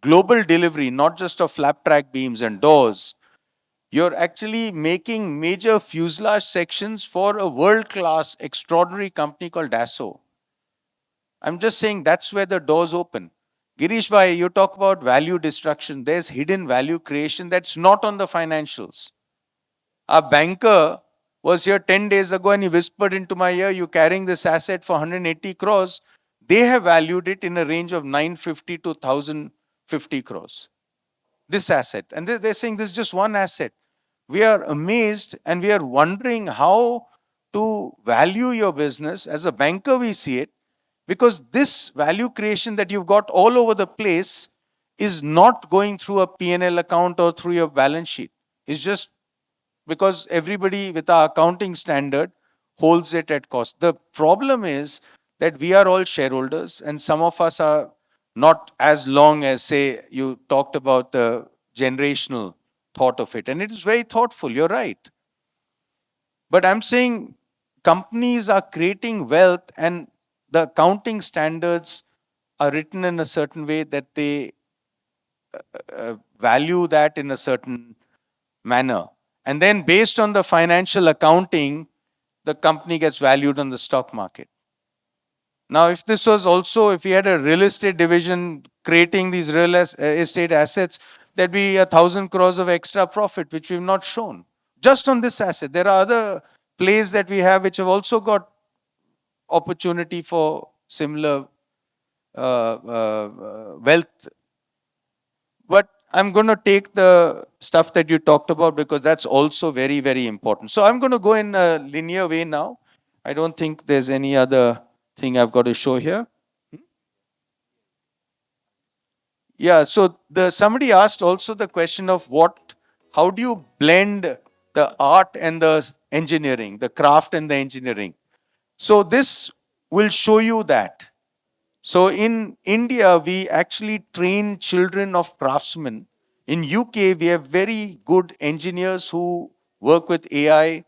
global delivery, not just of flap track beams and doors, you're actually making major fuselage sections for a world-class, extraordinary company called Dassault. I'm just saying that's where the doors open. Girish Bhai, you talk about value destruction. There's hidden value creation that's not on the financials. A banker was here 10 days ago and he whispered into my ear, you're carrying this asset for 180 crores. They have valued it in a range of 950 to 1050 crores. This asset. And they're saying this is just one asset. We are amazed and we are wondering how to value your business. As a banker, we see it because this value creation that you've got all over the place is not going through a P&L account or through your balance sheet. It's just because everybody with our accounting standard holds it at cost. The problem is that we are all shareholders and some of us are not as long as, say, you talked about the generational thought of it. And it is very thoughtful, you're right. But I'm saying companies are creating wealth and the accounting standards are written in a certain way that they value that in a certain manner. And then based on the financial accounting, the company gets valued on the stock market. Now, if this was also, if we had a real estate division creating these real estate assets, there'd be 1,000 crores of extra profit, which we've not shown. Just on this asset. There are other plays that we have which have also got opportunity for similar wealth. But I'm going to take the stuff that you talked about because that's also very, very important. So I'm going to go in a linear way now. I don't think there's any other thing I've got to show here. Yeah, so somebody asked also the question of how do you blend the art and the engineering, the craft and the engineering? So this will show you that. So in India, we actually train children of craftsmen. In UK, we have very good engineers who work with AI.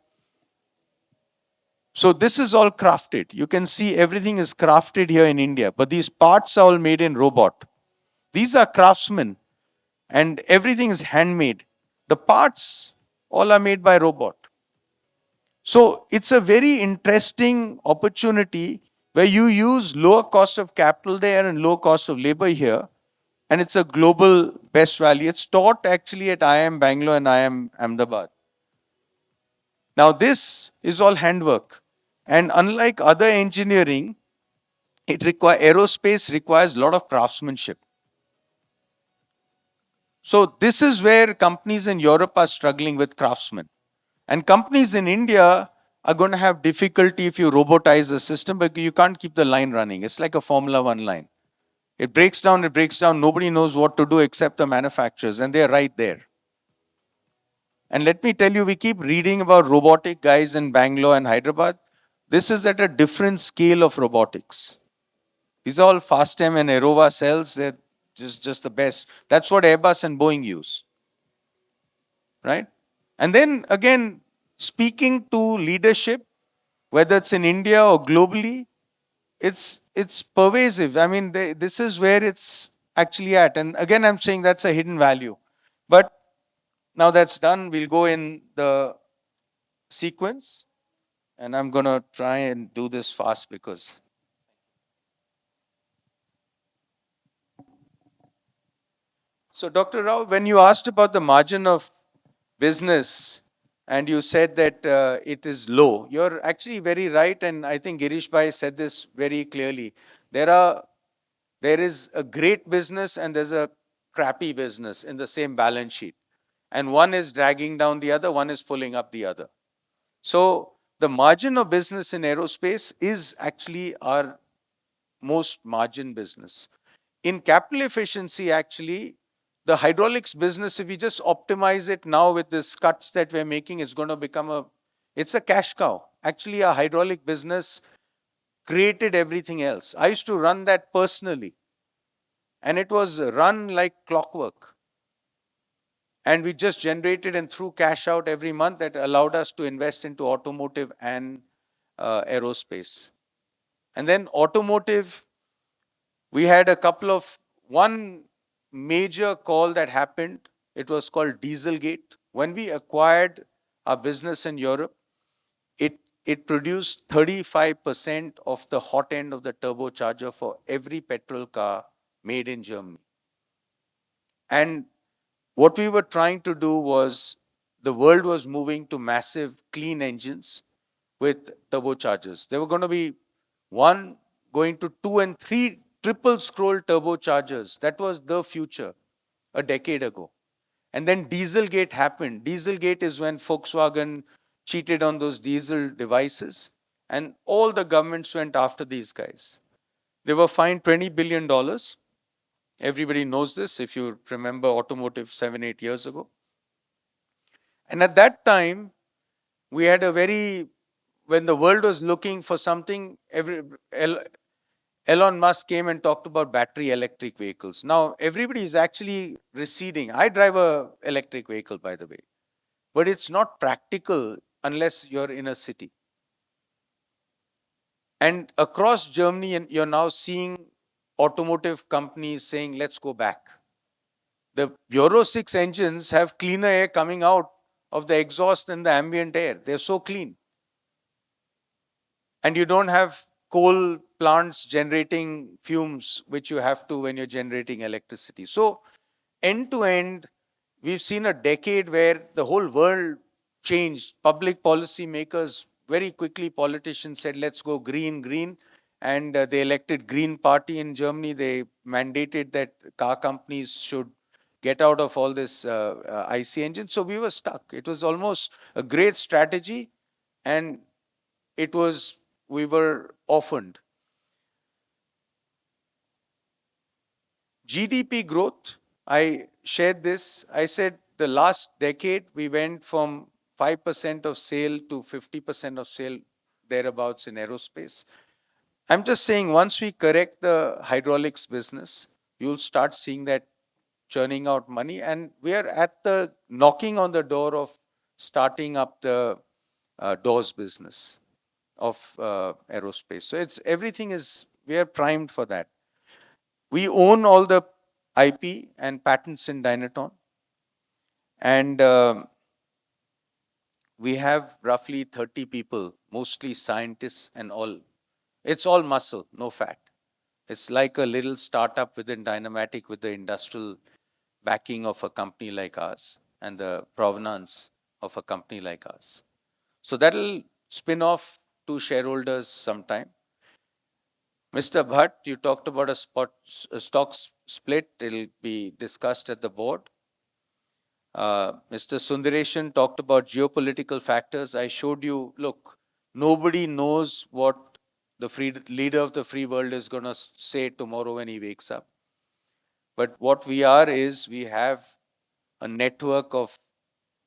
So this is all crafted. You can see everything is crafted here in India, but these parts are all made in robot. These are craftsmen and everything is handmade. The parts all are made by robot. So it's a very interesting opportunity where you use lower cost of capital there and low cost of labor here. And it's a global best value. It's taught actually at IIM Bangalore and IIM Ahmedabad. Now this is all handwork. And unlike other engineering, aerospace requires a lot of craftsmanship. So this is where companies in Europe are struggling with craftsmen. And companies in India are going to have difficulty if you robotize the system because you can't keep the line running. It's like a Formula One line. It breaks down, nobody knows what to do except the manufacturers, and they're right there. And let me tell you, we keep reading about robotic guys in Bangalore and Hyderabad. This is at a different scale of robotics. These are all FastM and Aerova cells. They're just the best. That's what Airbus and Boeing use. Right? And then again, speaking to leadership, whether it's in India or globally, it's pervasive. I mean, this is where it's actually at. And again, I'm saying that's a hidden value. But now that's done, we'll go in the sequence. And I'm going to try and do this fast because. So Dr. Rao, when you asked about the margin of business and you said that it is low, you're actually very right. And I think Girish Bhai said this very clearly. There is a great business and there's a crappy business in the same balance sheet. And one is dragging down the other, one is pulling up the other. So the margin of business in aerospace is actually our most margin business. In capital efficiency, actually, the hydraulics business, if we just optimize it now with these cuts that we're making, it's going to become a It's a cash cow. Actually, a hydraulic business created everything else. I used to run that personally, and it was run like clockwork. And we just generated and threw cash out every month that allowed us to invest into automotive and aerospace. And then automotive, we had one major call that happened. It was called Dieselgate. When we acquired our business in Europe, it produced 35% of the hot end of the turbocharger for every petrol car made in Germany. And what we were trying to do was, the world was moving to massive clean engines with turbochargers. There were going to be one going to 2 and 3 triple scroll turbochargers. That was the future a decade ago. And then Dieselgate happened. Dieselgate is when Volkswagen cheated on those diesel devices, and all the governments went after these guys. They were fined $20 billion. Everybody knows this if you remember automotive 7-8 years ago. And at that time, we had when the world was looking for something, Elon Musk came and talked about battery electric vehicles. Now, everybody is actually receding. I drive a electric vehicle, by the way, but it's not practical unless you're in a city. And across Germany, and you're now seeing automotive companies saying, let's go back. The Euro 6 engines have cleaner air coming out of the exhaust than the ambient air. They're so clean. And you don't have coal plants generating fumes, which you have to when you're generating electricity. So, end to end, we've seen a decade where the whole world changed. Public policy makers, very quickly, politicians said, let's go green, green. And they elected Green Party in Germany. They mandated that car companies should get out of all this IC engine. So we were stuck. It was almost a great strategy, and we were orphaned. GDP growth, I shared this. I said the last decade we went from 5% of sale to 50% of sale, thereabouts, in aerospace. I'm just saying, once we correct the hydraulics business, you'll start seeing that churning out money. And we are at the knocking on the door of starting up the doors business of aerospace. So we are primed for that. We own all the IP and patents in Dynaton. And we have roughly 30 people, mostly scientists and all. It's all muscle, no fat. It's like a little startup within Dynamatic with the industrial backing of a company like ours and the provenance of a company like ours. So that'll spin off to shareholders sometime. Mr. Bhatt, you talked about a stock split. It'll be discussed at the board. Mr. Sundareshan talked about geopolitical factors. I showed you, look, nobody knows what the leader of the free world is going to say tomorrow when he wakes up. But what we are is, we have a network of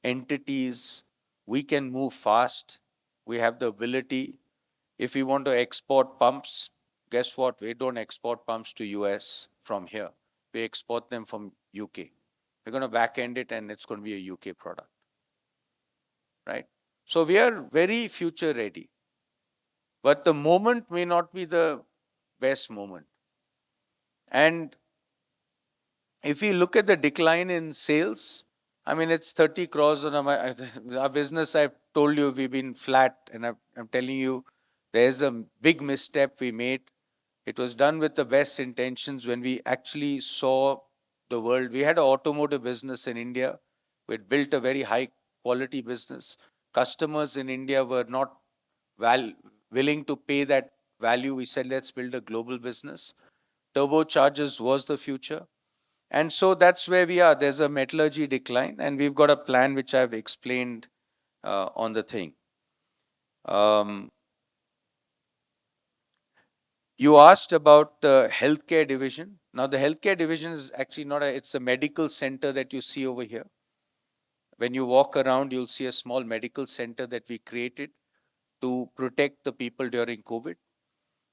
entities. We can move fast. We have the ability. If we want to export pumps, guess what? We don't export pumps to US from here. We export them from UK. We're going to back end it, and it's going to be a UK product. Right? So we are very future ready. But the moment may not be the best moment. And if we look at the decline in sales, I mean, it's 30 crores on our business. I've told you we've been flat, and I'm telling you, there's a big misstep we made. It was done with the best intentions. When we actually saw the world, we had an automotive business in India. We'd built a very high quality business. Customers in India were not willing to pay that value. We said, let's build a global business. Turbochargers was the future. And so that's where we are. There's a metallurgy decline, and we've got a plan which I've explained on the thing. You asked about the healthcare division. Now, the healthcare division is actually it's a medical center that you see over here, When you walk around, you'll see a small medical center that we created to protect the people during COVID.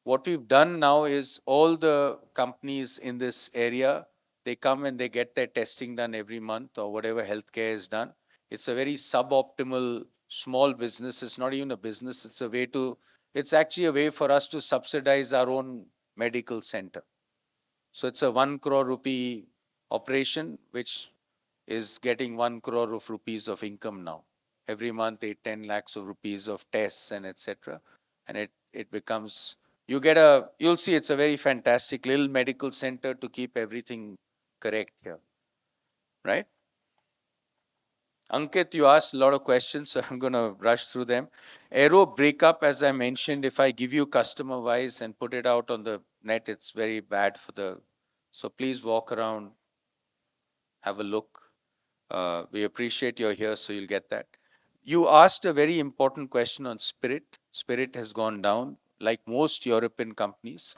What we've done now is all the companies in this area, they come and they get their testing done every month or whatever healthcare is done. It's a very suboptimal small business. It's not even a business. It's actually a way for us to subsidize our own medical center. So it's a 1 crore rupee operation, which is getting 1 crore of rupees of income now. Every month, 8-10 lakhs of rupees of tests and etc. And it becomes, you'll see it's a very fantastic little medical center to keep everything correct here, right? Ankit, you asked a lot of questions, so I'm going to rush through them. Aero breakup, as I mentioned, if I give you customer-wise and put it out on the net, it's very bad so please walk around, have a look. We appreciate you're here, so you'll get that. You asked a very important question on Spirit. Spirit has gone down, like most European companies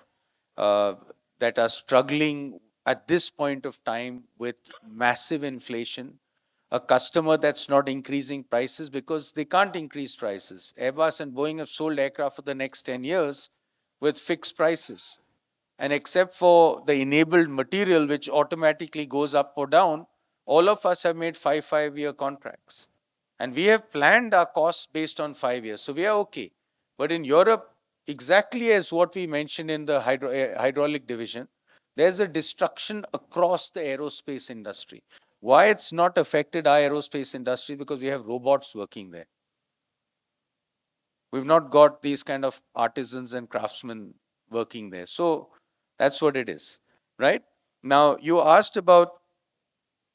that are struggling at this point of time with massive inflation. A customer that's not increasing prices because they can't increase prices. Airbus and Boeing have sold aircraft for the next 10 years with fixed prices. And except for the enabled material, which automatically goes up or down, all of us have made 5-year contracts. And we have planned our costs based on 5 years. So we are okay. But in Europe, exactly as what we mentioned in the hydraulic division, there's a destruction across the aerospace industry. Why it's not affected our aerospace industry? Because we have robots working there. We've not got these kind of artisans and craftsmen working there. So that's what it is, right? Now, you asked about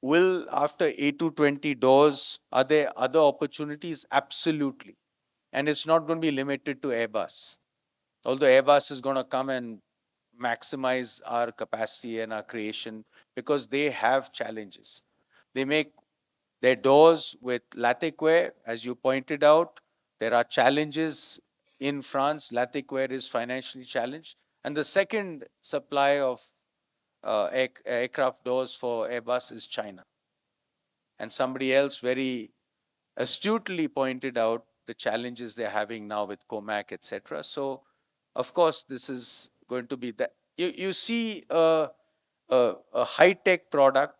will after A220 doors, are there other opportunities? Absolutely. And it's not going to be limited to Airbus. Although Airbus is going to come and maximize our capacity and our creation because they have challenges. They make their doors with Latecoere, as you pointed out. There are challenges in France. Latecoere is financially challenged. And the second supply of aircraft doors for Airbus is China. And somebody else very astutely pointed out the challenges they're having now with Comac, etc. So, of course, this is going to be that. You see a high-tech product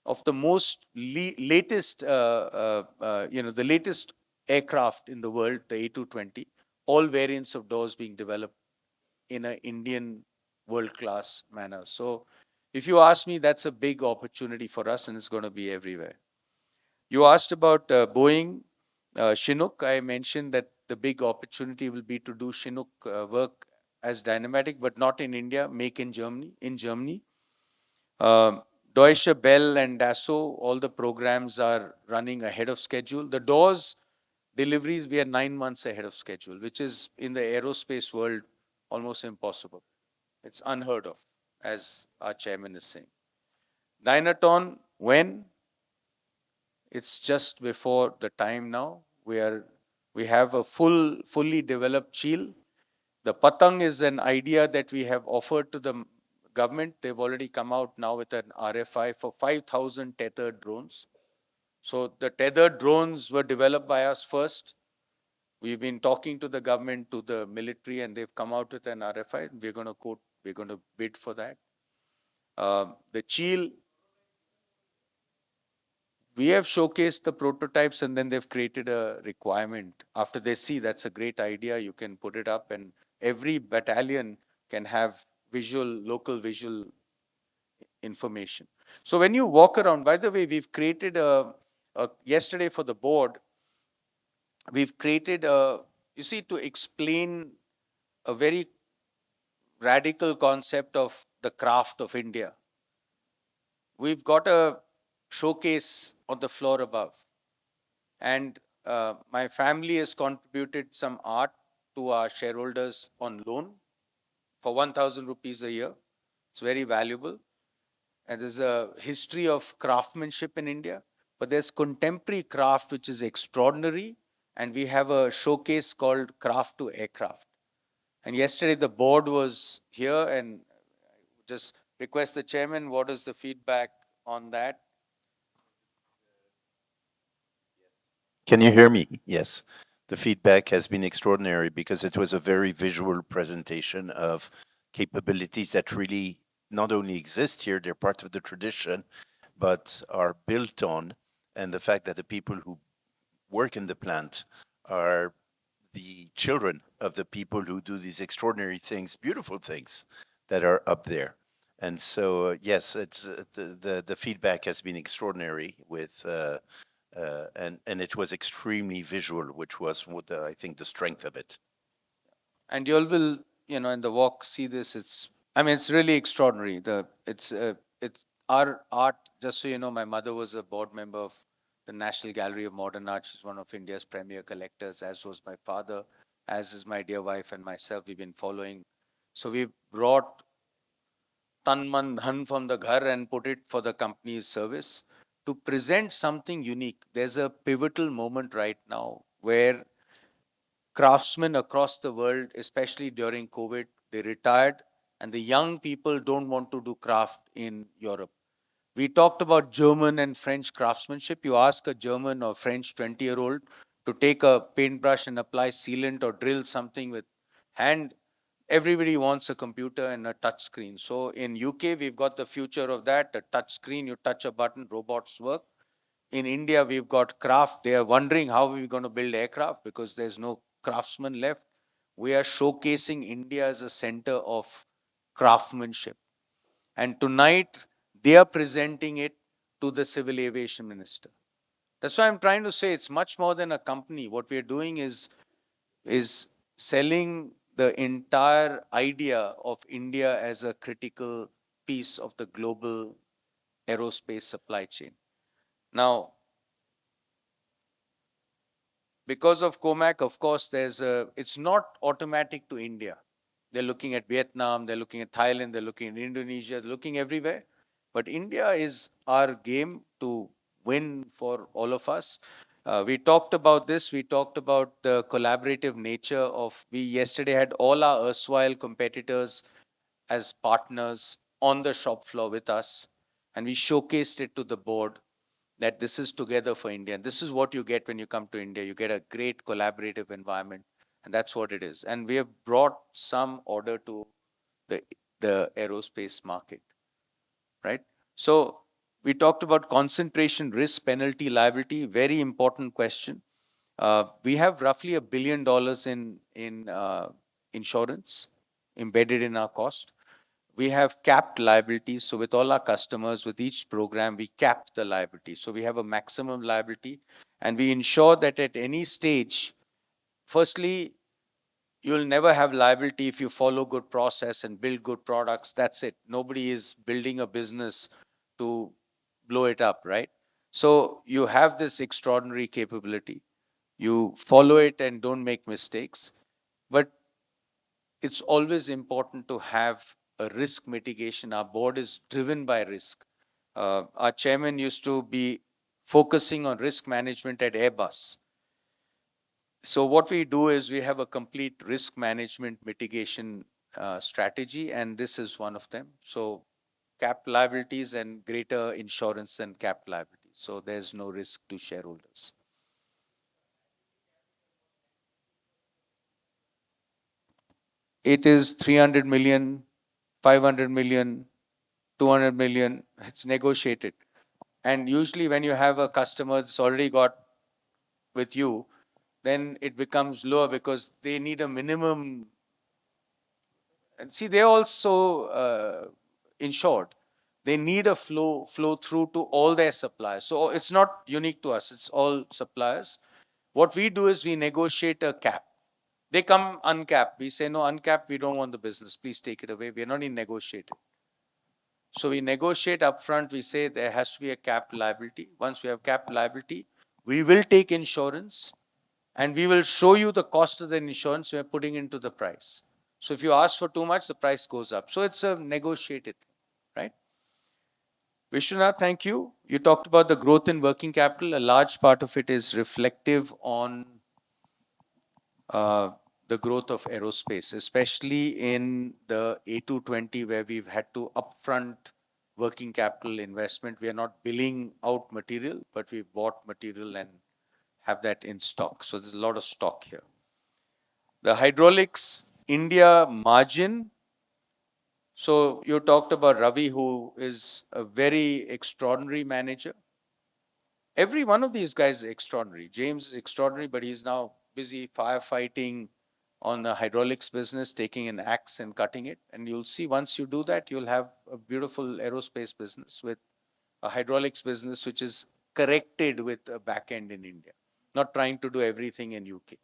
of the most latest, the latest aircraft in the world, the A220, all variants of doors being developed in an Indian world-class manner. So if you ask me, that's a big opportunity for us and it's going to be everywhere. You asked about Boeing, Chinook. I mentioned that the big opportunity will be to do Chinook work as Dynamatic, but not in India, make in Germany. Deutsche Bell and Dassault, all the programs are running ahead of schedule. The doors deliveries, we are 9 months ahead of schedule, which is in the aerospace world almost impossible. It's unheard of, as our chairman is saying. Dynaton, when? It's just before the time now. We have a fully developed Cheel. The Patang is an idea that we have offered to the government. They've already come out now with an RFI for 5,000 tethered drones. So the tethered drones were developed by us first. We've been talking to the government, to the military, and they've come out with an RFI. We're going to bid for that. The Cheel, we have showcased the prototypes and then they've created a requirement. After they see that's a great idea, you can put it up and every battalion can have local visual information. So when you walk around, by the way, we've created yesterday for the board, we've created to explain a very radical concept of the craft of India. We've got a showcase on the floor above. And my family has contributed some art to our shareholders on loan for 1,000 rupees a year. It's very valuable. And there's a history of craftsmanship in India, but there's contemporary craft which is extraordinary. And we have a showcase called Craft to Aircraft. And yesterday the board was here and just request the chairman, what is the feedback on that? Can you hear me? Yes. The feedback has been extraordinary because it was a very visual presentation of capabilities that really not only exist here, they're part of the tradition, but are built on. And the fact that the people who work in the plant are the children of the people who do these extraordinary things, beautiful things that are up there. And so, yes, it's the feedback has been extraordinary with and it was extremely visual, which was what I think the strength of it. And you all will, in the walk see this. It's really extraordinary. It's our art. Just so you know, my mother was a board member of the National Gallery of Modern Art. She's one of India's premier collectors, as was my father, as is my dear wife and myself. We've been following. So we brought tan man dhan from the ghar and put it for the company's service to present something unique. There's a pivotal moment right now where craftsmen across the world, especially during COVID, they retired, and the young people don't want to do craft in Europe. We talked about German and French craftsmanship. You ask a German or French 20-year-old to take a paintbrush and apply sealant or drill something with hand. Everybody wants a computer and a touch screen. So in UK, we've got the future of that, a touch screen, you touch a button, robots work. In India, we've got craft. They are wondering how we're going to build aircraft because there's no craftsman left. We are showcasing India as a center of craftsmanship. And tonight, they are presenting it to the civil aviation minister. That's why I'm trying to say it's much more than a company. What we're doing is selling the entire idea of India as a critical piece of the global aerospace supply chain. Now, because of COMAC, of course, it's not automatic to India. They're looking at Vietnam, they're looking at Thailand, they're looking at Indonesia, they're looking everywhere. But India is our game to win for all of us. We talked about this. We talked about the collaborative nature of, we yesterday had all our erstwhile competitors as partners on the shop floor with us. And we showcased it to the board that this is together for India. And this is what you get when you come to India. You get a great collaborative environment. And that's what it is. And we have brought some order to the aerospace market, right? So we talked about concentration, risk, penalty, liability. Very important question. We have roughly $1 billion in insurance embedded in our cost. We have capped liabilities. So with all our customers, with each program, we cap the liability. So we have a maximum liability, and we ensure that at any stage, firstly, you'll never have liability if you follow good process and build good products. That's it. Nobody is building a business to blow it up, right? So you have this extraordinary capability. You follow it and don't make mistakes. But it's always important to have a risk mitigation. Our board is driven by risk. Our chairman used to be focusing on risk management at Airbus. So what we do is we have a complete risk management mitigation strategy, and this is one of them. So capped liabilities and greater insurance than capped liabilities. So there's no risk to shareholders. It is 300 million, 500 million, 200 million. It's negotiated. And usually when you have a customer that's already got with you, then it becomes lower because they need a minimum. And see, they're also insured. They need a flow through to all their suppliers. So it's not unique to us. It's all suppliers. What we do is we negotiate a cap. They come uncapped. We say, no, uncapped, we don't want the business. Please take it away. We're not in negotiating. So we negotiate upfront. We say there has to be a capped liability. Once we have capped liability, we will take insurance and we will show you the cost of the insurance we're putting into the price. So if you ask for too much, the price goes up. So it's a negotiated thing, right? Vishwanath, thank you. You talked about the growth in working capital. A large part of it is reflective on the growth of aerospace, especially in the A220, where we've had to upfront working capital investment. We are not billing out material, but we've bought material and have that in stock. So there's a lot of stock here. The hydraulics India margin. So you talked about Ravi, who is a very extraordinary manager. Every one of these guys is extraordinary. James is extraordinary, but he's now busy firefighting on the hydraulics business, taking an axe and cutting it. And you'll see once you do that, you'll have a beautiful aerospace business with a hydraulics business which is corrected with a back end in India, not trying to do everything in UK,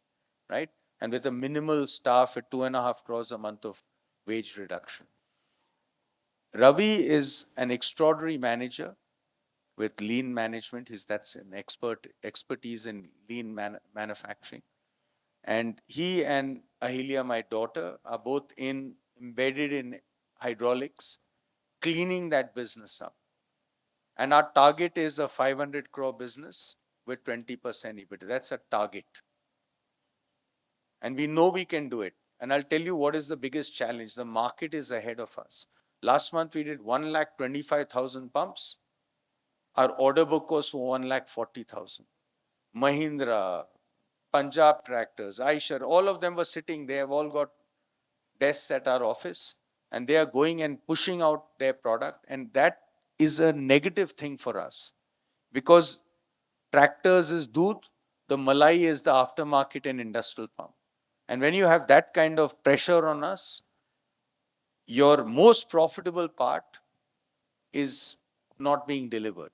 right? And with a minimal staff at 2.5 crores a month of wage reduction. Ravi is an extraordinary manager with lean management. That's an expertise in lean manufacturing. And he and Ahilya, my daughter, are both embedded in hydraulics, cleaning that business up. And our target is a 500 crore business with 20% EBITDA. That's a target. And we know we can do it. And I'll tell you what is the biggest challenge. The market is ahead of us. Last month we did 1,25,000 pumps. Our order book was for 1,40,000. Mahindra, Punjab Tractors, Aisher, all of them were sitting. They have all got desks at our office and they are going and pushing out their product. And that is a negative thing for us because tractors is doodh, the malai is the aftermarket and industrial pump. And when you have that kind of pressure on us, your most profitable part is not being delivered.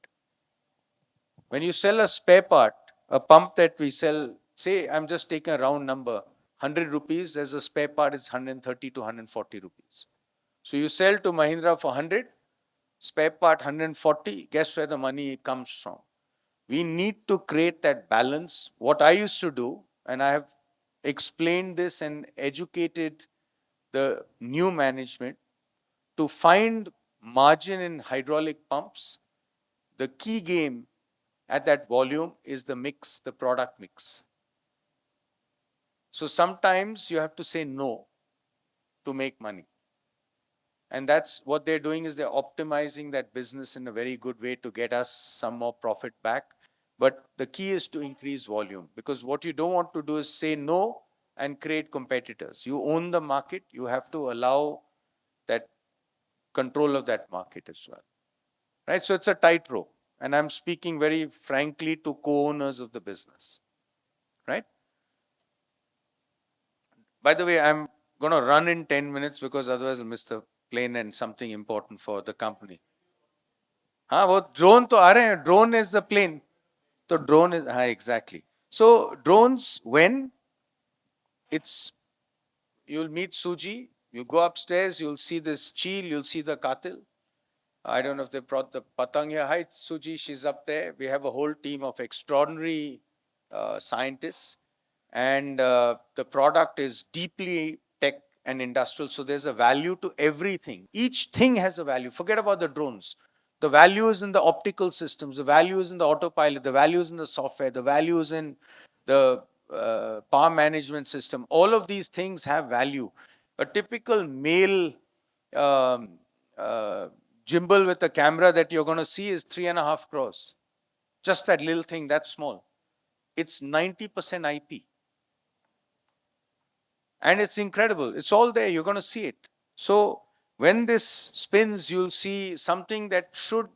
When you sell a spare part, a pump that we sell, say I'm just taking a round number, 100 rupees as a spare part, it's 130 to 140 rupees. So you sell to Mahindra for 100, spare part 140, guess where the money comes from? We need to create that balance. What I used to do, and I have explained this and educated the new management to find margin in hydraulic pumps. The key game at that volume is the mix, the product mix. So sometimes you have to say no to make money. And that's what they're doing is they're optimizing that business in a very good way to get us some more profit back. But the key is to increase volume because what you don't want to do is say no and create competitors. You own the market, you have to allow that control of that market as well. Right? So it's a tightrope. And I'm speaking very frankly to co-owners of the business. Right? By the way, I'm going to run in 10 minutes because otherwise I'll miss the plane and something important for the company. हाँ वो drone तो आ रहे हैं. Drone is the plane. So drone is हाँ exactly. So drones when it's you'll meet Suji, you go upstairs, you'll see this Cheel, you'll see the Katil. I don't know if they brought the Patang here. Hi Suji, she's up there. We have a whole team of extraordinary scientists and the product is deeply tech and industrial. So there's a value to everything. Each thing has a value. Forget about the drones. The value is in the optical systems. The value is in the autopilot. The value is in the software. The value is in the power management system. All of these things have value. A typical male gimbal with a camera that you're going to see is 3.5 crores. Just that little thing, that small. It's 90% IP. And it's incredible. It's all there. You're going to see it. So when this spins, you'll see something that should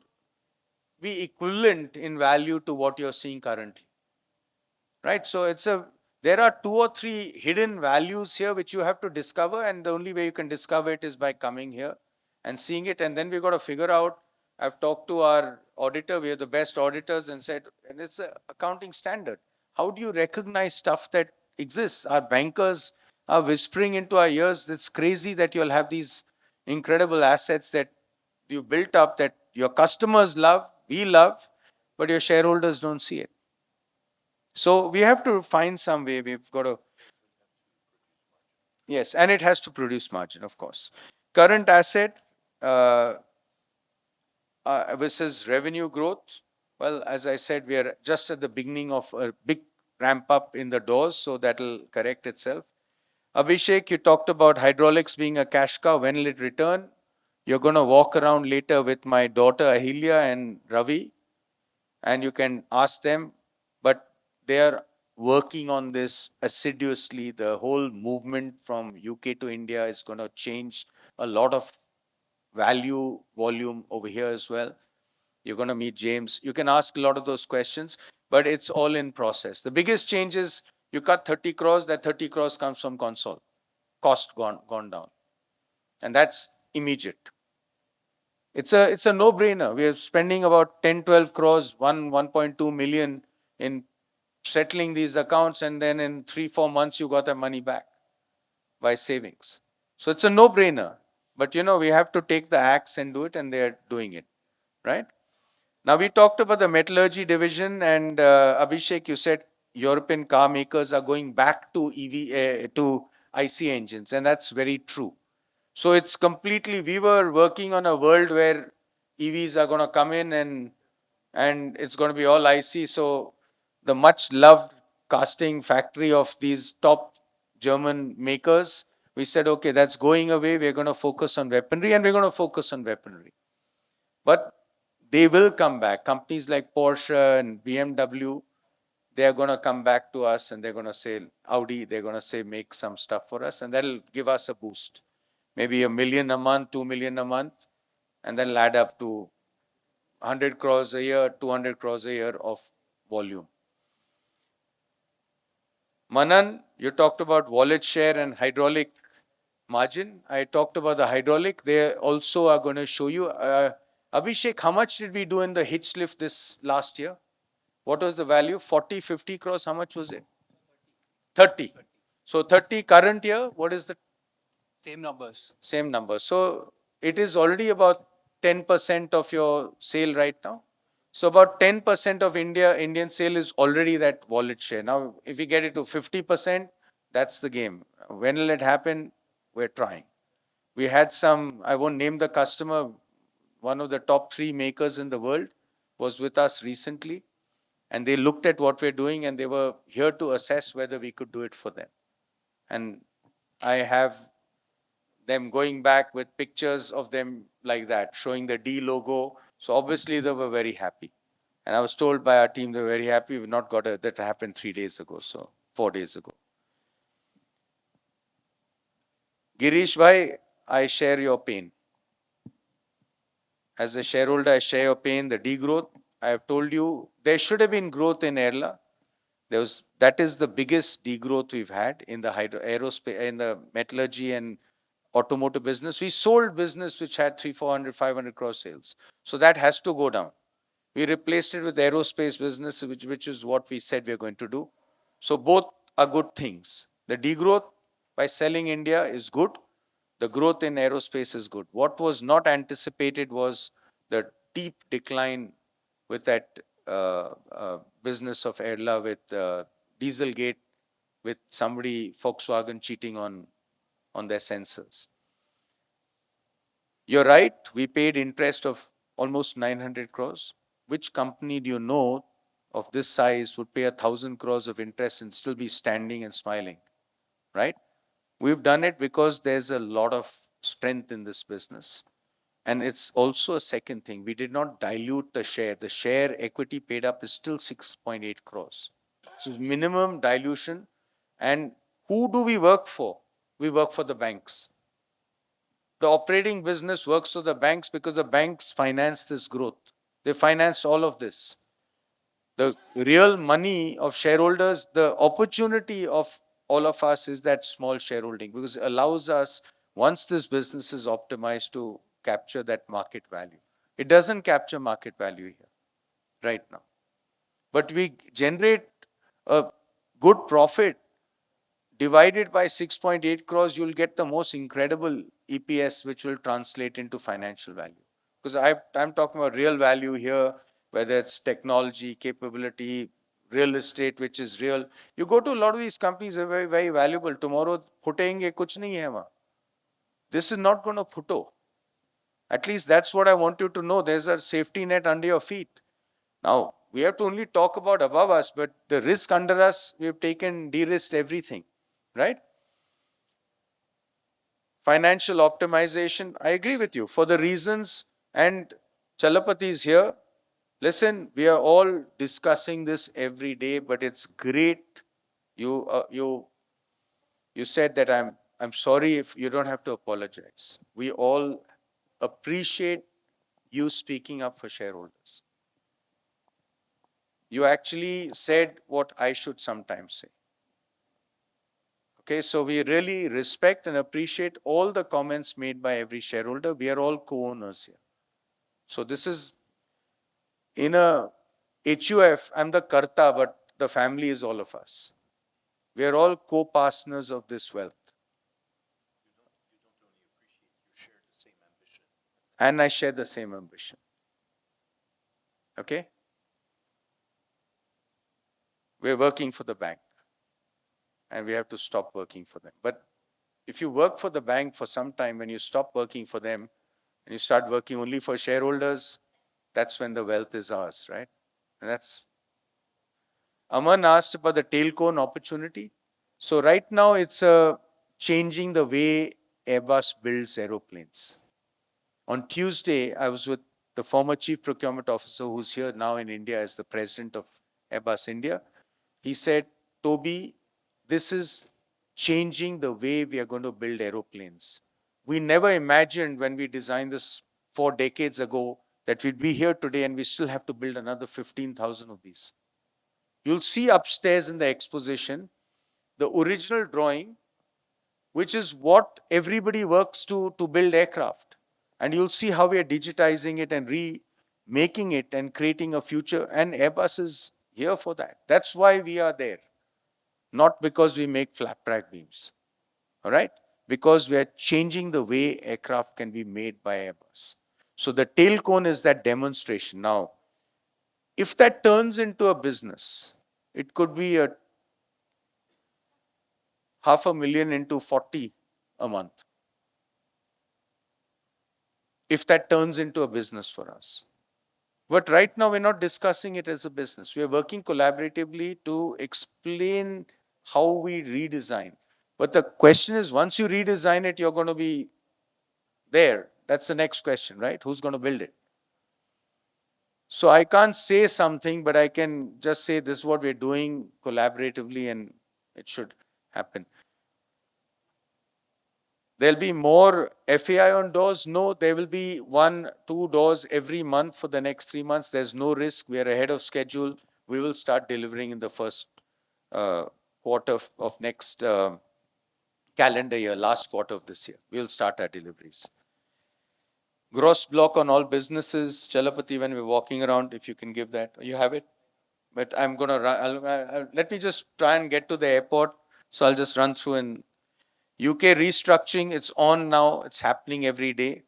be equivalent in value to what you're seeing currently. Right? So there are 2 or 3 hidden values here which you have to discover. And the only way you can discover it is by coming here and seeing it. And then we've got to figure out, I've talked to our auditor, we are the best auditors and said, and it's an accounting standard. How do you recognize stuff that exists? Our bankers are whispering into our ears, it's crazy that you'll have these incredible assets that you built up that your customers love, we love, but your shareholders don't see it. So we have to find some way, we've got to, yes, and it has to produce margin, of course. Current asset versus revenue growth. Well, as I said, we are just at the beginning of a big ramp up in the doors, so that will correct itself. Abhishek, you talked about hydraulics being a cash cow. When will it return? You're going to walk around later with my daughter Ahilya and Ravi, and you can ask them. But they are working on this assiduously. The whole movement from UK to India is going to change a lot of value volume over here as well. You're going to meet James. You can ask a lot of those questions, but it's all in process. The biggest change is you cut 30 crores, that 30 crores comes from console. Cost gone down. And that's immediate. It's a no-brainer. We are spending about 10, 12 crores, 1.2 million in settling these accounts, and then in 3-4 months you got the money back by savings. So it's a no-brainer. But we have to take the axe and do it, and they're doing it, right? Now we talked about the metallurgy division, and Abhishek, you said European car makers are going back to to IC engines, and that's very true. So it's completely, we were working on a world where EVs are going to come in and it's going to be all IC. So the much loved casting factory of these top German makers, we said, okay, that's going away. We're going to focus on weaponry, and we're going to focus on weaponry. But they will come back. Companies like Porsche and BMW, they are going to come back to us, and they're going to say, Audi, they're going to say, make some stuff for us, and that'll give us a boost. Maybe 1 million a month, 2 million a month, and then add up to 100 crores a year, 200 crores a year of volume. Manan, you talked about wallet share and hydraulic margin. I talked about the hydraulic. They also are going to show you. Abhishek, how much did we do in the hitch lift this last year? What was the value? 40, 50 crores. How much was it? 30. So 30 current year, what is the? Same numbers. Same numbers. So it is already about 10% of your sale right now. So about 10% of Indian sale is already that wallet share. Now, if we get it to 50%, that's the game. When will it happen? We're trying. We had some, I won't name the customer, one of the top 3 makers in the world was with us recently. And they looked at what we're doing, and they were here to assess whether we could do it for them. And I have them going back with pictures of them like that, showing the D logo. So obviously they were very happy. And I was told by our team they were very happy. We've not got that happened 3 days ago, so 4 days ago. Girish bhai, I share your pain. As a shareholder, I share your pain, the degrowth. I have told you there should have been growth in Airla. That is the biggest degrowth we've had in the aerospace, in the metallurgy and automotive business. We sold business which had 300, 400, 500 crore sales. So that has to go down. We replaced it with aerospace business, which is what we said we're going to do. So both are good things. The degrowth by selling India is good. The growth in aerospace is good. What was not anticipated was the deep decline with that business of Airla with Dieselgate, with somebody, Volkswagen, cheating on their sensors. You're right, we paid interest of almost 900 crores. Which company do you know of this size would pay 1,000 crores of interest and still be standing and smiling, right? We've done it because there's a lot of strength in this business. And it's also a second thing. We did not dilute the share. The share equity paid up is still 6.8 crores. So it's minimum dilution. And who do we work for? We work for the banks. The operating business works for the banks because the banks finance this growth. They finance all of this. The real money of shareholders, the opportunity of all of us is that small shareholding, because it allows us, once this business is optimized, to capture that market value. It doesn't capture market value here right now. But we generate a good profit. Divided by 6.8 crores, you'll get the most incredible EPS, which will translate into financial value. Because I'm talking about real value here, whether it's technology, capability, real estate, which is real. You go to a lot of these companies, are very, very valuable. Tomorrow, phutenge kuch nahi hai wahan. This is not going to phuto. At least that's what I want you to know. There's a safety net under your feet. Now, we have to only talk about above us, but the risk under us, we've taken, de-risked everything, right? Financial optimization, I agree with you for the reasons, and Chalapati is here. Listen, we are all discussing this every day, but it's great. You said that I'm sorry if you don't have to apologize. We all appreciate you speaking up for shareholders. You actually said what I should sometimes say. Okay, so we really respect and appreciate all the comments made by every shareholder. We are all co-owners here. So this is in a HUF, I'm the Karta, but the family is all of us. We are all co-partners of this wealth. And I share the same ambition. Okay? We're working for the bank. And we have to stop working for them. But if you work for the bank for some time, when you stop working for them, and you start working only for shareholders, that's when the wealth is ours, right? And that's Aman asked about the tail cone opportunity. So right now it's changing the way Airbus builds aeroplanes. On Tuesday, I was with the former chief procurement officer who's here now in India as the president of Airbus India. He said, Toby, this is changing the way we are going to build aeroplanes. We never imagined when we designed this 4 decades ago that we'd be here today and we still have to build another 15,000 of these. You'll see upstairs in the exposition the original drawing, which is what everybody works to build aircraft. And you'll see how we are digitizing it and remaking it and creating a future. And Airbus is here for that. That's why we are there. Not because we make flat rack beams. All right? Because we are changing the way aircraft can be made by Airbus. So the tail cone is that demonstration. Now, if that turns into a business, it could be a 500,000 into 40 a month. If that turns into a business for us. But right now, we're not discussing it as a business. We are working collaboratively to explain how we redesign. But the question is, once you redesign it, you're going to be there. That's the next question, right? Who's going to build it? So I can't say something, but I can just say this is what we're doing collaboratively and it should happen. There'll be more FAI on doors? No, there will be 1, 2 doors every month for the next 3 months. There's no risk. We are ahead of schedule. We will start delivering in the first quarter of next calendar year, last quarter of this year. We will start our deliveries. Gross block on all businesses. Chalapati, when we're walking around, if you can give that. You have it? But I'm going to run. Let me just try and get to the airport. So I'll just run through and UK restructuring, it's on now, it's happening every day.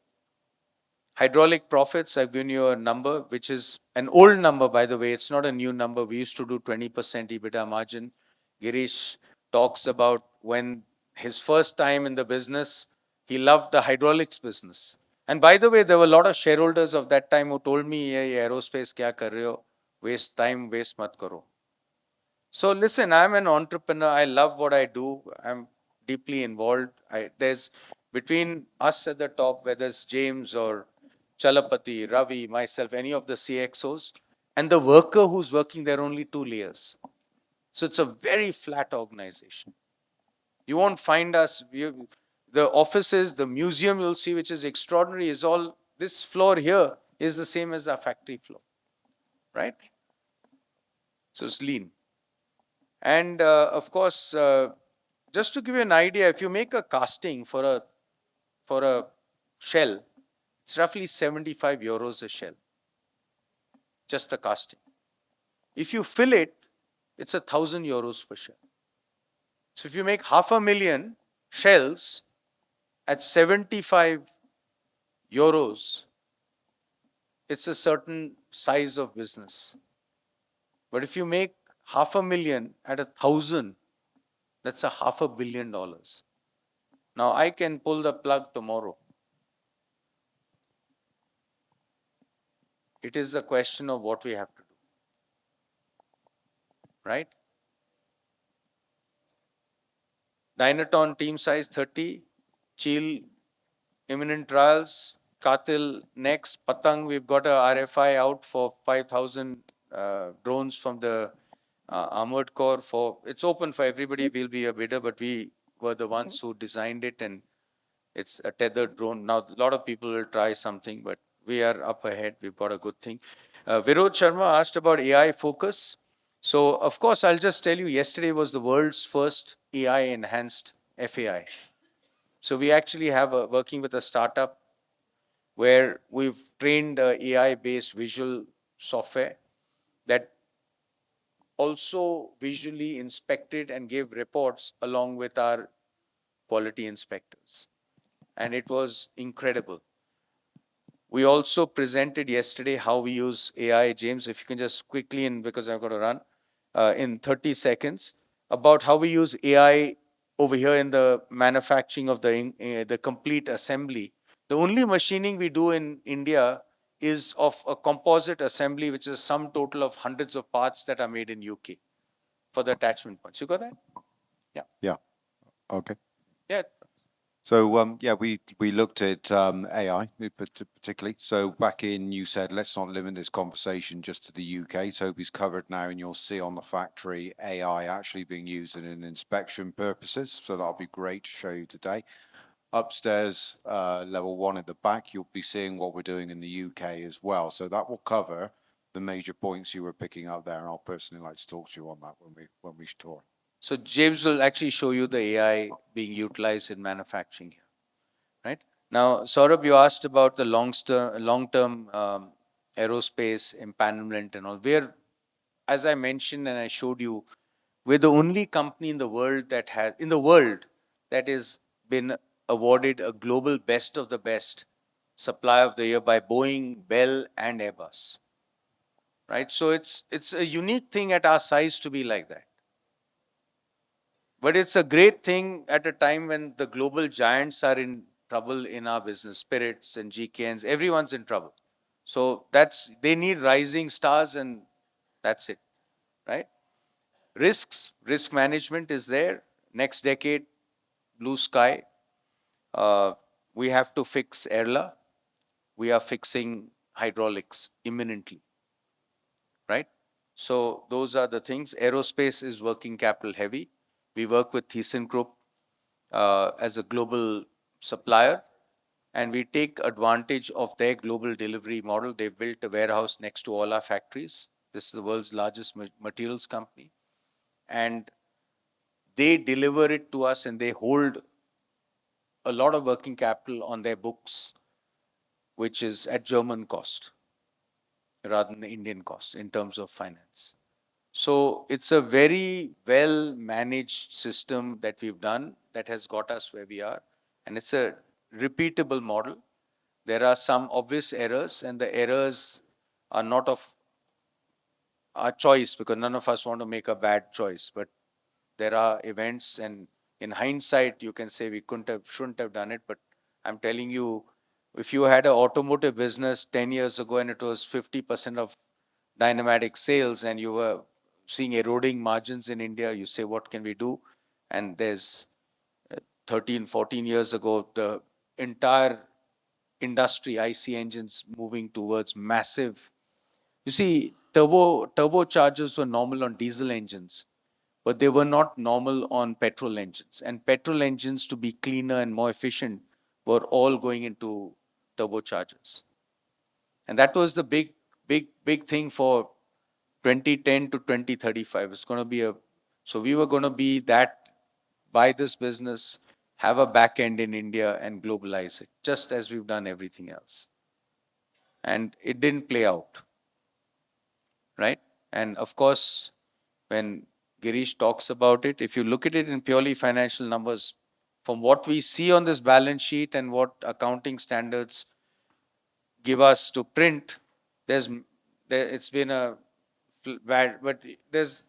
Hydraulic profits, I've given you a number, which is an old number, by the way, it's not a new number. We used to do 20% EBITDA margin. Girish talks about when his first time in the business, he loved the hydraulics business. And by the way, there were a lot of shareholders of that time who told me, "Ye aerospace kya kar rahe ho? Waste time, waste mat karo." So listen, I'm an entrepreneur. I love what I do. I'm deeply involved. There's between us at the top, whether it's James or Chalapati, Ravi, myself, any of the CXOs, and the worker who's working there, only 2 layers. So it's a very flat organization. You won't find us, the offices, the museum you'll see, which is extraordinary, is all, this floor here is the same as our factory floor, right? So it's lean. And of course, just to give you an idea, if you make a casting for a shell, it's roughly 75 euros a shell, just a casting. If you fill it, it's 1,000 euros per shell. So if you make 500,000 shells at 75 euros, it's a certain size of business. But if you make 500,000 at 1,000, that's $500 million. Now I can pull the plug tomorrow. It is a question of what we have to do, right? Dynaton team size 30, Chill imminent trials, Katil next. Patang, we've got a RFI out for 5,000 drones from the Armored Corps. It's open for everybody. We'll be a bidder, but we were the ones who designed it, and it's a tethered drone. Now, a lot of people will try something, but we are up ahead. We've got a good thing. Virod Sharma asked about AI focus. So, of course, I'll just tell you, yesterday was the world's first AI-enhanced FAI. So we actually have working with a startup where we've trained AI-based visual software that also visually inspected and gave reports along with our quality inspectors. And it was incredible. We also presented yesterday how we use AI. James, if you can just quickly, and because I've got to run, in 30 seconds, about how we use AI over here in the manufacturing of the complete assembly. The only machining we do in India is of a composite assembly, which is sum total of hundreds of parts that are made in UK for the attachment points. You got that? Yeah. Yeah. Okay. Yeah. So yeah, we looked at AI particularly. So back in, you said let's not limit this conversation just to the UK. Toby's covered now, and you'll see on the factory AI actually being used in inspection purposes. So that'll be great to show you today. Upstairs, level 1 at the back, you'll be seeing what we're doing in the UK as well. So that will cover the major points you were picking up there, and I'll personally like to talk to you on that when we tour. So James will actually show you the AI being utilized in manufacturing here, right? Now, Saurabh, you asked about the long-term aerospace empanelment and all. As I mentioned and I showed you, we're the only company in the world that has been awarded a global best of the best supplier of the year by Boeing, Bell, and Airbus, right? So it's a unique thing at our size to be like that. But it's a great thing at a time when the global giants are in trouble in our business, Spirits and GKNs, everyone's in trouble. So they need rising stars, and that's it, right? Risk management is there. Next decade, blue sky. We have to fix ERLA. We are fixing hydraulics imminently, right? So those are the things. Aerospace is working capital heavy. We work with ThyssenKrupp as a global supplier, and we take advantage of their global delivery model. They built a warehouse next to all our factories. This is the world's largest materials company, and they deliver it to us, and they hold a lot of working capital on their books, which is at German cost rather than the Indian cost in terms of finance. So it's a very well managed system that we've done that has got us where we are, and it's a repeatable model. There are some obvious errors, and the errors are not of our choice because none of us want to make a bad choice. But there are events, and in hindsight, you can say we shouldn't have done it. But I'm telling you, if you had an automotive business 10 years ago and it was 50% of Dynamatic sales, and you were seeing eroding margins in India, you say, what can we do? And there's 13, 14 years ago, the entire industry, IC engines, moving towards massive. You see, turbochargers were normal on diesel engines, but they were not normal on petrol engines. And petrol engines, to be cleaner and more efficient, were all going into turbochargers. And that was the big thing for 2010 to 2035. It's going to be so we were going to be buy this business, have a back end in India and globalize it, just as we've done everything else. And it didn't play out, right? And of course, when Girish talks about it, if you look at it in purely financial numbers, from what we see on this balance sheet and what accounting standards give us to print, it's been a bad, but there's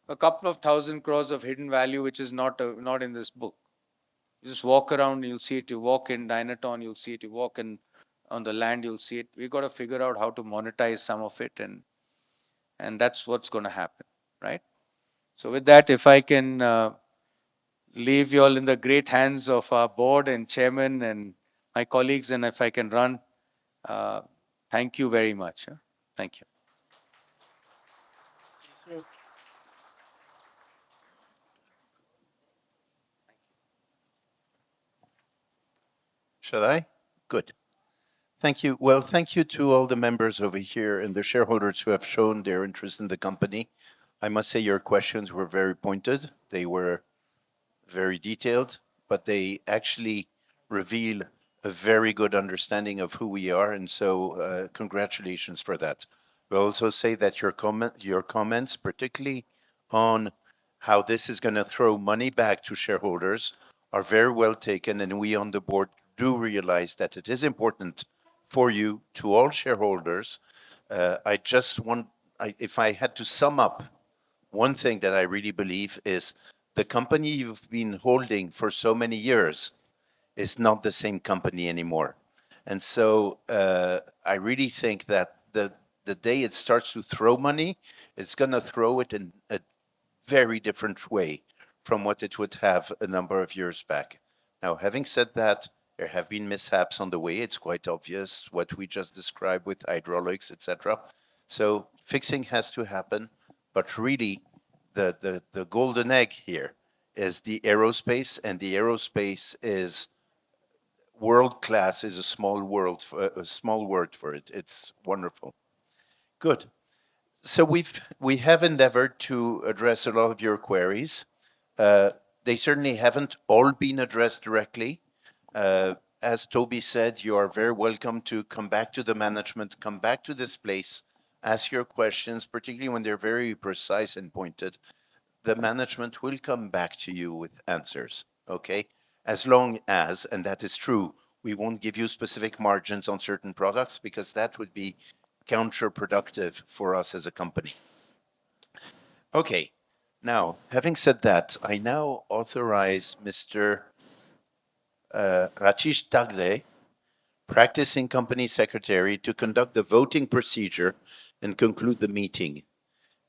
a couple of 1,000 crores of hidden value which is not in this book. You just walk around, you'll see it. You walk in Dynaton, you'll see it. You walk in on the land, you'll see it. We've got to figure out how to monetize some of it, and that's what's going to happen, right? So with that, if I can leave you all in the great hands of our board and chairman and my colleagues, and if I can run, thank you very much. Thank you. Shall I? Good. Thank you. Well, thank you to all the members over here and the shareholders who have shown their interest in the company. I must say your questions were very pointed. They were very detailed, but they actually reveal a very good understanding of who we are, and so congratulations for that. We'll also say that your comments, particularly on how this is going to throw money back to shareholders, are very well taken, and we on the board do realize that it is important for you, to all shareholders. I just want, if I had to sum up one thing that I really believe is the company you've been holding for so many years is not the same company anymore. And so I really think that the day it starts to throw money, it's going to throw it in a very different way from what it would have a number of years back. Now, having said that, there have been mishaps on the way. It's quite obvious what we just described with hydraulics, etc. So fixing has to happen, but really the golden egg here is the aerospace, and the aerospace is world class. Is a small word for it. It's wonderful. Good. So we have endeavored to address a lot of your queries. They certainly haven't all been addressed directly. As Toby said, you are very welcome to come back to the management, come back to this place, ask your questions, particularly when they're very precise and pointed. The management will come back to you with answers, okay? As long as, and that is true, we won't give you specific margins on certain products because that would be counterproductive for us as a company. Okay, now, having said that, I now authorize Mr. Rajesh Tagre, practicing company secretary, to conduct the voting procedure and conclude the meeting.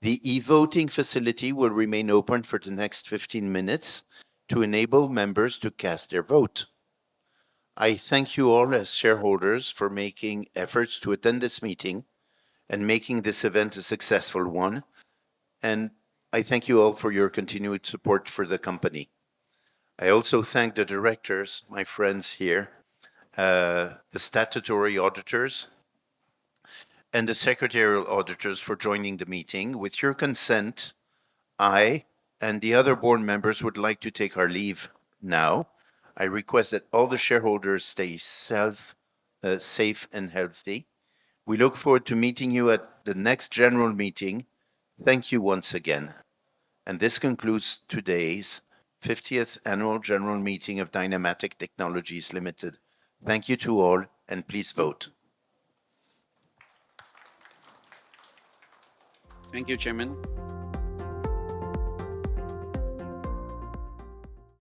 The e-voting facility will remain open for the next 15 minutes to enable members to cast their vote. I thank you all as shareholders for making efforts to attend this meeting and making this event a successful one. And I thank you all for your continued support for the company. I also thank the directors, my friends here, the statutory auditors, and the secretarial auditors for joining the meeting. With your consent, I and the other board members would like to take our leave now. I request that all the shareholders stay safe and healthy. We look forward to meeting you at the next general meeting. Thank you once again. And this concludes today's 50th Annual General Meeting of Dynamatic Technologies Limited. Thank you to all, and please vote. Thank you, Chairman.